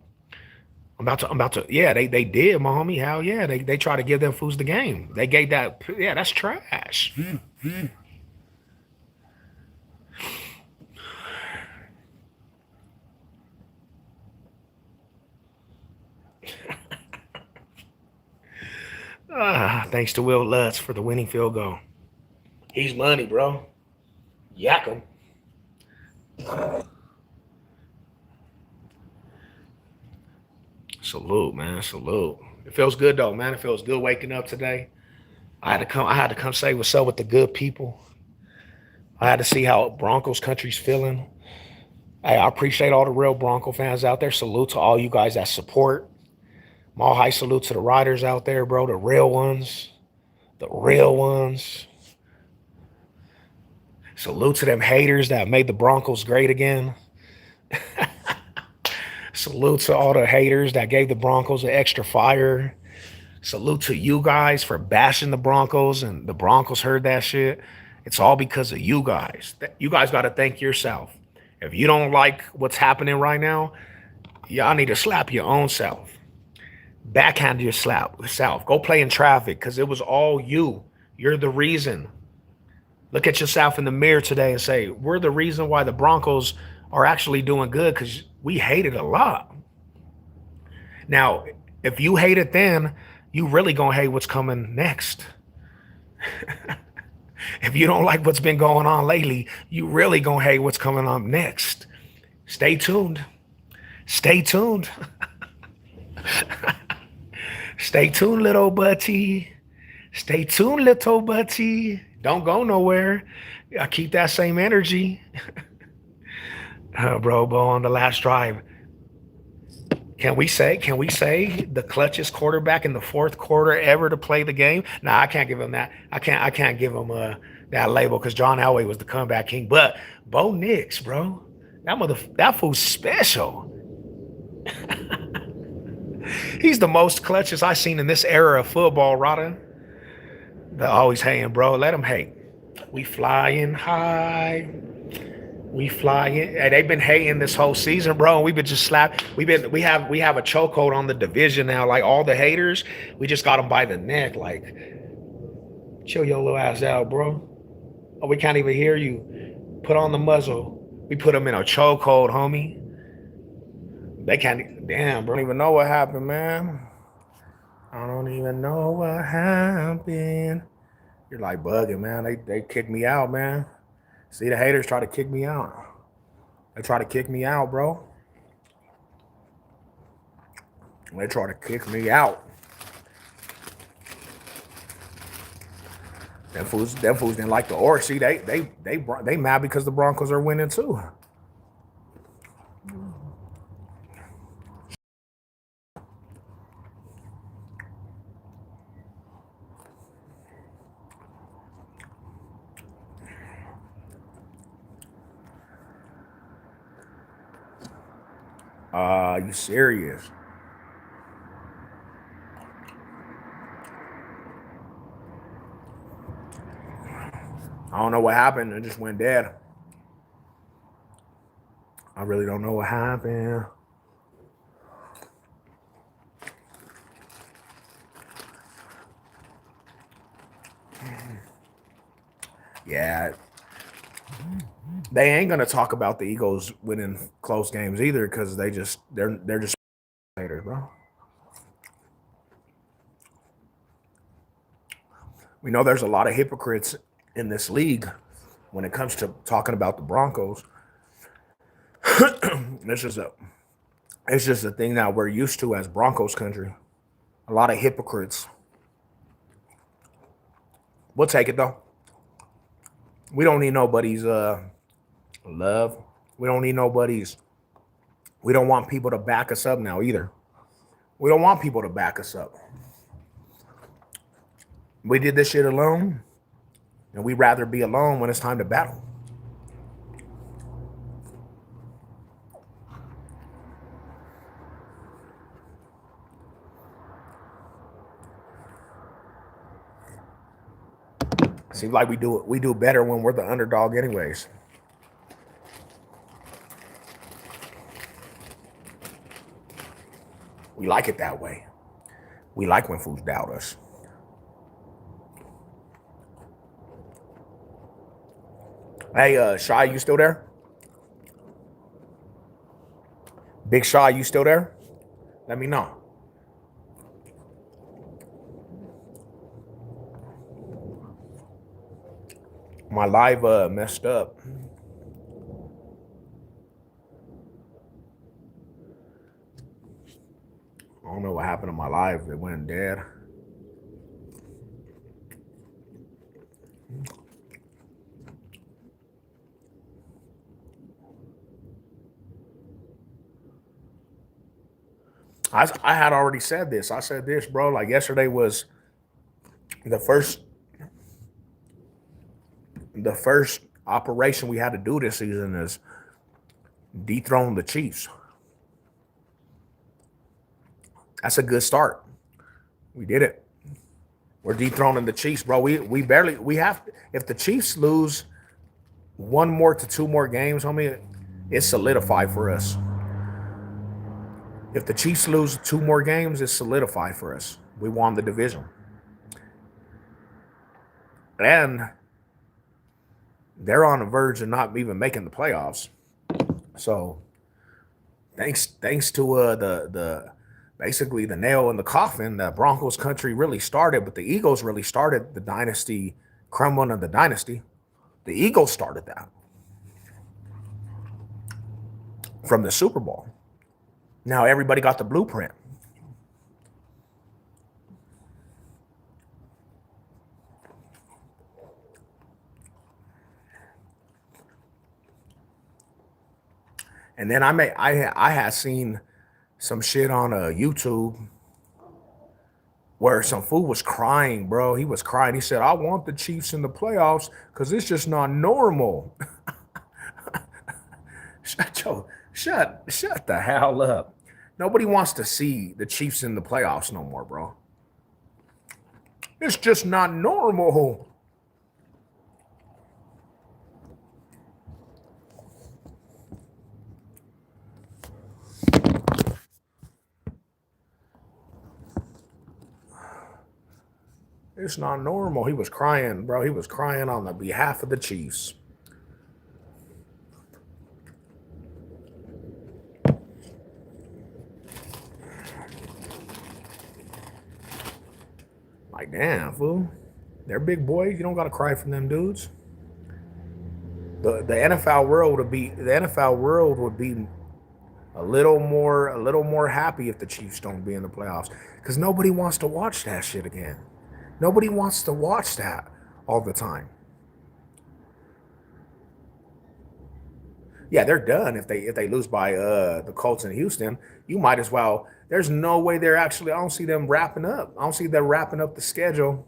Yeah, they did, my homie. Hell yeah. They try to give them fools the game. They gave that, yeah, that's trash. Thanks to Will Lutz for the winning field goal. He's money, bro. Yak him. Salute, man. Salute. It feels good though, man. It feels good waking up today. I had to come say what's up with the good people. I had to see how Broncos country's feeling. I appreciate all the real Bronco fans out there. Salute to all you guys that support. Mall high salute to the riders out there, bro. The real ones. The real ones. Salute to them haters that made the Broncos great again. Salute to all the haters that gave the Broncos an extra fire. Salute to you guys for bashing the Broncos, and the Broncos heard that shit. It's all because of you guys. You guys got to thank yourself. If you don't like what's happening right now, y'all need to slap your own self. Backhand yourself. Go play in traffic because it was all you. You're the reason. Look at yourself in the mirror today and say, we're the reason why the Broncos are actually doing good because we hated a lot. Now, if you hate it then, you really gonna hate what's coming next. If you don't like what's been going on lately, you really gonna hate what's coming up next. Stay tuned. Stay tuned. Stay tuned, little buddy. Stay tuned, little buddy. Don't go nowhere. I keep that same energy. Bro, on the last drive. Can we say the clutchest quarterback in the fourth quarter ever to play the game? Nah, I can't give him that. I can't give him that label because John Elway was the comeback king. But Bo Nix, bro, that fool's special. He's the most clutches I've seen in this era of football, Rada. They're always hating, bro. Let them hate. We flying high. We flying. Hey, they've been hating this whole season, bro. And we've been just slapped. We have a chokehold on the division now. Like all the haters, we just got them by the neck. Like, chill your little ass out, bro. Oh, we can't even hear you. Put on the muzzle. We put them in a chokehold, homie. They can't. Damn, bro. I don't even know what happened, man. I don't even know what happened. You're like bugging, man. They kicked me out, man. See, the haters try to kick me out. They try to kick me out, bro. They try to kick me out. Them fools didn't like the org. See, they mad because the Broncos are winning too. You serious? I don't know what happened. It just went dead. I really don't know what happened. Yeah. They ain't gonna talk about the Eagles winning close games either because they're just haters, bro. We know there's a lot of hypocrites in this league when it comes to talking about the Broncos. It's just a thing that we're used to as Broncos country. A lot of hypocrites. We'll take it though. We don't need nobody's love. We don't need nobody's. We don't want people to back us up now either. We don't want people to back us up. We did this shit alone, and we'd rather be alone when it's time to battle. Seems like we do better when we're the underdog anyways. We like it that way. We like when fools doubt us. Hey, Shy, you still there? Big Shy, you still there? Let me know. My live messed up. I don't know what happened to my live. It went dead. I had already said this. I said this, bro. Like yesterday was the first operation we had to do this season is dethrone the Chiefs. That's a good start. We did it. We're dethroning the Chiefs, bro. We have if the Chiefs lose 1 more to 2 more games, homie, it's solidified for us. If the Chiefs lose 2 more games, it's solidified for us. We won the division. And they're on the verge of not even making the playoffs. So thanks to the basically the nail in the coffin that Broncos country really started, but the Eagles really started the dynasty, crumbling of the dynasty. The Eagles started that from the Super Bowl. Now everybody got the blueprint. And then I had seen some shit on YouTube where some fool was crying, bro. He was crying. He said, "I want the Chiefs in the playoffs because it's just not normal." Shut the hell up. Nobody wants to see the Chiefs in the playoffs no more, bro. It's just not normal. It's not normal. He was crying, bro. He was crying on the behalf of the Chiefs. Like, damn, fool. They're big boys. You don't gotta cry from them dudes. The NFL world would be a little more happy if the Chiefs don't be in the playoffs. Because nobody wants to watch that shit again. Nobody wants to watch that all the time. Yeah, they're done if they lose by the Colts in Houston. You might as well. There's no way they're actually. I don't see them wrapping up. I don't see them wrapping up the schedule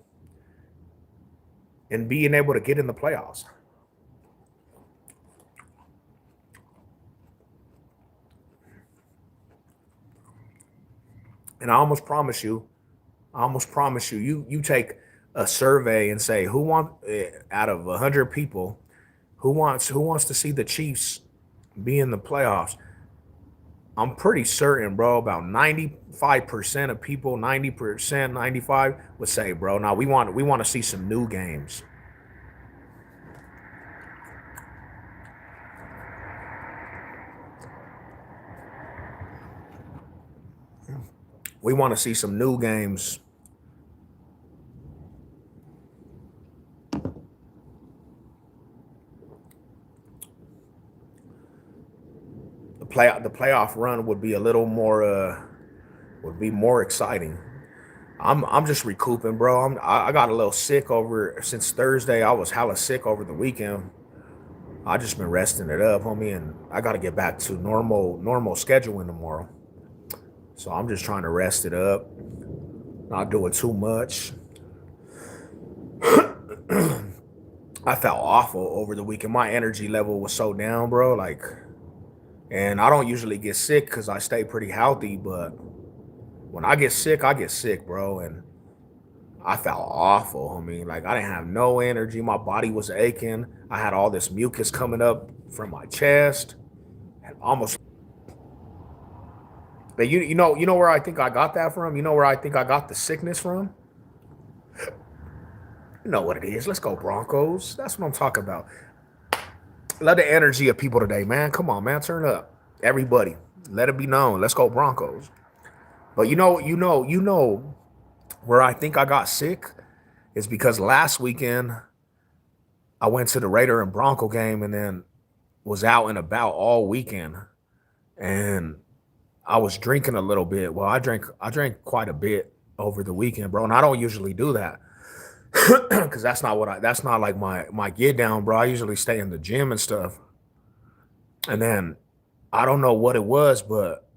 and being able to get in the playoffs. And I almost promise you, you take a survey and say who out of 100 people, who wants to see the Chiefs be in the playoffs. I'm pretty certain, bro, about 95% of people, 90%, 95 would say, bro, now we want to see some new games. We want to see some new games. The playoff run would be a little more would be more exciting. I'm just recouping, bro. I got a little sick since Thursday. I was hella sick over the weekend. I just been resting it up, homie, and I got to get back to normal scheduling tomorrow. So I'm just trying to rest it up, not doing too much. I felt awful over the weekend. My energy level was so down, bro. And I don't usually get sick because I stay pretty healthy, but when I get sick, bro. And I felt awful, homie. I didn't have no energy. My body was aching. I had all this mucus coming up from my chest. And almost. But you know where I think I got that from? You know where I think I got the sickness from? You know what it is. Let's go Broncos. That's what I'm talking about. Love the energy of people today, man. Come on, man. Turn up. Everybody. Let it be known. Let's go Broncos. But you know where I think I got sick is because last weekend I went to the Raider and Bronco game and then was out and about all weekend. And I was drinking a little bit. Well, I drank quite a bit over the weekend, bro. And I don't usually do that. Cause that's not like my get down, bro. I usually stay in the gym and stuff. And then I don't know what it was, but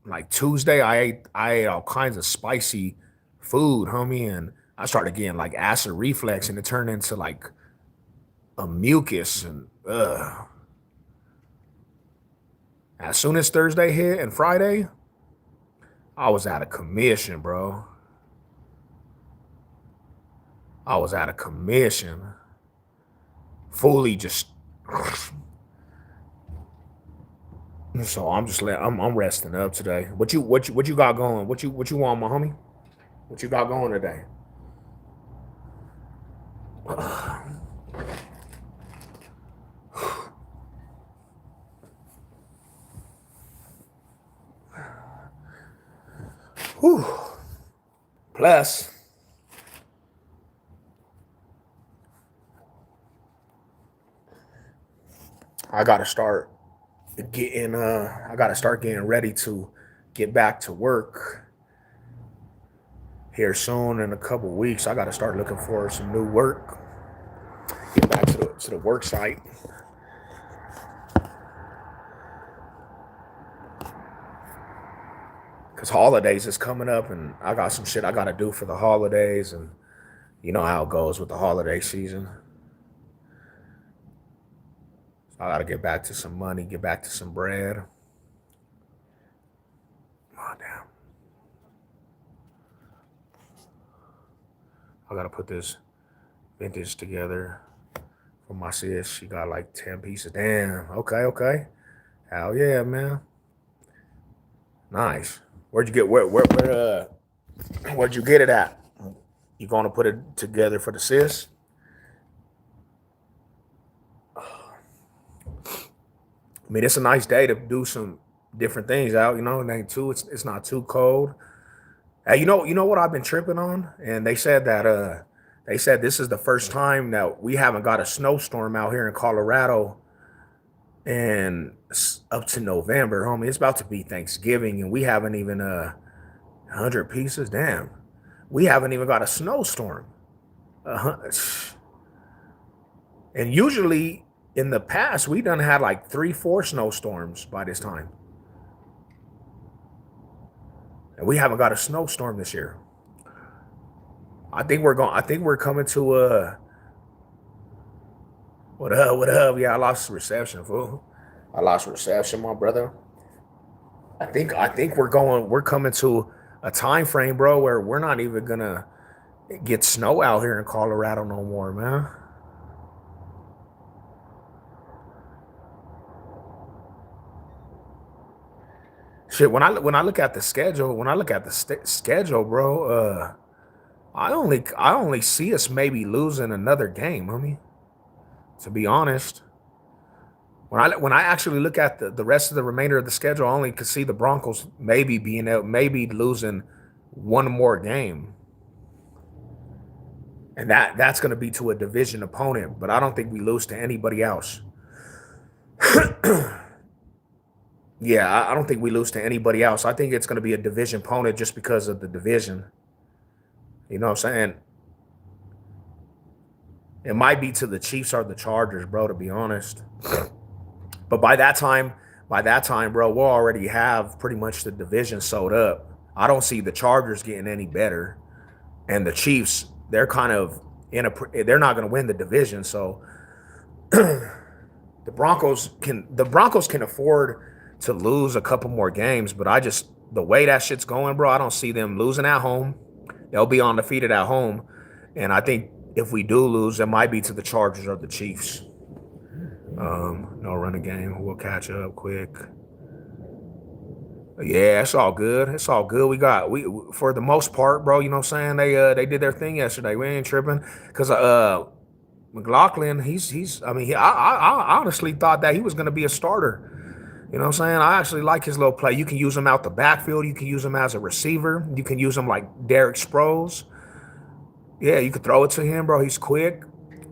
like Tuesday, I ate all kinds of spicy food, homie, and I started getting like acid reflux, and it turned into like a mucus and As soon as Thursday hit and Friday, I was out of commission, bro. I was out of commission. Fully just. So I'm resting up today. What you got going? What you want, my homie? What you got going today? Whew. Plus, I gotta start getting ready to get back to work here soon in a couple weeks. I gotta start looking for some new work. Get back to the work site. Cause holidays is coming up and I got some shit I gotta do for the holidays, and you know how it goes with the holiday season. I gotta get back to some money, get back to some bread. Oh damn. I gotta put this vintage together for my sis. She got like 10 pieces. Damn. Okay. Hell yeah, man. Nice. Where'd you get it at? You gonna put it together for the sis? I mean, it's a nice day to do some different things out, you know. It ain't too. It's not too cold. Hey, you know what I've been tripping on? And they said this is the first time that we haven't got a snowstorm out here in Colorado, and up to November, homie. It's about to be Thanksgiving, and we haven't even 100 pieces. Damn, we haven't even got a snowstorm. And usually in the past, we done had like 3-4 snowstorms by this time. And we haven't got a snowstorm this year. I think we're coming to what up? Yeah, I lost reception, fool. I lost reception, my brother. I think we're coming to a time frame, bro, where we're not even gonna get snow out here in Colorado no more, man. Shit, when I look at the schedule, schedule, bro, I only see us maybe losing another game, homie. To be honest, when I actually look at the rest of the remainder of the schedule, I only could see the Broncos maybe losing one more game, and that's going to be to a division opponent. But I don't think we lose to anybody else. Yeah, I don't think we lose to anybody else. I think it's going to be a division opponent just because of the division. You know what I'm saying? It might be to the Chiefs or the Chargers, bro, to be honest. But by that time, bro, we'll already have pretty much the division sold up. I don't see the Chargers getting any better. And the Chiefs, they're kind of they're not going to win the division. So the Broncos can afford to lose a couple more games, but the way that shit's going, bro, I don't see them losing at home. They'll be undefeated at home. And I think if we do lose, it might be to the Chargers or the Chiefs. No running game. We'll catch up quick. Yeah, it's all good. It's all good. We for the most part, bro, you know what I'm saying? They did their thing yesterday. We ain't tripping. Cause McLaughlin, I honestly thought that he was gonna be a starter. You know what I'm saying? I actually like his little play. You can use him out the backfield. You can use him as a receiver. You can use him like Derek Sproles. Yeah, you could throw it to him, bro. He's quick.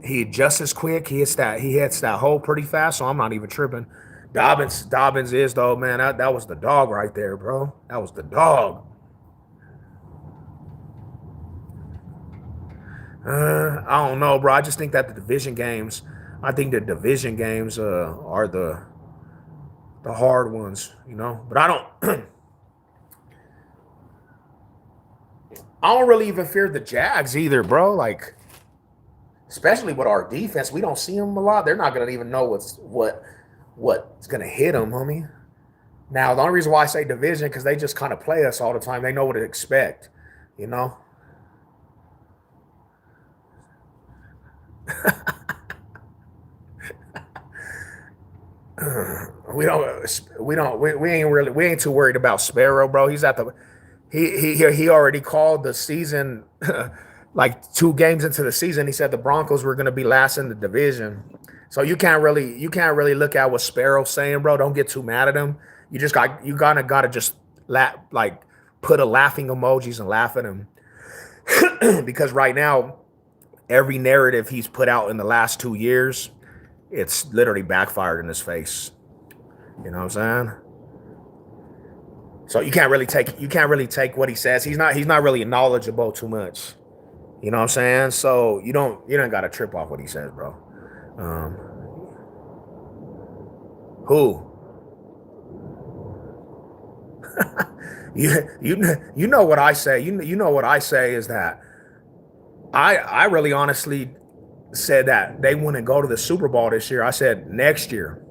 He adjusts as quick. He hits that hole pretty fast, so I'm not even tripping. Dobbins is, though, man. That was the dog right there, bro. That was the dog. I don't know, bro. I just think that the division games are the hard ones, you know. But I don't really even fear the Jags either, bro. Like, especially with our defense, we don't see them a lot. They're not gonna even know what's gonna hit them, homie. Now, the only reason why I say division because they just kind of play us all the time. They know what to expect, you know. We ain't too worried about Sparrow, bro. He's at the he already called the season like 2 games into the season. He said the Broncos were gonna be last in the division. So you can't really look at what Sparrow's saying, bro. Don't get too mad at him. You gotta just like put a laughing emojis and laugh at him. Because right now, every narrative he's put out in the last 2 years, it's literally backfired in his face. You know what I'm saying? So you can't really take what he says. He's not really knowledgeable too much. You know what I'm saying? So you don't gotta trip off what he says, bro. Um, who? You know what I say. You know what I say is that I really honestly said that they wouldn't go to the Super Bowl this year. I said next year.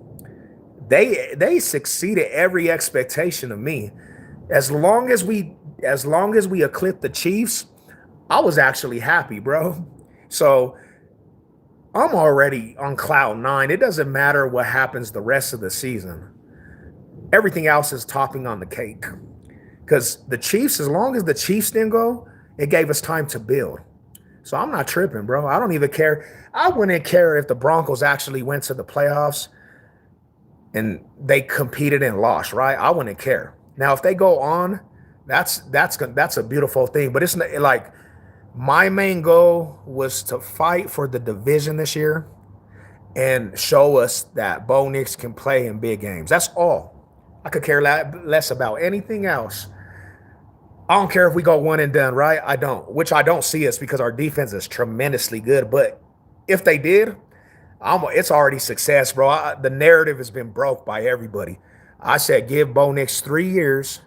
They succeeded every expectation of me. As long as we eclipsed the Chiefs, I was actually happy, bro. So I'm already on cloud nine. It doesn't matter what happens the rest of the season. Everything else is topping on the cake. Because the Chiefs, as long as the Chiefs didn't go, it gave us time to build. So I'm not tripping, bro. I don't even care. I wouldn't care if the Broncos actually went to the playoffs and they competed and lost, right? I wouldn't care. Now, if they go on, that's a beautiful thing. But it's not, like my main goal was to fight for the division this year and show us that Bo Nix can play in big games. That's all. I could care less about anything else. I don't care if we go one and done, right? I don't, which I don't see us because our defense is tremendously good. But if they did, it's already success, bro. The narrative has been broke by everybody. I said give Bo Nix 3 years.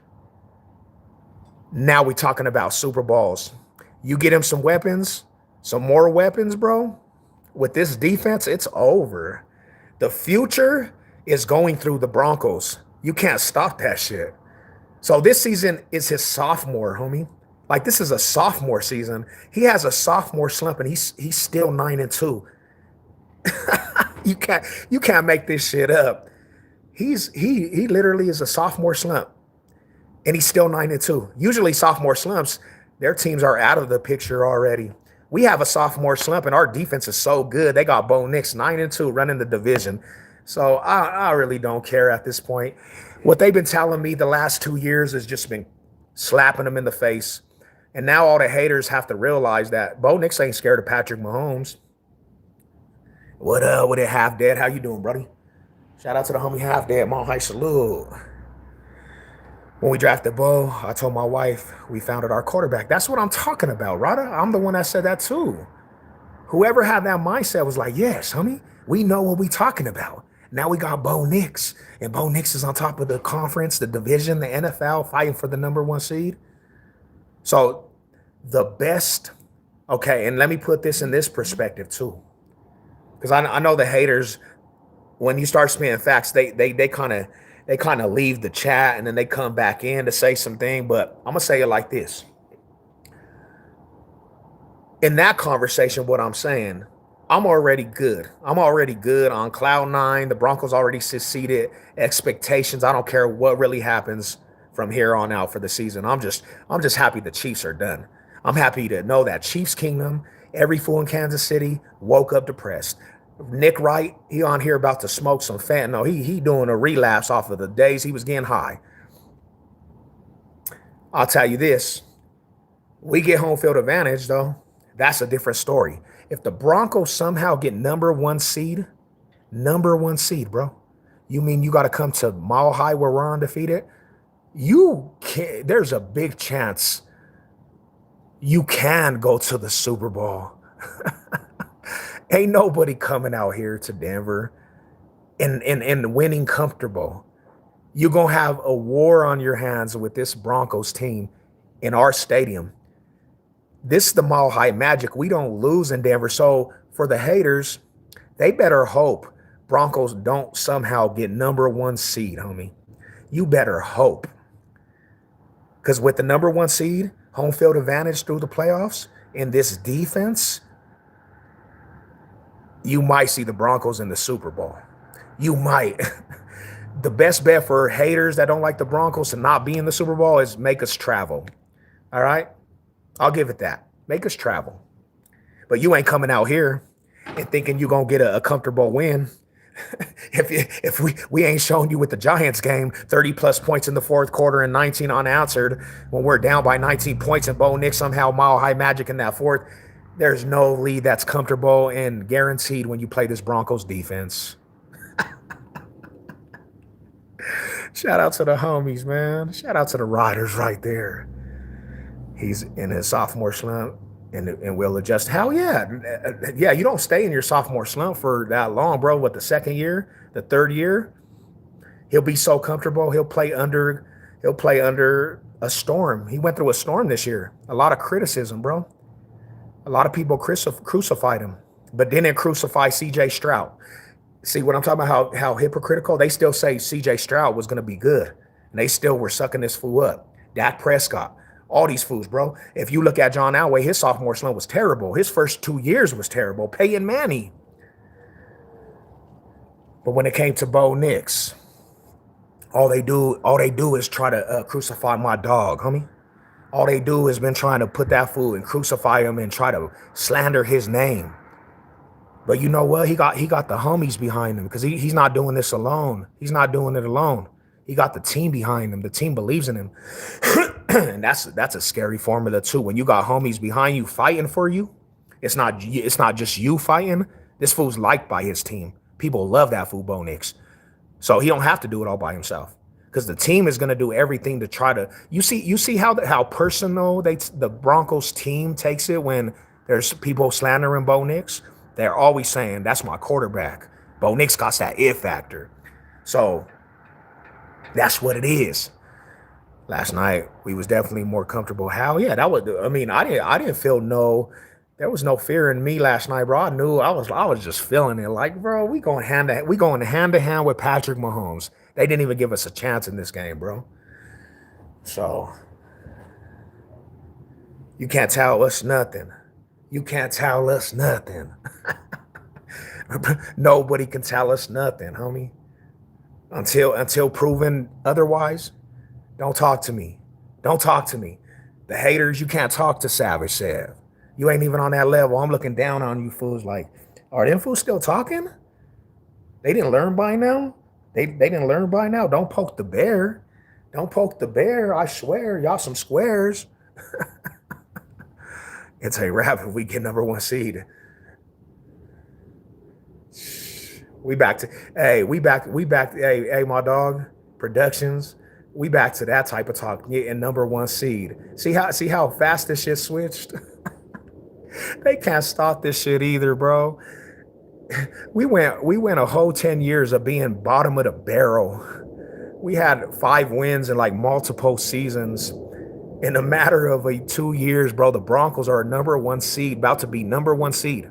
Now we're talking about Super Bowls. You get him some weapons, some more weapons, bro. With this defense, it's over. The future is going through the Broncos. You can't stop that shit. So this season is his sophomore, homie. Like this is a sophomore season. He has a sophomore slump and he's still 9-2. You can't make this shit up. He literally is a sophomore slump, and he's still 9-2. Usually, sophomore slumps, their teams are out of the picture already. We have a sophomore slump, and our defense is so good. They got Bo Nix 9-2 running the division. So I really don't care at this point. What they've been telling me the last 2 years has just been slapping them in the face. And now all the haters have to realize that Bo Nix ain't scared of Patrick Mahomes. What it Half Dead? How you doing, buddy? Shout out to the homie Half Dead. Mount High salute. When we drafted Bo, I told my wife we founded our quarterback. That's what I'm talking about, Rada. I'm the one that said that too. Whoever had that mindset was like, yes, homie, we know what we talking about. Now we got Bo Nix, and Bo Nix is on top of the conference, the division, the NFL, fighting for the #1 seed. So the best, okay, and let me put this in this perspective too. Because I know the haters, when you start spitting facts, they kind of leave the chat and then they come back in to say something. But I'm gonna say it like this. In that conversation, what I'm saying, I'm already good. I'm already good on cloud nine. The Broncos already succeeded expectations. I don't care what really happens from here on out for the season. I'm just happy the Chiefs are done. I'm happy to know that Chiefs Kingdom, every fool in Kansas City woke up depressed. Nick Wright, he on here about to smoke some fentanyl. He doing a relapse off of the days he was getting high. I'll tell you this. We get home field advantage, though. That's a different story. If the Broncos somehow get #1 seed, bro, you mean you got to come to Mile High where we're undefeated? You can't. There's a big chance you can go to the Super Bowl. Ain't nobody coming out here to Denver and winning comfortable. You're going to have a war on your hands with this Broncos team in our stadium. This is the Mile High Magic. We don't lose in Denver. So for the haters, they better hope Broncos don't somehow get #1 seed, homie. You better hope. Because with the #1 seed, home field advantage through the playoffs, in this defense, You might see the Broncos in the Super Bowl. You might. The best bet for haters that don't like the Broncos to not be in the Super Bowl is make us travel. All right? I'll give it that. Make us travel. But you ain't coming out here and thinking you're going to get a comfortable win. if we ain't showing you with the Giants game, 30 plus points in the fourth quarter and 19 unanswered, when we're down by 19 points and Bo Nix somehow mile high magic in that fourth, there's no lead that's comfortable and guaranteed when you play this Broncos defense. Shout out to the homies, man. Shout out to the riders right there. He's in his sophomore slump and will adjust. Hell yeah. Yeah, you don't stay in your sophomore slump for that long, bro. What, the second year, the third year? He'll be so comfortable. He'll play under a storm. He went through a storm this year. A lot of criticism, bro. A lot of people crucified him, but didn't crucify CJ Stroud. See what I'm talking about? How hypocritical? They still say CJ Stroud was going to be good, and they still were sucking this fool up. Dak Prescott, all these fools, bro. If you look at John Elway, his sophomore slump was terrible. His first 2 years was terrible. Peyton Manning. But when it came to Bo Nix, all they do is try to crucify my dog, homie. All they do is been trying to put that fool and crucify him and try to slander his name. But you know what? He got the homies behind him because he's not doing this alone. He's not doing it alone. He got the team behind him. The team believes in him. And that's a scary formula too. When you got homies behind you fighting for you, it's not just you fighting. This fool's liked by his team. People love that fool Bo Nix. So he don't have to do it all by himself. Because the team is going to do everything to try to. You see how personal the Broncos team takes it when there's people slandering Bo Nix. They're always saying that's my quarterback. Bo Nix got that it factor. So that's what it is. Last night we was definitely more comfortable. Hell yeah, that was. I mean, I didn't feel there was no fear in me last night, bro. I knew I was just feeling it. Like, bro, we going hand to hand with Patrick Mahomes. They didn't even give us a chance in this game, bro. So you can't tell us nothing. You can't tell us nothing. Nobody can tell us nothing, homie. Until proven otherwise, don't talk to me. Don't talk to me. The haters, you can't talk to Savage Sav. You ain't even on that level. I'm looking down on you fools like, are them fools still talking? They didn't learn by now? They didn't learn by now. Don't poke the bear. Don't poke the bear. I swear, y'all some squares. It's a wrap if we get number 1 seed. We back, hey, my dog, Productions. We back to that type of talk. Getting number 1 seed. See how fast this shit switched? They can't stop this shit either, bro. We went a whole 10 years of being bottom of the barrel. We had 5 wins in like multiple seasons. In a matter of 2 years, bro, the Broncos are a number 1 seed, about to be number 1 seed.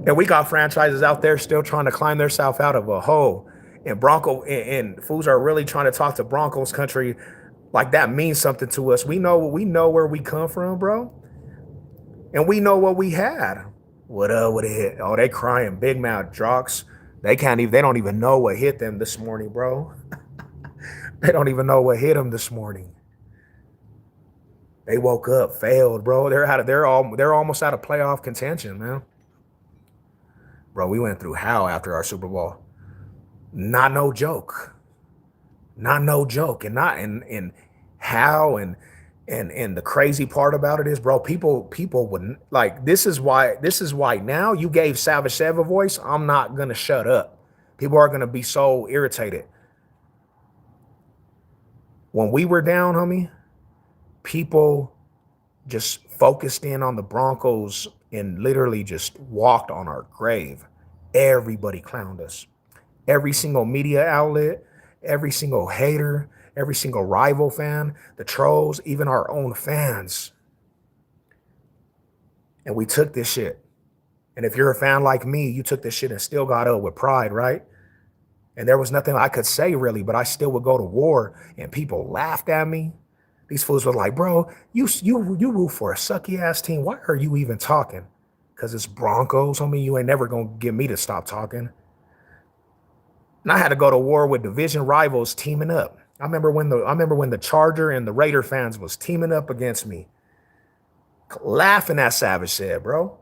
And we got franchises out there still trying to climb themselves out of a hole. And and fools are really trying to talk to Broncos country like that means something to us. We know where we come from, bro. And we know what we had. What it hit? Oh, they crying big mouth jocks. They don't even know what hit them this morning, bro. They don't even know what hit them this morning. They woke up, failed, bro. They're almost out of playoff contention, man. Bro, we went through hell after our Super Bowl. Not no joke. Not no joke. And how and the crazy part about it is, bro, people wouldn't like this is why now you gave Savage Sav a voice. I'm not gonna shut up. People are gonna be so irritated. When we were down, homie, people just focused in on the Broncos and literally just walked on our grave. Everybody clowned us. Every single media outlet, every single hater, every single rival fan, the trolls, even our own fans. And we took this shit. And if you're a fan like me, you took this shit and still got up with pride, right? And there was nothing I could say really, but I still would go to war and people laughed at me. These fools were like, bro, you root for a sucky ass team. Why are you even talking? because it's Broncos, homie. You ain't never gonna get me to stop talking. And I had to go to war with division rivals teaming up. I remember when the Charger and the Raider fans was teaming up against me, laughing at Savage said, bro.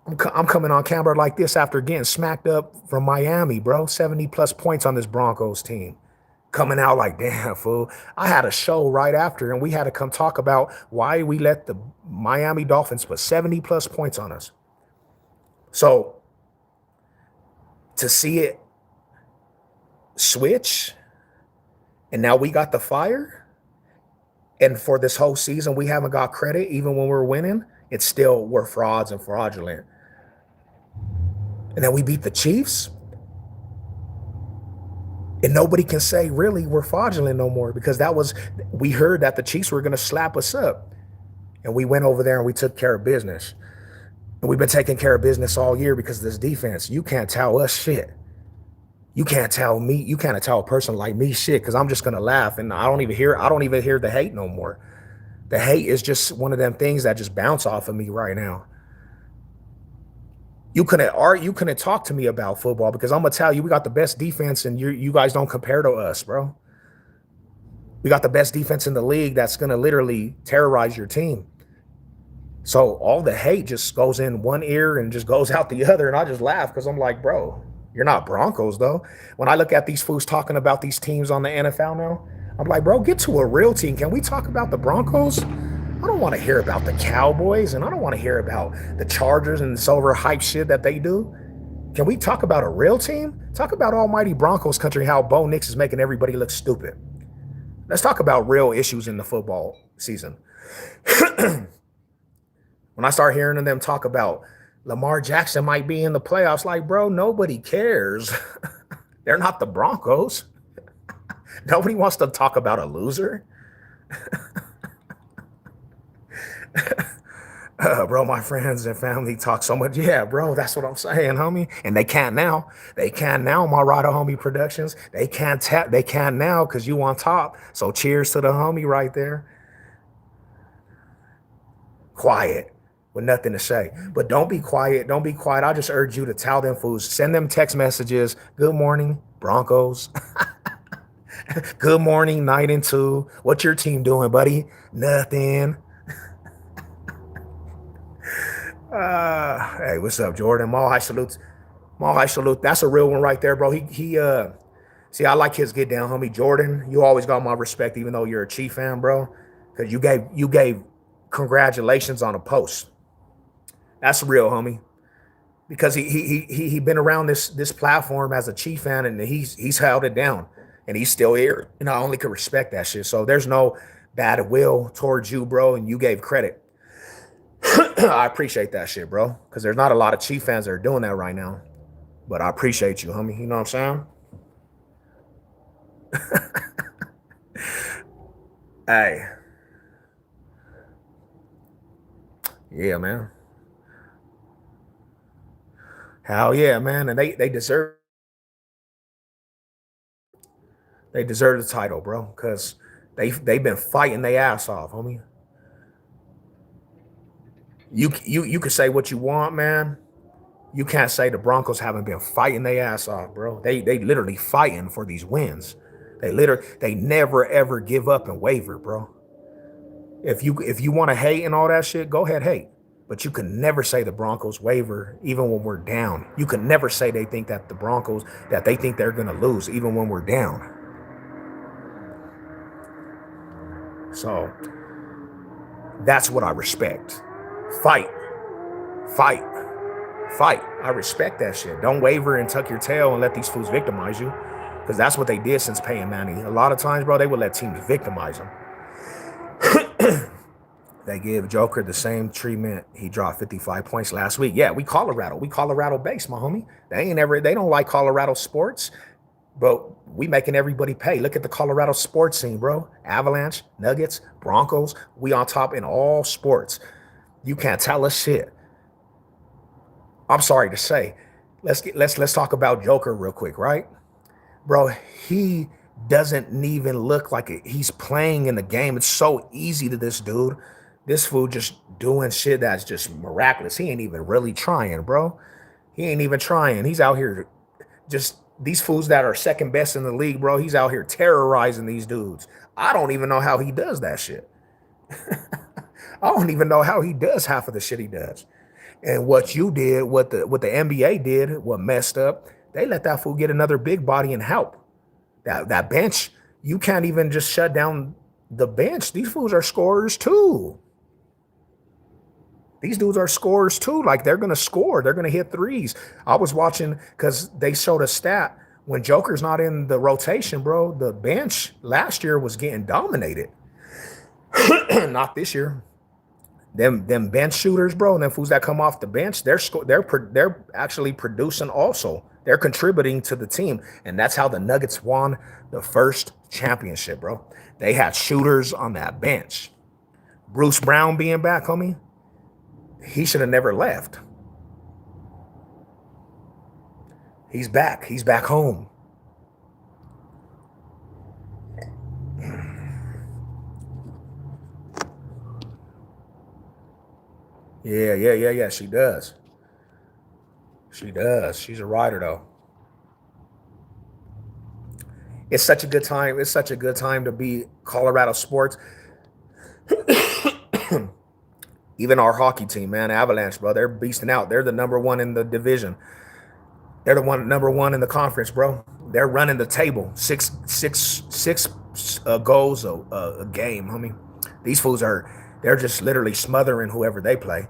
I'm coming on camera like this after getting smacked up from Miami, bro. 70 plus points on this Broncos team. Coming out like, damn, fool. I had a show right after, and we had to come talk about why we let the Miami Dolphins put 70 plus points on us. So to see it switch, and now we got the fire, and for this whole season, we haven't got credit, even when we're winning, it's still, we're frauds and fraudulent. And then we beat the Chiefs, and nobody can say, really, we're fraudulent no more, because we heard that the Chiefs were going to slap us up. And we went over there and we took care of business. And we've been taking care of business all year because of this defense. You can't tell us shit. You can't tell a person like me shit, because I'm just going to laugh. And I don't even hear the hate no more. The hate is just one of them things that just bounce off of me right now. You couldn't talk to me about football, because I'm gonna tell you, we got the best defense, and you guys don't compare to us, bro. We got the best defense in the league that's gonna literally terrorize your team. So all the hate just goes in one ear and just goes out the other, and I just laugh because I'm like, bro, you're not Broncos though. When I look at these fools talking about these teams on the NFL now, I'm like, bro, get to a real team. Can we talk about the Broncos? I don't want to hear about the Cowboys, and I don't want to hear about the Chargers and this overhyped shit that they do. Can we talk about a real team? Talk about almighty Broncos country, how Bo Nix is making everybody look stupid. Let's talk about real issues in the football season. When I start hearing them talk about Lamar Jackson might be in the playoffs, like, bro, nobody cares. They're not the Broncos. Nobody wants to talk about a loser. Bro, my friends and family talk so much. Yeah, bro, that's what I'm saying, homie. And they can't now. They can now, my Rider Homie Productions. They can now because you on top. So cheers to the homie right there. Quiet with nothing to say. But don't be quiet. Don't be quiet. I just urge you to tell them fools. Send them text messages. Good morning, Broncos. Good morning, 9-2. What's your team doing, buddy? Nothing. Hey, what's up, Jordan? Maul High salutes. Maul High salute. That's a real one right there, bro. See, I like his get down, homie. Jordan, you always got my respect, even though you're a Chief fan, bro. Because you gave congratulations on a post. That's real, homie. Because he been around this platform as a Chief fan, and he's held it down, and he's still here. And I only can respect that shit. So there's no bad will towards you, bro, and you gave credit. I appreciate that shit, bro, because there's not a lot of Chief fans that are doing that right now. But I appreciate you, homie. You know what I'm saying? Hey. Yeah, man. Hell yeah, man. And they deserve the title, bro, because they've been fighting their ass off, homie. You can say what you want, man. You can't say the Broncos haven't been fighting their ass off, bro. They literally fighting for these wins. They never ever give up and waver, bro. If you want to hate and all that shit, go ahead, hate. But you can never say the Broncos waver even when we're down. You can never say they think that the Broncos, that they think they're gonna lose even when we're down. So that's what I respect. Fight. I respect that shit. Don't waver and tuck your tail and let these fools victimize you, because that's what they did since Peyton Manning. A lot of times, bro, they would let teams victimize them. They give Joker the same treatment. He dropped 55 points last week. Yeah, we Colorado based, my homie. They don't like Colorado sports, but we making everybody pay. Look at the Colorado sports scene, bro. Avalanche, Nuggets, Broncos. We on top in all sports. You can't tell us shit. I'm sorry to say. Let's talk about Joker real quick, right? Bro, he doesn't even look like he's playing in the game. It's so easy to this dude. This fool just doing shit that's just miraculous. He ain't even really trying, bro. He ain't even trying. He's out here just these fools that are second best in the league, bro. He's out here terrorizing these dudes. I don't even know how he does that shit. I don't even know how he does half of the shit he does. And what you did, what the NBA did, what messed up, they let that fool get another big body and help. That bench, you can't even just shut down the bench. These fools are scorers too. These dudes are scorers too. Like they're gonna score. They're gonna hit threes. I was watching because they showed a stat when Joker's not in the rotation, bro. The bench last year was getting dominated. Not this year. Them bench shooters, bro, and them fools that come off the bench, they're actually producing also. They're contributing to the team, and that's how the Nuggets won the first championship, bro. They had shooters on that bench. Bruce Brown being back, homie, he should have never left. He's back. He's back home. Yeah. She does. She does. She's a rider, though. It's such a good time. It's such a good time to be Colorado sports. Even our hockey team, man, Avalanche, bro, they're beasting out. They're the number one in the division. They're the number one in the conference, bro. They're running the table. Six goals a game, homie. These fools they're just literally smothering whoever they play.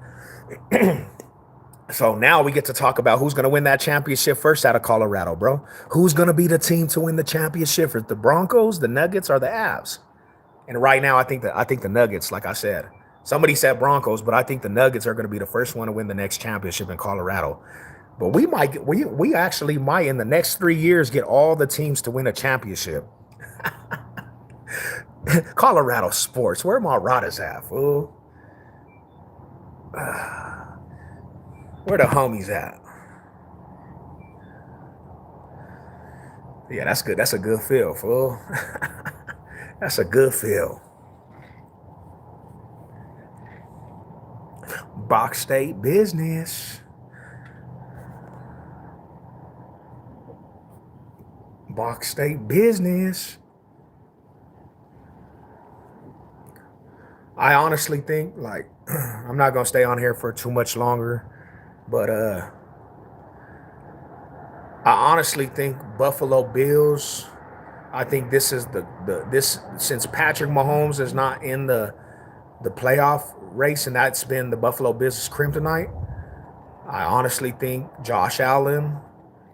So now we get to talk about who's going to win that championship first out of Colorado, bro. Who's going to be the team to win the championship? For the Broncos, the Nuggets, or the Avs? And right now, I think the Nuggets, like I said. Somebody said Broncos, but I think the Nuggets are going to be the first one to win the next championship in Colorado. But we actually might in the next 3 years get all the teams to win a championship. Colorado sports, where my Radas at, fool? Where the homies at? Yeah, that's good. That's a good feel, fool. That's a good feel. Box State business. Box State business. I honestly think, like, I'm not going to stay on here for too much longer, but I honestly think Buffalo Bills, I think this is this since Patrick Mahomes is not in the playoff race, and that's been the Buffalo Bills' kryptonite. I honestly think Josh Allen,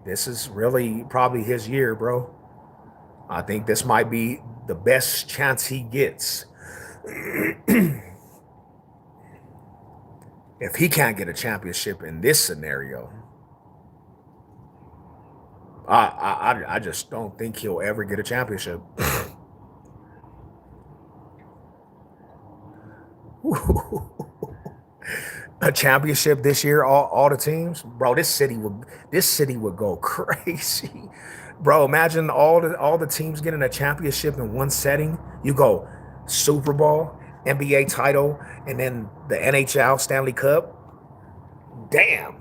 this is really probably his year, bro. I think this might be the best chance he gets. If he can't get a championship in this scenario, I just don't think he'll ever get a championship. A championship this year, all the teams, bro. This city would go crazy, bro. Imagine all the teams getting a championship in one setting. You go Super Bowl, NBA title, and then the NHL Stanley Cup. Damn.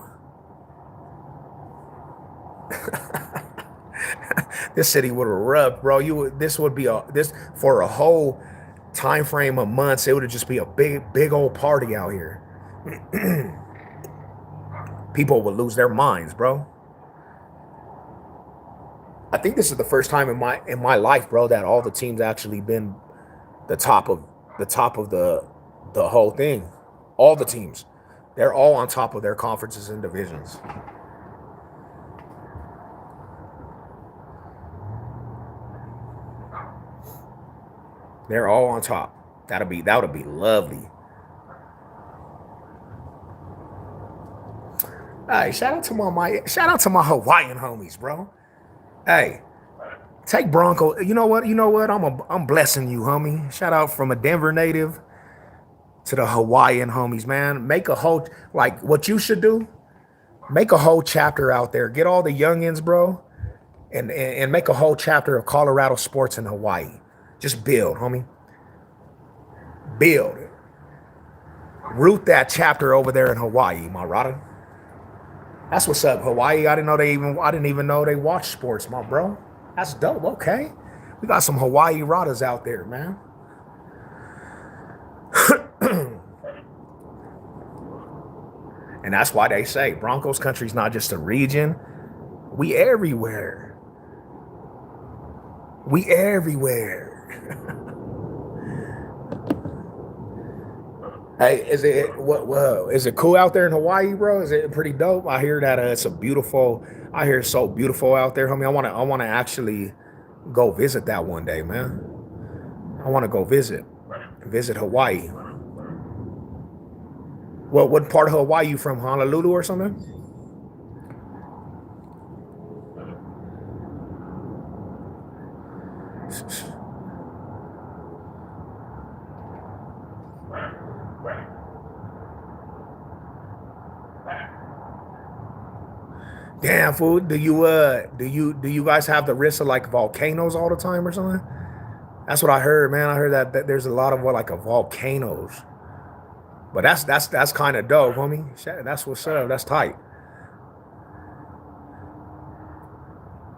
This city would erupt, bro. This would be this for a whole time frame of months. It would just be a big old party out here. People would lose their minds, bro. I think this is the first time in my life, bro, that all the teams actually been the top of the whole thing. All the teams, they're all on top of their conferences and divisions. They're all on top. That would be lovely. Hey, shout out to my Hawaiian homies, bro. Hey, take Bronco. You know what? I'm blessing you, homie. Shout out from a Denver native to the Hawaiian homies, man. Make a whole, like, what you should do, make a whole chapter out there. Get all the youngins, bro, and make a whole chapter of Colorado sports in Hawaii. Just build, homie. Build. root that chapter over there in Hawaii, my brother. That's what's up, Hawaii. I didn't even know they watch sports, my bro. That's dope. Okay. We got some Hawaii Radas out there, man. And that's why they say Broncos country's not just a region. We everywhere. We everywhere. Hey, is it cool out there in Hawaii, bro? Is it pretty dope? I hear that it's a beautiful. I hear it's so beautiful out there, homie. I want to actually go visit that one day, man. I want to go visit Hawaii. What part of Hawaii you from? Honolulu or something? Damn, fool. Do you guys have the risk of like volcanoes all the time or something? That's what I heard, man. I heard that there's a lot of volcanoes. But that's kind of dope, homie. That's what's up. That's tight.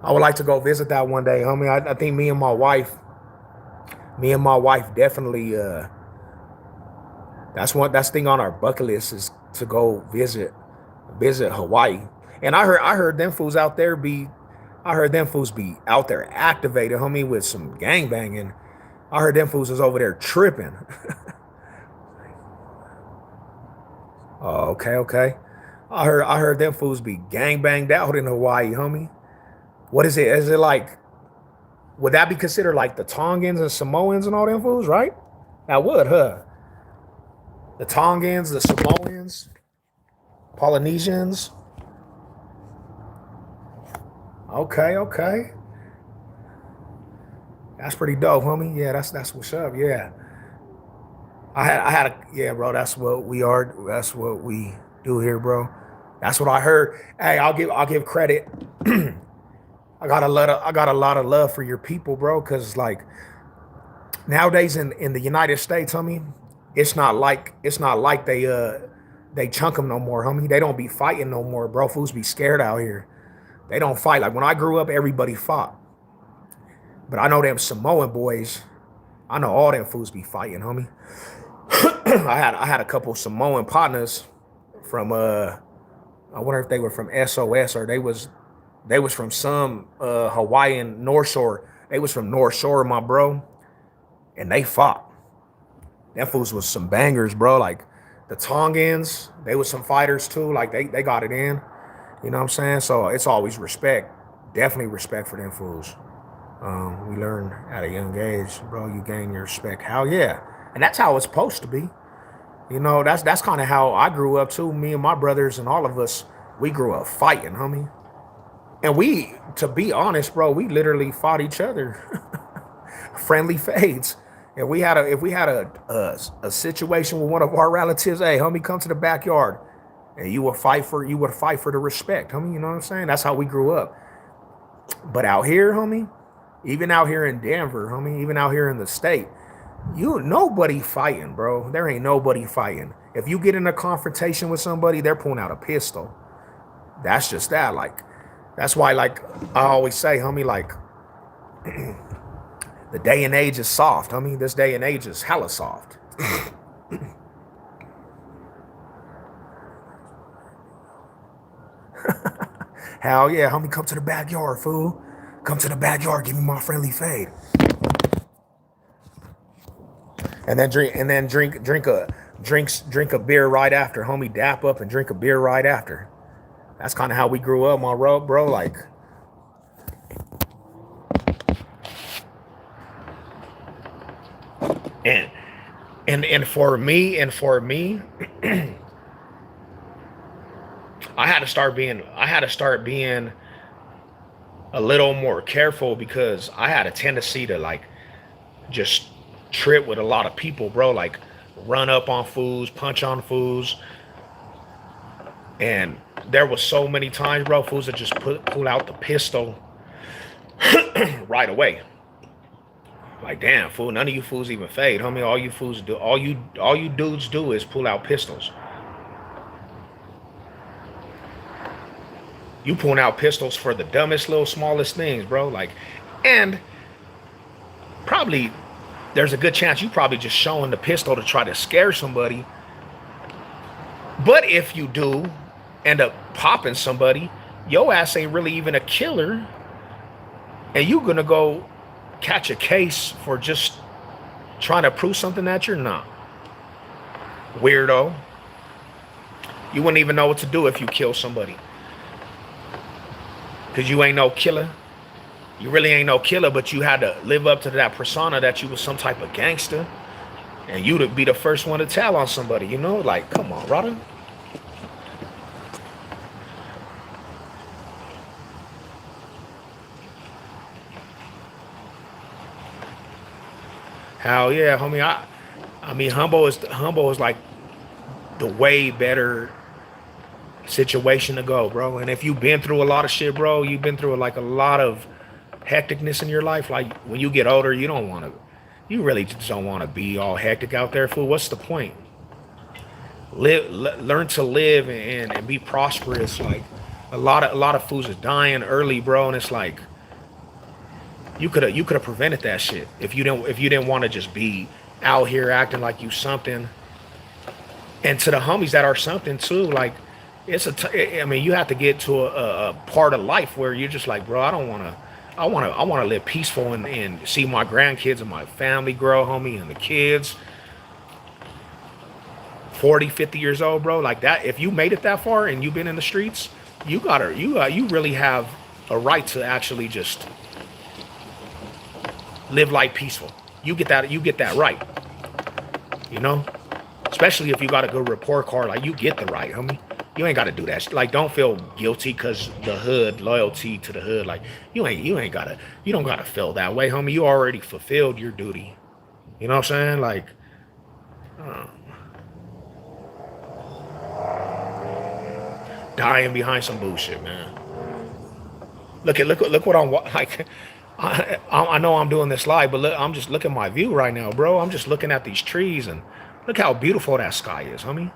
I would like to go visit that one day, homie. I think me and my wife definitely that's the thing on our bucket list is to go visit Hawaii. And I heard them fools out there be out there activated, homie, with some gangbanging. I heard them fools was over there tripping. Oh, okay. I heard them fools be gangbanged out in Hawaii, homie. What is it? Is it like, would that be considered like the Tongans and Samoans and all them fools, right? That would, huh? The Tongans, the Samoans, Polynesians. Okay. That's pretty dope, homie. Yeah, that's what's up. Yeah. Yeah, bro. That's what we are. That's what we do here, bro. That's what I heard. Hey, I'll give credit. I got a lot of love for your people, bro. Cause like nowadays in the United States, homie, it's not like they chunk them no more, homie. They don't be fighting no more, bro. Fools be scared out here. They don't fight. Like when I grew up, everybody fought. But I know them Samoan boys. I know all them fools be fighting, homie. I had a couple Samoan partners from I wonder if they were from SOS or they was from some Hawaiian North Shore. They was from North Shore, my bro. And they fought. Them fools was some bangers, bro. Like the Tongans, they was some fighters too. Like they got it in. You know what I'm saying? So it's always respect. Definitely respect for them fools. We learn at a young age, bro, you gain your respect. Hell yeah. And that's how it's supposed to be. You know, that's kind of how I grew up too. Me and my brothers and all of us, we grew up fighting, homie. And we, to be honest, bro, we literally fought each other. Friendly fades. And if we had a situation with one of our relatives, hey, homie, come to the backyard. And you would fight for the respect, homie. You know what I'm saying? That's how we grew up. But out here, homie, even out here in Denver, homie, even out here in the state, nobody fighting, bro. There ain't nobody fighting. If you get in a confrontation with somebody, they're pulling out a pistol. That's just that. Like, that's why, like, I always say, homie, like, the day and age is soft, homie. This day and age is hella soft. Hell yeah, homie, come to the backyard, fool. Come to the backyard, give me my friendly fade. And then drink a beer right after, homie. Dap up and drink a beer right after. That's kind of how we grew up, my bro. Like, and for me, I had to start being a little more careful because I had a tendency to like just trip with a lot of people, bro. Like run up on fools, punch on fools. And there was so many times, bro, fools that just pull out the pistol right away. Like, damn, fool, none of you fools even fade, homie. All you fools do, all you dudes do is pull out pistols. You pulling out pistols for the dumbest little smallest things, bro. Like, and probably there's a good chance you probably just showing the pistol to try to scare somebody. But if you do end up popping somebody, your ass ain't really even a killer, and you gonna go catch a case for just trying to prove something that you're not. Weirdo. You wouldn't even know what to do if you kill somebody. Because you ain't no killer. You really ain't no killer, but you had to live up to that persona that you was some type of gangster. And you to be the first one to tell on somebody, you know? Like, come on, brother. Hell yeah, homie. I mean, humble is like the way better situation to go, bro. And if you've been through a lot of shit, bro, you've been through like a lot of hecticness in your life. Like when you get older, you really just don't want to be all hectic out there, fool. What's the point? Learn to live and be prosperous. Like a lot of fools are dying early, bro, and it's like you could have prevented that shit if you didn't want to just be out here acting like you something. And to the homies that are something too, like I mean, you have to get to a part of life where you're just like, bro, I want to live peaceful and see my grandkids and my family grow, homie, and the kids. 40, 50 years old, bro, like that. If you made it that far and you've been in the streets, you really have a right to actually just live life peaceful. You get that right, you know, especially if you got a good report card. Like you get the right, homie. You ain't got to do that. Like, don't feel guilty because the hood, loyalty to the hood. Like, you don't got to feel that way, homie. You already fulfilled your duty. You know what I'm saying? Like, dying behind some bullshit, man. Look what I'm like. I know I'm doing this live, but look, I'm just looking at my view right now, bro. I'm just looking at these trees and look how beautiful that sky is, homie.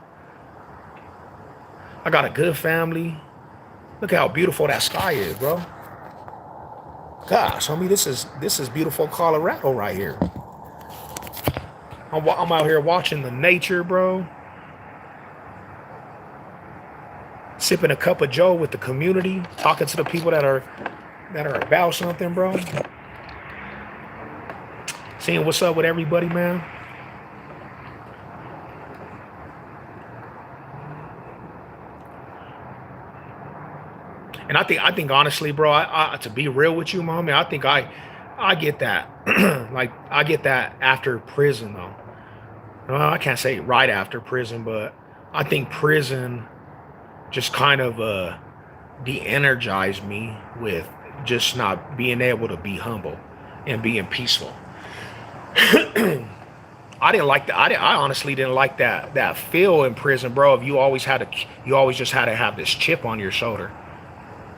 I got a good family. Look how beautiful that sky is, bro. Gosh, homie, this is beautiful Colorado right here. I'm out here watching the nature, bro. Sipping a cup of Joe with the community, talking to the people that are about something, bro. Seeing what's up with everybody, man. And I think honestly, bro, I to be real with you, mommy, I think I get that. Like I get that after prison though. Well, I can't say right after prison, but I think prison just kind of de-energized me with just not being able to be humble and being peaceful. I didn't like that. I honestly didn't like that feel in prison, bro. You always just had to have this chip on your shoulder.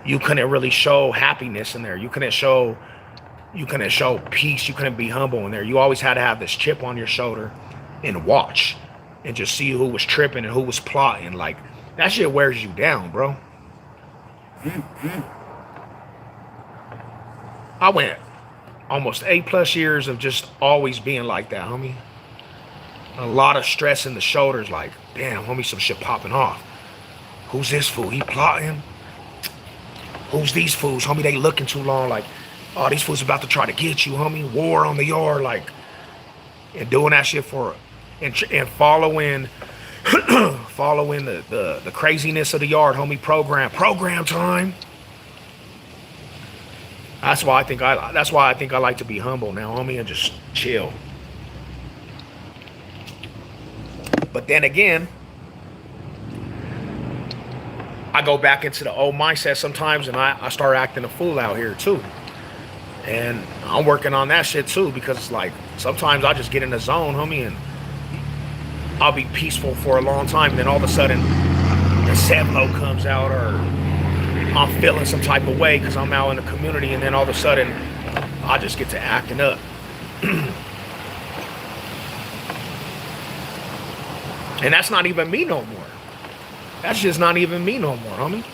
You couldn't really show happiness in there. You couldn't show peace. You couldn't be humble in there. You always had to have this chip on your shoulder and watch and just see who was tripping and who was plotting. Like that shit wears you down, bro. I went almost 8+ years of just always being like that, homie. A lot of stress in the shoulders, like, damn, homie, some shit popping off. Who's this fool? He plotting? Who's these fools, homie? They looking too long, like, oh, these fools about to try to get you, homie. War on the yard, like, and doing that shit and following following the craziness of the yard, homie. Program time. That's why I think I like to be humble now, homie, and just chill. But then again, I go back into the old mindset sometimes, and I start acting a fool out here too. And I'm working on that shit too, because it's like sometimes I just get in the zone, homie, and I'll be peaceful for a long time, and then all of a sudden the Sevlo comes out, or I'm feeling some type of way because I'm out in the community, and then all of a sudden I just get to acting up. And that's not even me no more. That's just not even me no more, homie.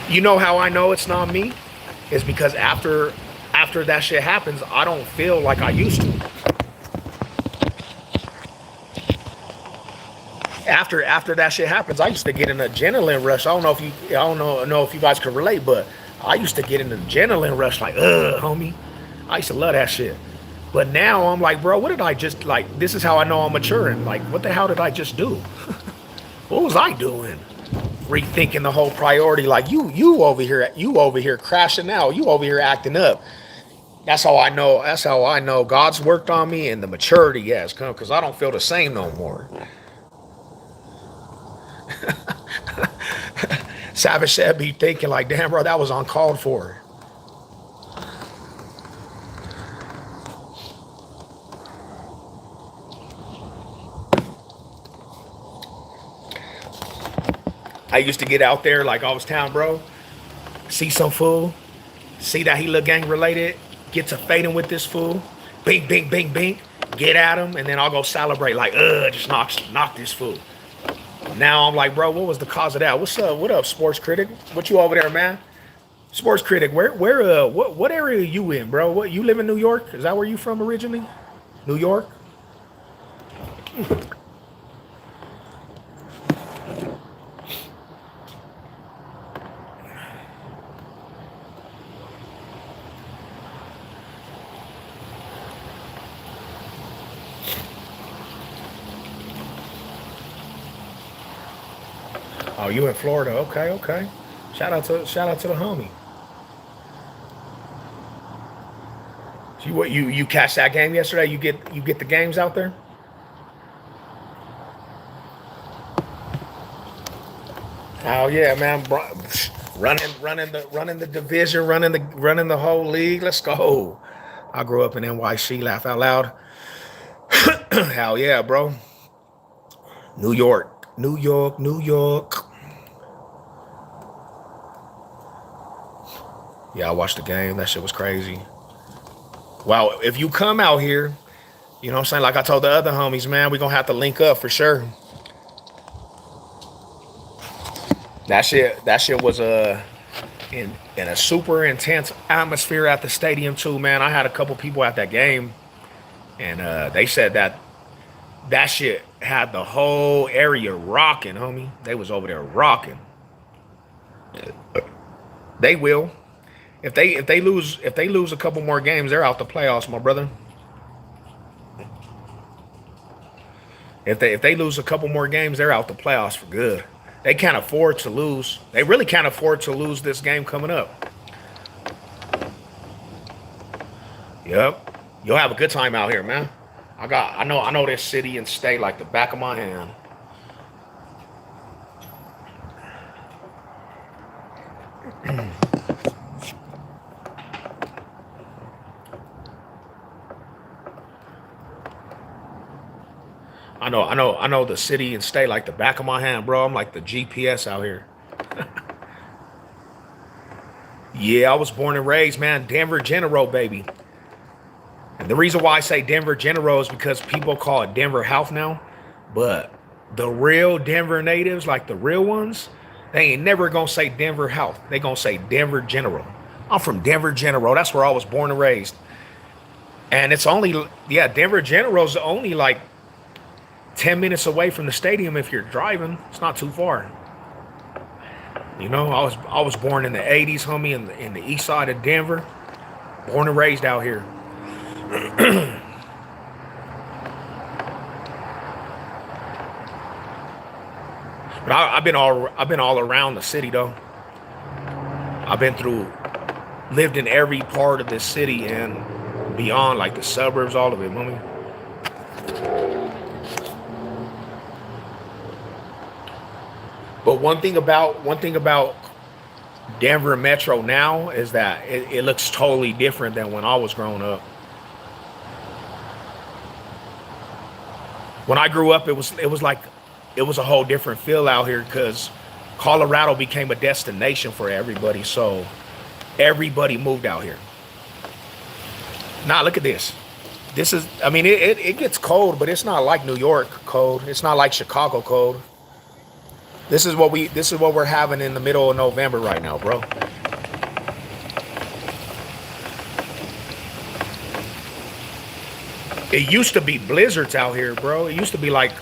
You know how I know it's not me? It's because after that shit happens, I don't feel like I used to. After that shit happens, I used to get an adrenaline rush. I don't know if you guys can relate, but I used to get an adrenaline rush, like, homie. I used to love that shit. But now I'm like, bro, what did I just, like, this is how I know I'm maturing. Like, what the hell did I just do? What was I doing? Rethinking the whole priority. Like, you over here crashing out. You over here acting up. That's how I know. That's how I know God's worked on me and the maturity has come, because I don't feel the same no more. Savage said, be thinking like, damn, bro, that was uncalled for. I used to get out there like I was town, bro. See some fool, see that he look gang related, get to fading with this fool, bing, bing, bing, bing, get at him, and then I'll go celebrate like, just knock this fool. Now I'm like, bro, what was the cause of that? What's up? What up, Sports Critic? What you over there, man? Sports Critic, what area are you in, bro? What, you live in New York? Is that where you from originally? New York? Oh, you in Florida? Okay, okay. Shout out to the homie. So you catch that game yesterday? You get the games out there? Oh yeah, man. Running the division, running the whole league. Let's go. I grew up in NYC. Laugh out loud. Hell yeah, bro. New York, New York, New York. Yeah, I watched the game. That shit was crazy. Wow, if you come out here, you know what I'm saying? Like I told the other homies, man, we're going to have to link up for sure. That shit was in a super intense atmosphere at the stadium too, man. I had a couple people at that game, and they said that shit had the whole area rocking, homie. They was over there rocking. They will. If they lose a couple more games, they're out the playoffs, my brother. If they lose a couple more games, they're out the playoffs for good. They can't afford to lose. They really can't afford to lose this game coming up. Yep. You'll have a good time out here, man. I know this city and state like the back of my hand. I know the city and state like the back of my hand, bro. I'm like the GPS out here. Yeah, I was born and raised, man, Denver General, baby. And the reason why I say Denver General is because people call it Denver Health now. But the real Denver natives, like the real ones, they ain't never gonna say Denver Health. They gonna say Denver General. I'm from Denver General. That's where I was born and raised. And it's only, yeah, Denver General's only like 10 minutes away from the stadium if you're driving. It's not too far. You know, I was born in the 80s, homie, in the east side of Denver. Born and raised out here. But I've been all around the city though. Lived in every part of this city and beyond, like the suburbs, all of it, homie. But one thing about Denver Metro now is that it looks totally different than when I was growing up. When I grew up, it was a whole different feel out here because Colorado became a destination for everybody. So everybody moved out here. Now look at this. This is, I mean, it gets cold, but it's not like New York cold. It's not like Chicago cold. This is what we're having in the middle of November right now, bro. It used to be blizzards out here, bro. It used to be like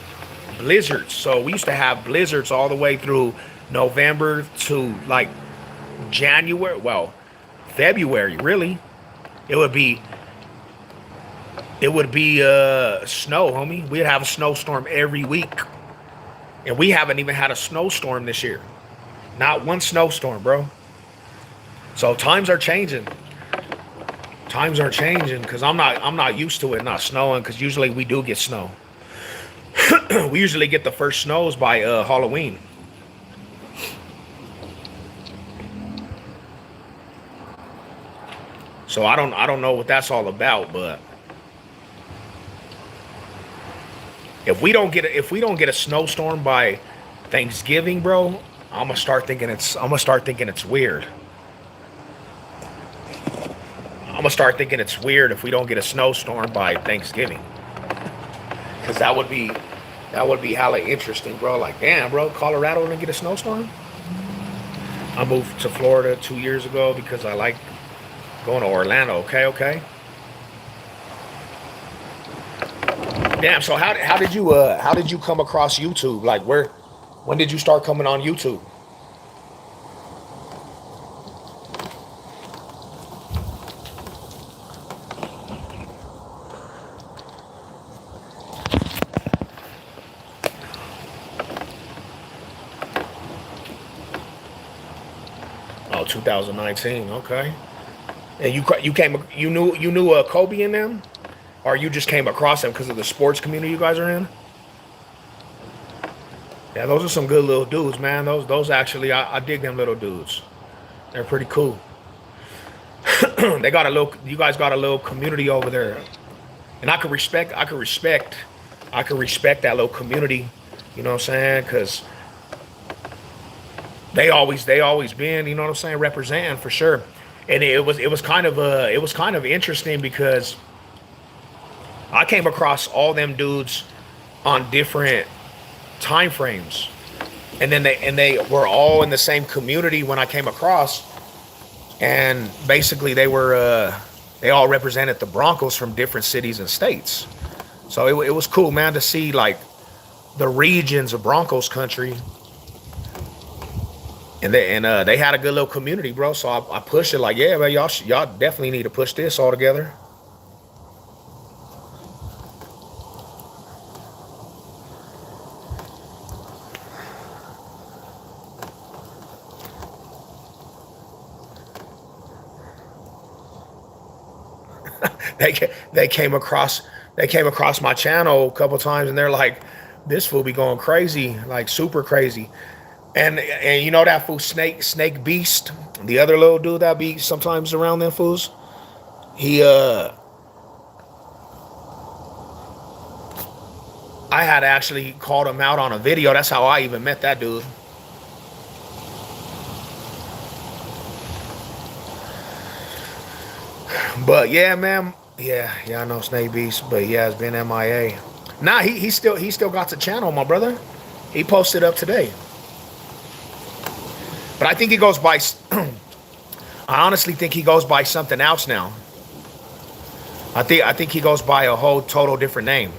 blizzards. So we used to have blizzards all the way through November to like January. Well, February, really. It would be snow, homie. We'd have a snowstorm every week. And we haven't even had a snowstorm this year. Not one snowstorm, bro. So times are changing. Times are changing because I'm not used to it not snowing, because usually we do get snow. We usually get the first snows by Halloween. So I don't know what that's all about, but if we don't get a snowstorm by Thanksgiving, bro, I'm gonna start thinking it's weird. I'm gonna start thinking it's weird if we don't get a snowstorm by Thanksgiving, because that would be hella interesting, bro. Like, damn, bro, Colorado didn't get a snowstorm. I moved to Florida 2 years ago because I like going to Orlando. Okay. Damn. So how did you come across YouTube? Like, when did you start coming on YouTube? Oh, 2019. Okay. And you knew Kobe and them, or you just came across them because of the sports community you guys are in? Yeah, those are some good little dudes, man. Those actually, I dig them little dudes. They're pretty cool. You guys got a little community over there, and I could respect that little community. You know what I'm saying? Because they always been, you know what I'm saying, representing for sure. And it was kind of interesting because I came across all them dudes on different time frames, and then they were all in the same community when I came across, and basically they all represented the Broncos from different cities and states. So it was cool, man, to see like the regions of Broncos country. And they had a good little community, bro. So I pushed it like, yeah, man, y'all definitely need to push this all together. They came across my channel a couple times, and they're like, this fool be going crazy, like super crazy. And you know that fool Snake Beast, the other little dude that be sometimes around them fools. I had actually called him out on a video. That's how I even met that dude. But yeah, man. Yeah, I know Snake Beast, but yeah, it's been MIA. Nah, he still got the channel, my brother. He posted up today. But I think he goes by, I honestly think he goes by something else now. I think he goes by a whole total different name.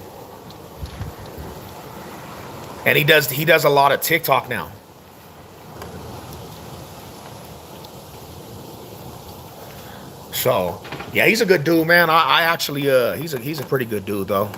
And he does a lot of TikTok now. So, yeah, he's a good dude, man. I actually, he's a pretty good dude though.